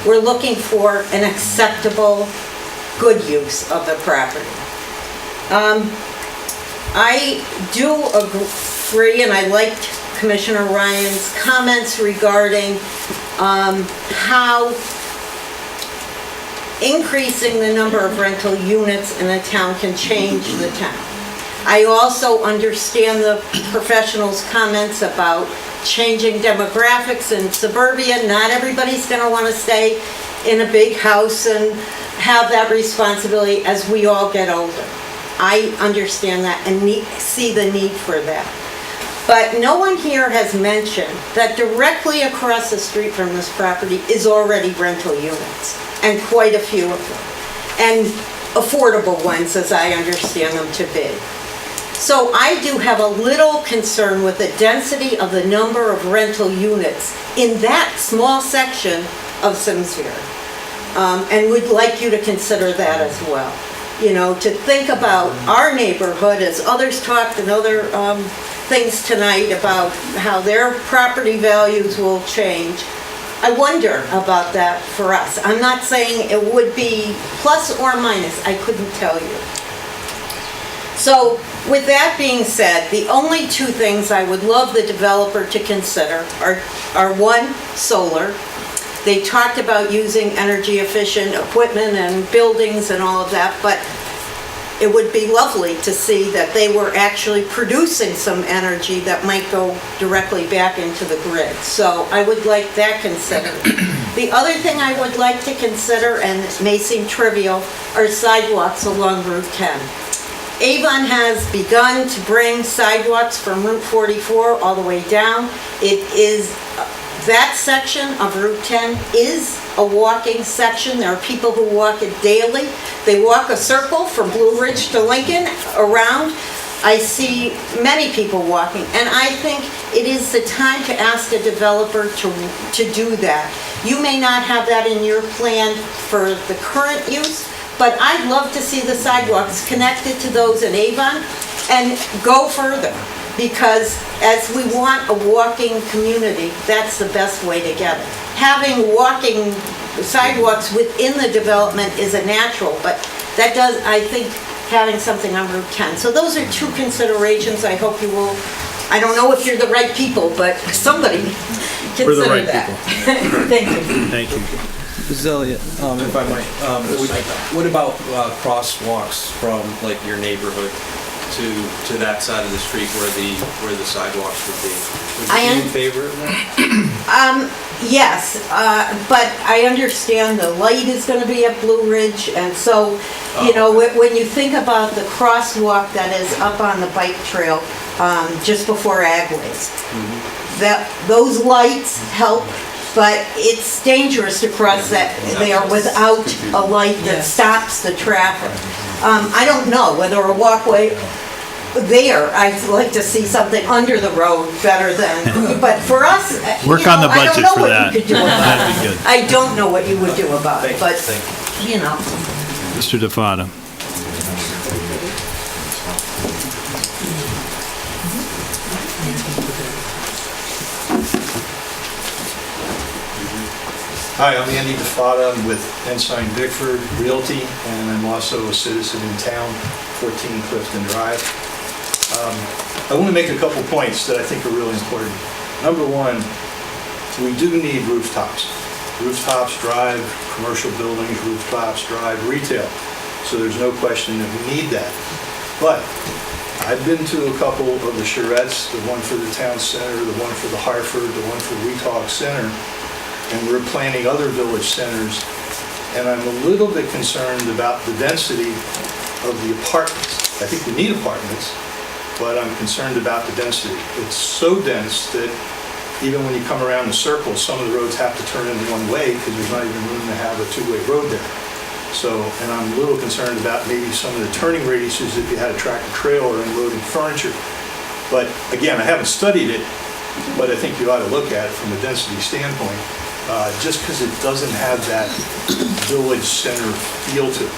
We're looking for an acceptable, good use of the property. I do agree, and I liked Commissioner Ryan's comments regarding how increasing the number of rental units in a town can change the town. I also understand the professionals' comments about changing demographics in suburbia. Not everybody's going to want to stay in a big house and have that responsibility as we all get older. I understand that and see the need for that. But no one here has mentioned that directly across the street from this property is already rental units, and quite a few of them, and affordable ones as I understand them to be. So I do have a little concern with the density of the number of rental units in that small section of Simsbury, and would like you to consider that as well. You know, to think about our neighborhood, as others talked in other things tonight about how their property values will change. I wonder about that for us. I'm not saying it would be plus or minus, I couldn't tell you. So with that being said, the only two things I would love the developer to consider are one, solar. They talked about using energy efficient equipment and buildings and all of that, but it would be lovely to see that they were actually producing some energy that might go directly back into the grid. So I would like that considered. The other thing I would like to consider, and it may seem trivial, are sidewalks along Route 10. Avon has begun to bring sidewalks from Route 44 all the way down. It is, that section of Route 10 is a walking section. There are people who walk it daily. They walk a circle from Blue Ridge to Lincoln around. I see many people walking, and I think it is the time to ask a developer to do that. You may not have that in your plan for the current use, but I'd love to see the sidewalks connected to those in Avon and go further, because as we want a walking community, that's the best way to get it. Having walking sidewalks within the development is a natural, but that does, I think, having something on Route 10. So those are two considerations. I hope you will, I don't know if you're the right people, but somebody We're the consider right that. people. Thank you. Thank you. Zelia, if I might, what about crosswalks from like your neighborhood to that side of the street where the sidewalks would be? Would you be in favor of that? Yes, but I understand the light is going to be at Blue Ridge, and so, you know, when you think about the crosswalk that is up on the bike trail just before Agways, that those lights help, but it's dangerous to cross that there without a light that stops the traffic. I don't know whether a walkway there, I'd like to see something under the road better than, but for us, Work on the budget for that. I don't know what you could do about That'd be it. good. I don't know what you would do about it, but, you know. Mr. DeFada. Hi, I'm Andy DeFada. I'm with Ensign Bickford Realty, and I'm also a citizen in town, 14 Clifton Drive. I want to make a couple points that I think are really important. Number one, we do need rooftops. Rooftops drive commercial buildings, rooftops drive retail. So there's no question that we need that. But I've been to a couple of the charrettes, the one for the town center, the one for the Hartford, the one for Weetawk Center, and we're planning other village centers. and I'm a little bit concerned about the density of the apartments. I think we need apartments, but I'm concerned about the density. It's so dense that even when you come around the circle, some of the roads have to turn in one way because there's not even room to have a two-way road there. So, and I'm a little concerned about maybe some of the turning radiuses if you had a tractor trailer unloading furniture. But again, I haven't studied it, but I think you ought to look at it from a density standpoint, just because it doesn't have that village center feel to it.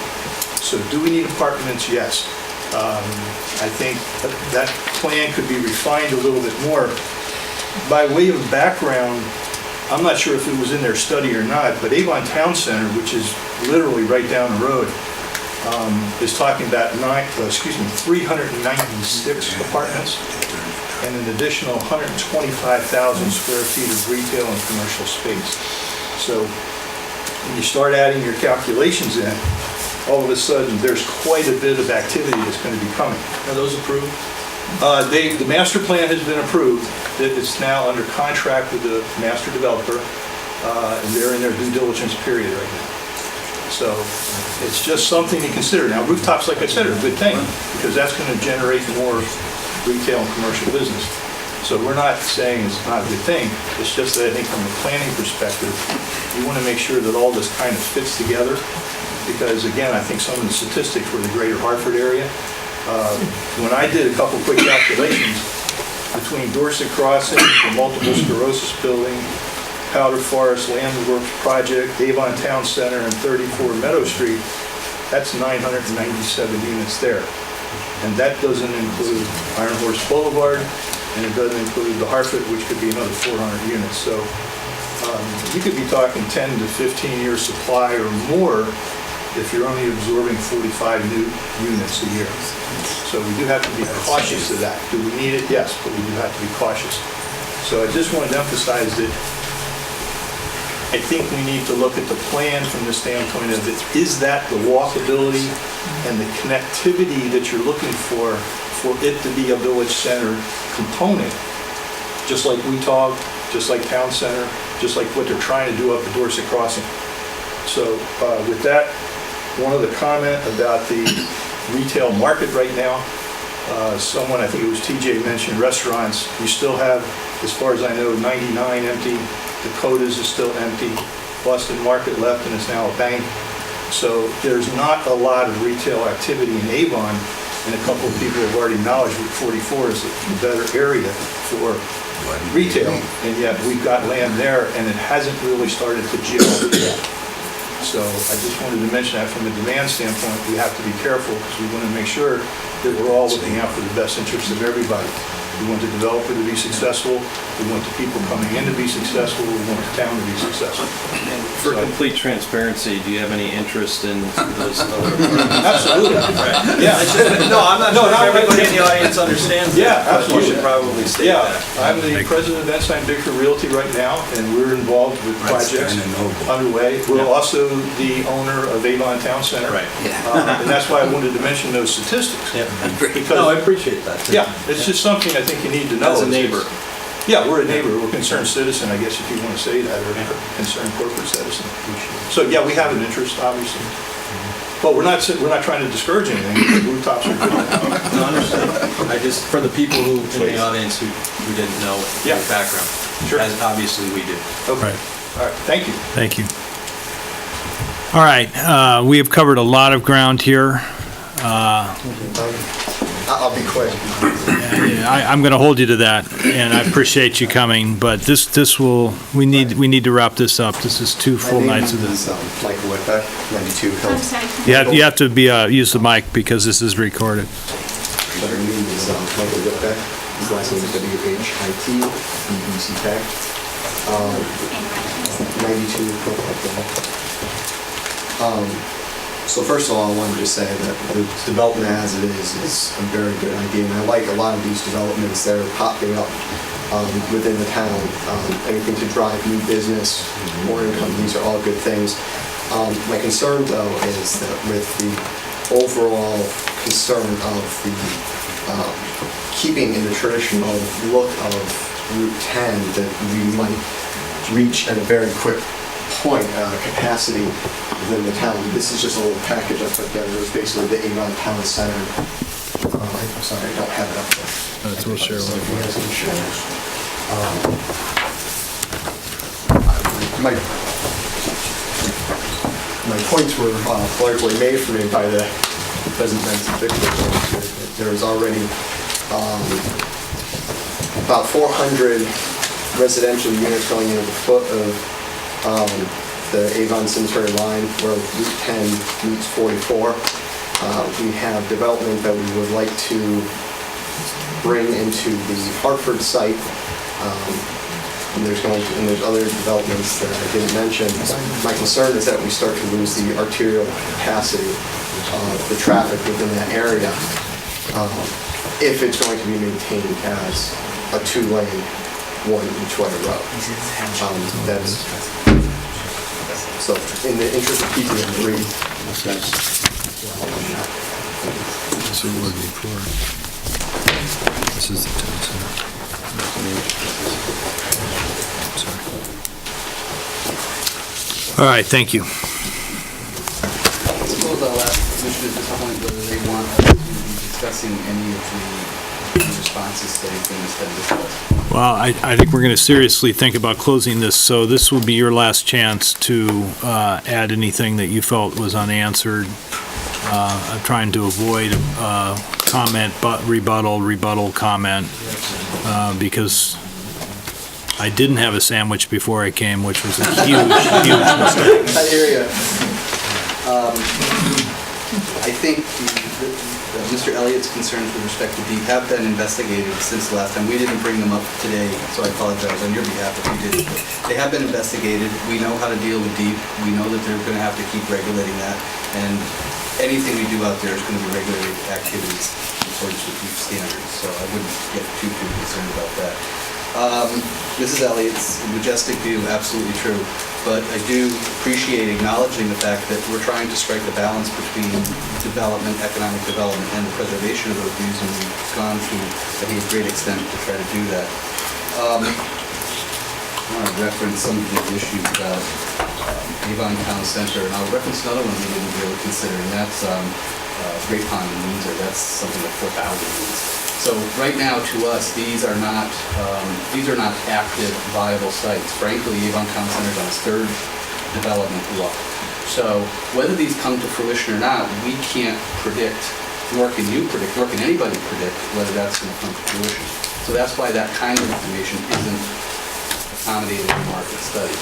So do we need apartments? Yes. I think that plan could be refined a little bit more. By way of background, I'm not sure if it was in their study or not, but Avon Town Center, which is literally right down the road, is talking about 396 apartments and an additional 125,000 square feet of retail and commercial space. So when you start adding your calculations in, all of a sudden, there's quite a bit of activity that's going to be coming. Are those approved? The master plan has been approved. It's now under contract with the master developer, and they're in their due diligence period right now. So it's just something to consider. Now, rooftops, like I said, are a good thing, because that's going to generate more retail and commercial business. So we're not saying it's not a good thing. It's just that I think from a planning perspective, you want to make sure that all this kind of fits together, because again, I think some of the statistics were the greater Hartford area. When I did a couple quick calculations between Dorset Crossing, the multiple sclerosis building, Powder Forest Land Works project, Avon Town Center, and 34 Meadow Street, that's 997 units there. And that doesn't include Iron Horse Boulevard, and it doesn't include the Hartford, which could be another 400 units. So you could be talking 10 to 15 year supply or more if you're only absorbing 45 new units a year. So we do have to be cautious of that. Do we need it? Yes, but we do have to be cautious. So I just wanted to emphasize that I think we need to look at the plan from the standpoint of is that the walkability and the connectivity that you're looking for it to be a village center component, just like Weetag, just like Town Center, just like what they're trying to do up at Dorset Crossing. So with that, one other comment about the retail market right now. Someone, I think it was TJ, mentioned restaurants. You still have, as far as I know, 99 empty. Dakota's is still empty. Boston Market left and is now a bank. So there's not a lot of retail activity in Avon, and a couple of people have already acknowledged that 44 is the better area for retail, and yet we've got land there, and it hasn't really started to gel yet. So I just wanted to mention that from a demand standpoint, we have to be careful because we want to make sure that we're all looking out for the best interests of everybody. We want the developer to be successful. We want the people coming in to be successful. We want the town to be successful. And for complete transparency, do you have any interest in those other? Absolutely. Right. Yeah. No, I'm not sure if everybody in the audience understands that. Yeah, But you absolutely. should probably state that. I'm the president of Ensign Bickford Realty right now, and we're involved with projects underway. We're also the owner of Avon Town Center. Right. And that's why I wanted to mention those statistics. Because, No, I appreciate that. too. yeah, it's just something I think you need to know. As a neighbor. Yeah, we're a neighbor, we're a concerned citizen, I guess if you want to say that, or a concerned corporate citizen. So, yeah, we have an interest, obviously. But we're not trying to discourage anything, rooftops are good. No, I understand. I just, for the people who, in the audience who didn't know your background, as obviously we do. Okay, all right, thank you. Thank you. All right, we have covered a lot of ground here. I'll be quick. I'm going to hold you to that, and I appreciate you coming, but we need to wrap this up. This is 2 full nights of this. Michael Whitbeck, 92 Hill. I'm sorry. You have to use the mic because this is recorded. My name is Michael Whitbeck. His last name is W-H-I-T-B-E-C-K. 92 Hill. So first of all, I wanted to say that the development as it is a very good idea, and I like a lot of these developments that are popping up within the town. Anything to drive new business, more income, these are all good things. My concern, though, is that with the overall concern of the keeping in the traditional look of Route 10, that we might reach at a very quick point, capacity within the town. This is just a little package I put together. It was basically the Avon Town Center. I'm sorry, I don't have it up there. That's what Cheryl. So if you guys can share this. My points were largely made for me by the President Benson Victor. There was already about 400 residential units going into the foot of the Avon Simsbury line where Route 10 meets 44. We have development that we would like to bring into the Hartford site. And there's other developments that I didn't mention. My concern is that we start to lose the arterial capacity of the traffic within that area if it's going to be maintained as a two-lane, one each way road. So in the interest of keeping it brief. This was before. This is the town center. All right, thank you. I suppose I'll ask commissioners at this point whether they want us to be discussing any of the responses to anything that's been discussed. Well, I think we're going to seriously think about closing this, so this will be your last chance to add anything that you felt was unanswered. I'm trying to avoid comment, but rebuttal, comment, because I didn't have a sandwich before I came, which was a huge mistake. I hear you. I think Mr. Elliott's concerns with respect to DEEP have been investigated since the last time. We didn't bring them up today, so I apologize on your behalf if we didn't. They have been investigated. We know how to deal with DEEP. We know that they're going to have to keep regulating that. And anything we do out there is going to be regulated activities in accordance with DEEP standards. So I wouldn't get too concerned about that. Mrs. Elliott's majestic view, absolutely true, but I do appreciate acknowledging the fact that we're trying to strike a balance between development, economic development, and the preservation of those views, and we've gone to, I think, a great extent to try to do that. I want to reference some of the issues about Avon Town Center, and I'll reference another one we didn't really consider, and that's Great Pond in Windsor. That's something like 4,000 units. So right now, to us, these are not active, viable sites. Frankly, Avon Town Center is on its third development look. So whether these come to fruition or not, we can't predict, nor can you predict, nor can anybody predict whether that's going to come to fruition. So that's why that kind of information isn't accommodated in market study.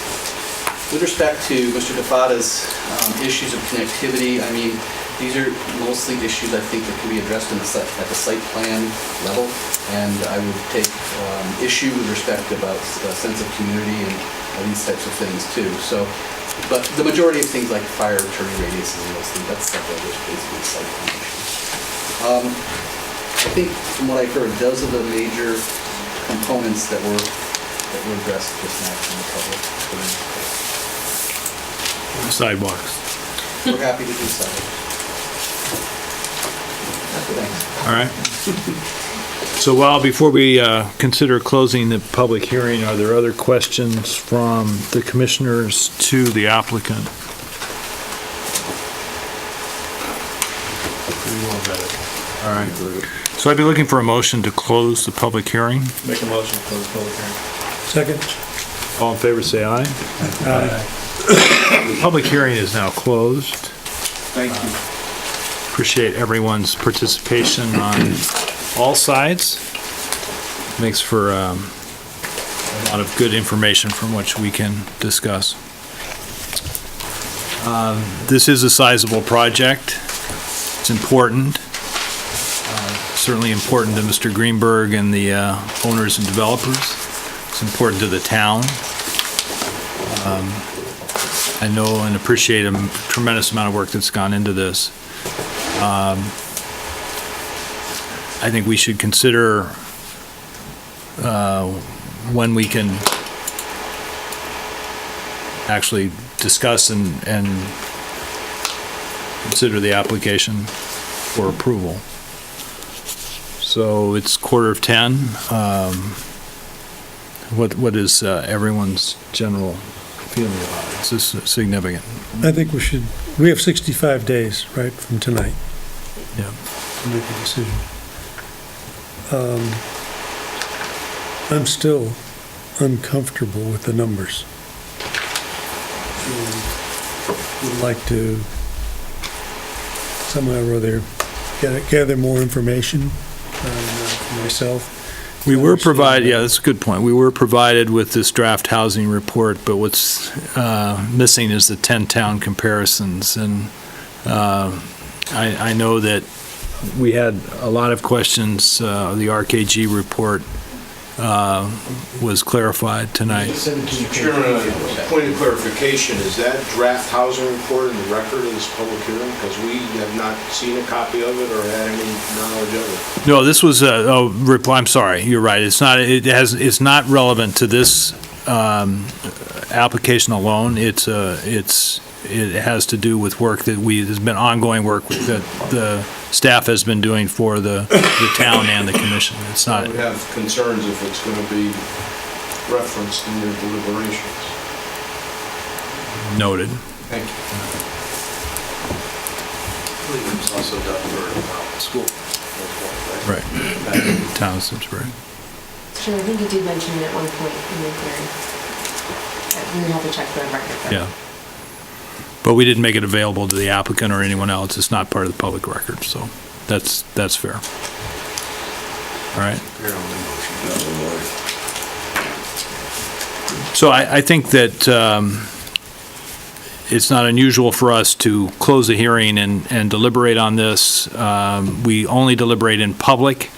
With respect to Mr. DeFada's issues of connectivity, I mean, these are mostly issues I think that can be addressed at the site plan level, and I would take issue with respect about a sense of community and these types of things too. So, but the majority of things like fire turning radiuses and those things, that's stuff that is basically site plan issues. I think from what I've heard, those are the major components that were addressed just now from the public. Sidewalks. We're happy to do sidewalks. All right. So before we consider closing the public hearing, are there other questions from the commissioners to the applicant? All right. So I'd be looking for a motion to close the public hearing. Make a motion to close the public hearing. Second. All in favor, say aye. Aye. The public hearing is now closed. Thank you. Appreciate everyone's participation on all sides. Makes for a lot of good information from which we can discuss. This is a sizable project. It's important. Certainly important to Mr. Greenberg and the owners and developers. It's important to the town. I know and appreciate a tremendous amount of work that's gone into this. I think we should consider when we can actually discuss and consider the application for approval. So it's 9:45. What is everyone's general feeling about it? Is this significant? I think we have 65 days, right, from tonight. Yeah. To make a decision. I'm still uncomfortable with the numbers. And would like to somehow or other gather more information for myself. We were provided, yeah, that's a good point. We were provided with this draft housing report, but what's missing is the 10-town comparisons. And I know that we had a lot of questions. The RKG report was clarified tonight. Mr. Chairman, a point of clarification, is that draft housing report in the record of this public hearing? Because we have not seen a copy of it or had any knowledge of it. No, this was I'm sorry, you're right. It's not relevant to this application alone. It has to do with work that there's been ongoing work that the staff has been doing for the town and the commission. It's not. We have concerns if it's going to be referenced in your deliberations. Noted. Thank you. I believe it was also done for school as well, Right. Town of Simsbury. Sure, I think you did mention it at one point in the hearing. We would have to check the record. though. Yeah. But we didn't make it available to the applicant or anyone else. It's not part of the public record, so that's fair. All right. So I think that it's not unusual for us to close the hearing and deliberate on this. We only deliberate in public,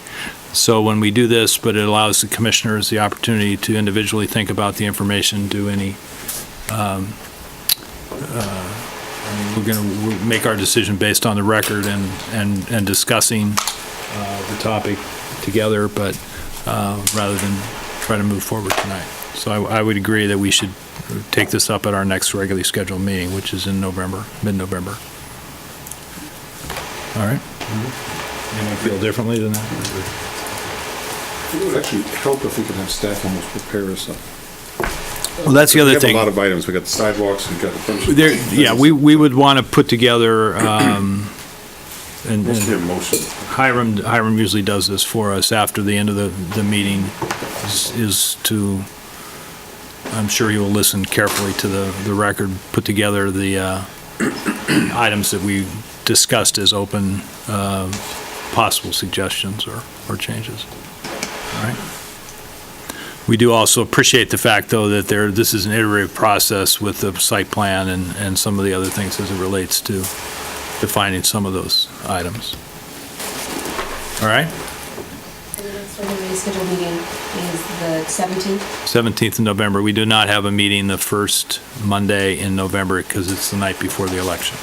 so when we do this, but it allows the commissioners the opportunity to individually think about the information, do any we're going to make our decision based on the record and discussing the topic together, but rather than try to move forward tonight. So I would agree that we should take this up at our next regularly scheduled meeting, which is in November, mid-November. All right? Anyone feel differently than that? It would actually help if we could have staff almost prepare us up. Well, that's the other thing. We have a lot of items. We got the sidewalks, we got the punch. Yeah, we would want to put together, and Hiram usually does this for us after the end of the meeting, is to, I'm sure he will listen carefully to the record, put together the items that we discussed as open possible suggestions or changes. All right? We do also appreciate the fact, though, that this is an iterative process with the site plan and some of the other things as it relates to defining some of those items. All right? And the next regularly scheduled meeting is the 17th. 17th of November. We do not have a meeting the first Monday in November because it's the night before the election.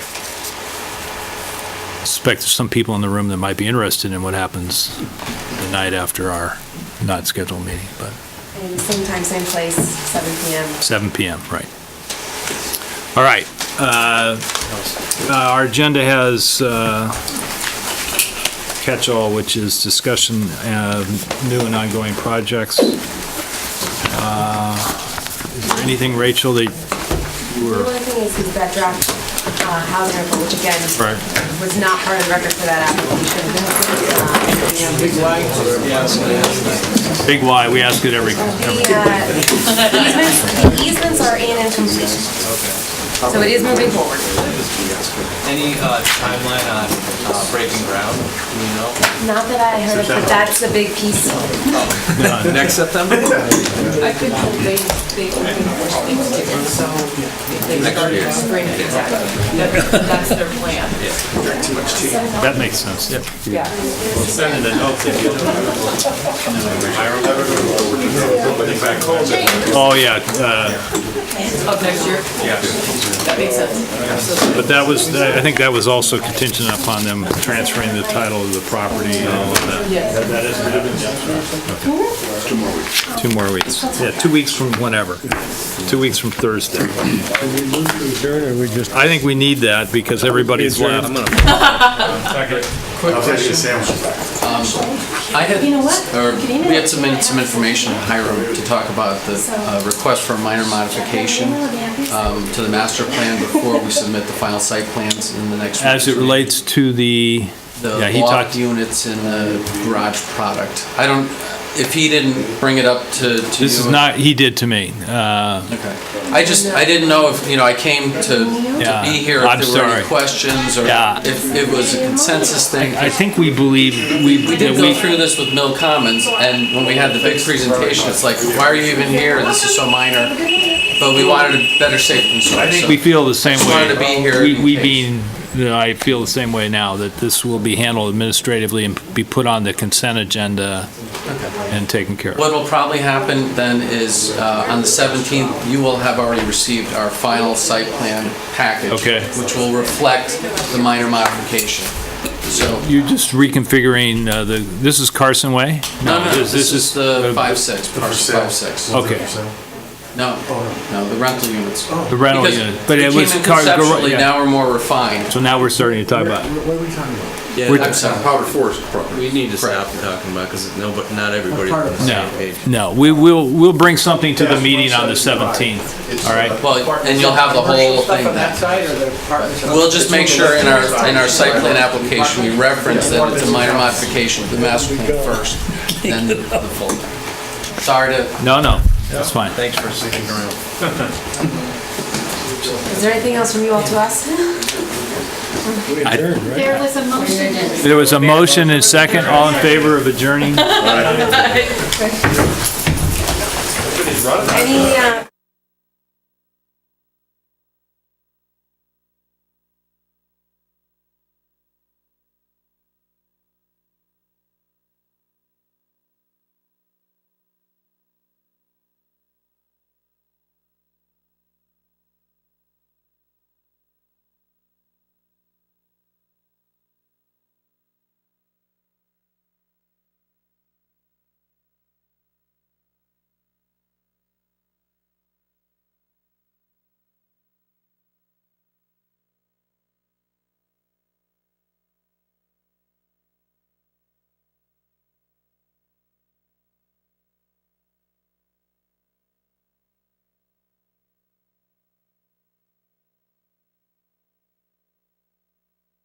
I suspect there's some people in the room that might be interested in what happens the night after our not scheduled meeting, but. And same time, same place, 7 p.m. 7 p.m., right. All right. Our agenda has catch-all, which is discussion of new and ongoing projects. Is there anything, Rachel, that you The were... only thing is that draft housing report, which again Right. was not part of the record for that application. Big Y, we ask it every... The easements are in and complete. So it is moving forward. Any timeline on breaking ground, do we know? Not that I heard, but that's a big piece. Next September? I could hope they so if they start in spring, exactly. That's their plan. That makes sense. Yeah. Send a note if you... Oh, yeah. Of next year? Yeah. That makes sense. But that was, I think that was also contingent upon them transferring the title of the property and all of that. Yes. That isn't happening yet? 2 more weeks. 2 more weeks. Yeah, 2 weeks from whenever. 2 weeks from Thursday. I think we need that because everybody's left. Quick question. I had, You know what? or You could email we it had to me. some information in Hiram to talk about the request for a minor modification to the master plan before we submit the final site plans in the next. As it relates to the, yeah, he The talked, loft units in the garage product. I don't, if he didn't bring it up to you. this is not, he did to me. Okay. I didn't know if, I came to Yeah, be here, I'm if there were sorry. any questions, or Yeah. if it was a consensus thing. I think we believe, We did that go through this with Mill Commons, and when we had the big presentation, it's like, why are you even here? This is so minor. But we wanted a better safe than sorry. I think we feel the same Just way. wanted to be here in We case. being, I feel the same way now, that this will be handled administratively and be put on the consent agenda and taken care of. What will probably happen then is, on the 17th, you will have already received our final site plan package. Okay. Which will reflect the minor modification. So, You're just reconfiguring this is Carson Way? no, this is the 5-6, parcel 5-6. Okay, No, the rental units. the rental Because unit, but it came was in car, conceptually, yeah. now we're more refined. So now we're starting to talk about, What are we talking about? Yeah, We're- I'm sorry. Powder Forest property. We need to stop talking about, because not everybody's on the no, same page. no, we'll bring something to the meeting on the 17th, all right? Well, and you'll have the whole thing. We'll just make sure in our site plan application, we reference that it's a minor modification of the master plan first, then the full thing. Sorry to, No, that's fine. Thanks for sticking around. Is there anything else from you all to us? There was a motion. There was a motion and a second, all in favor of adjourning? Any,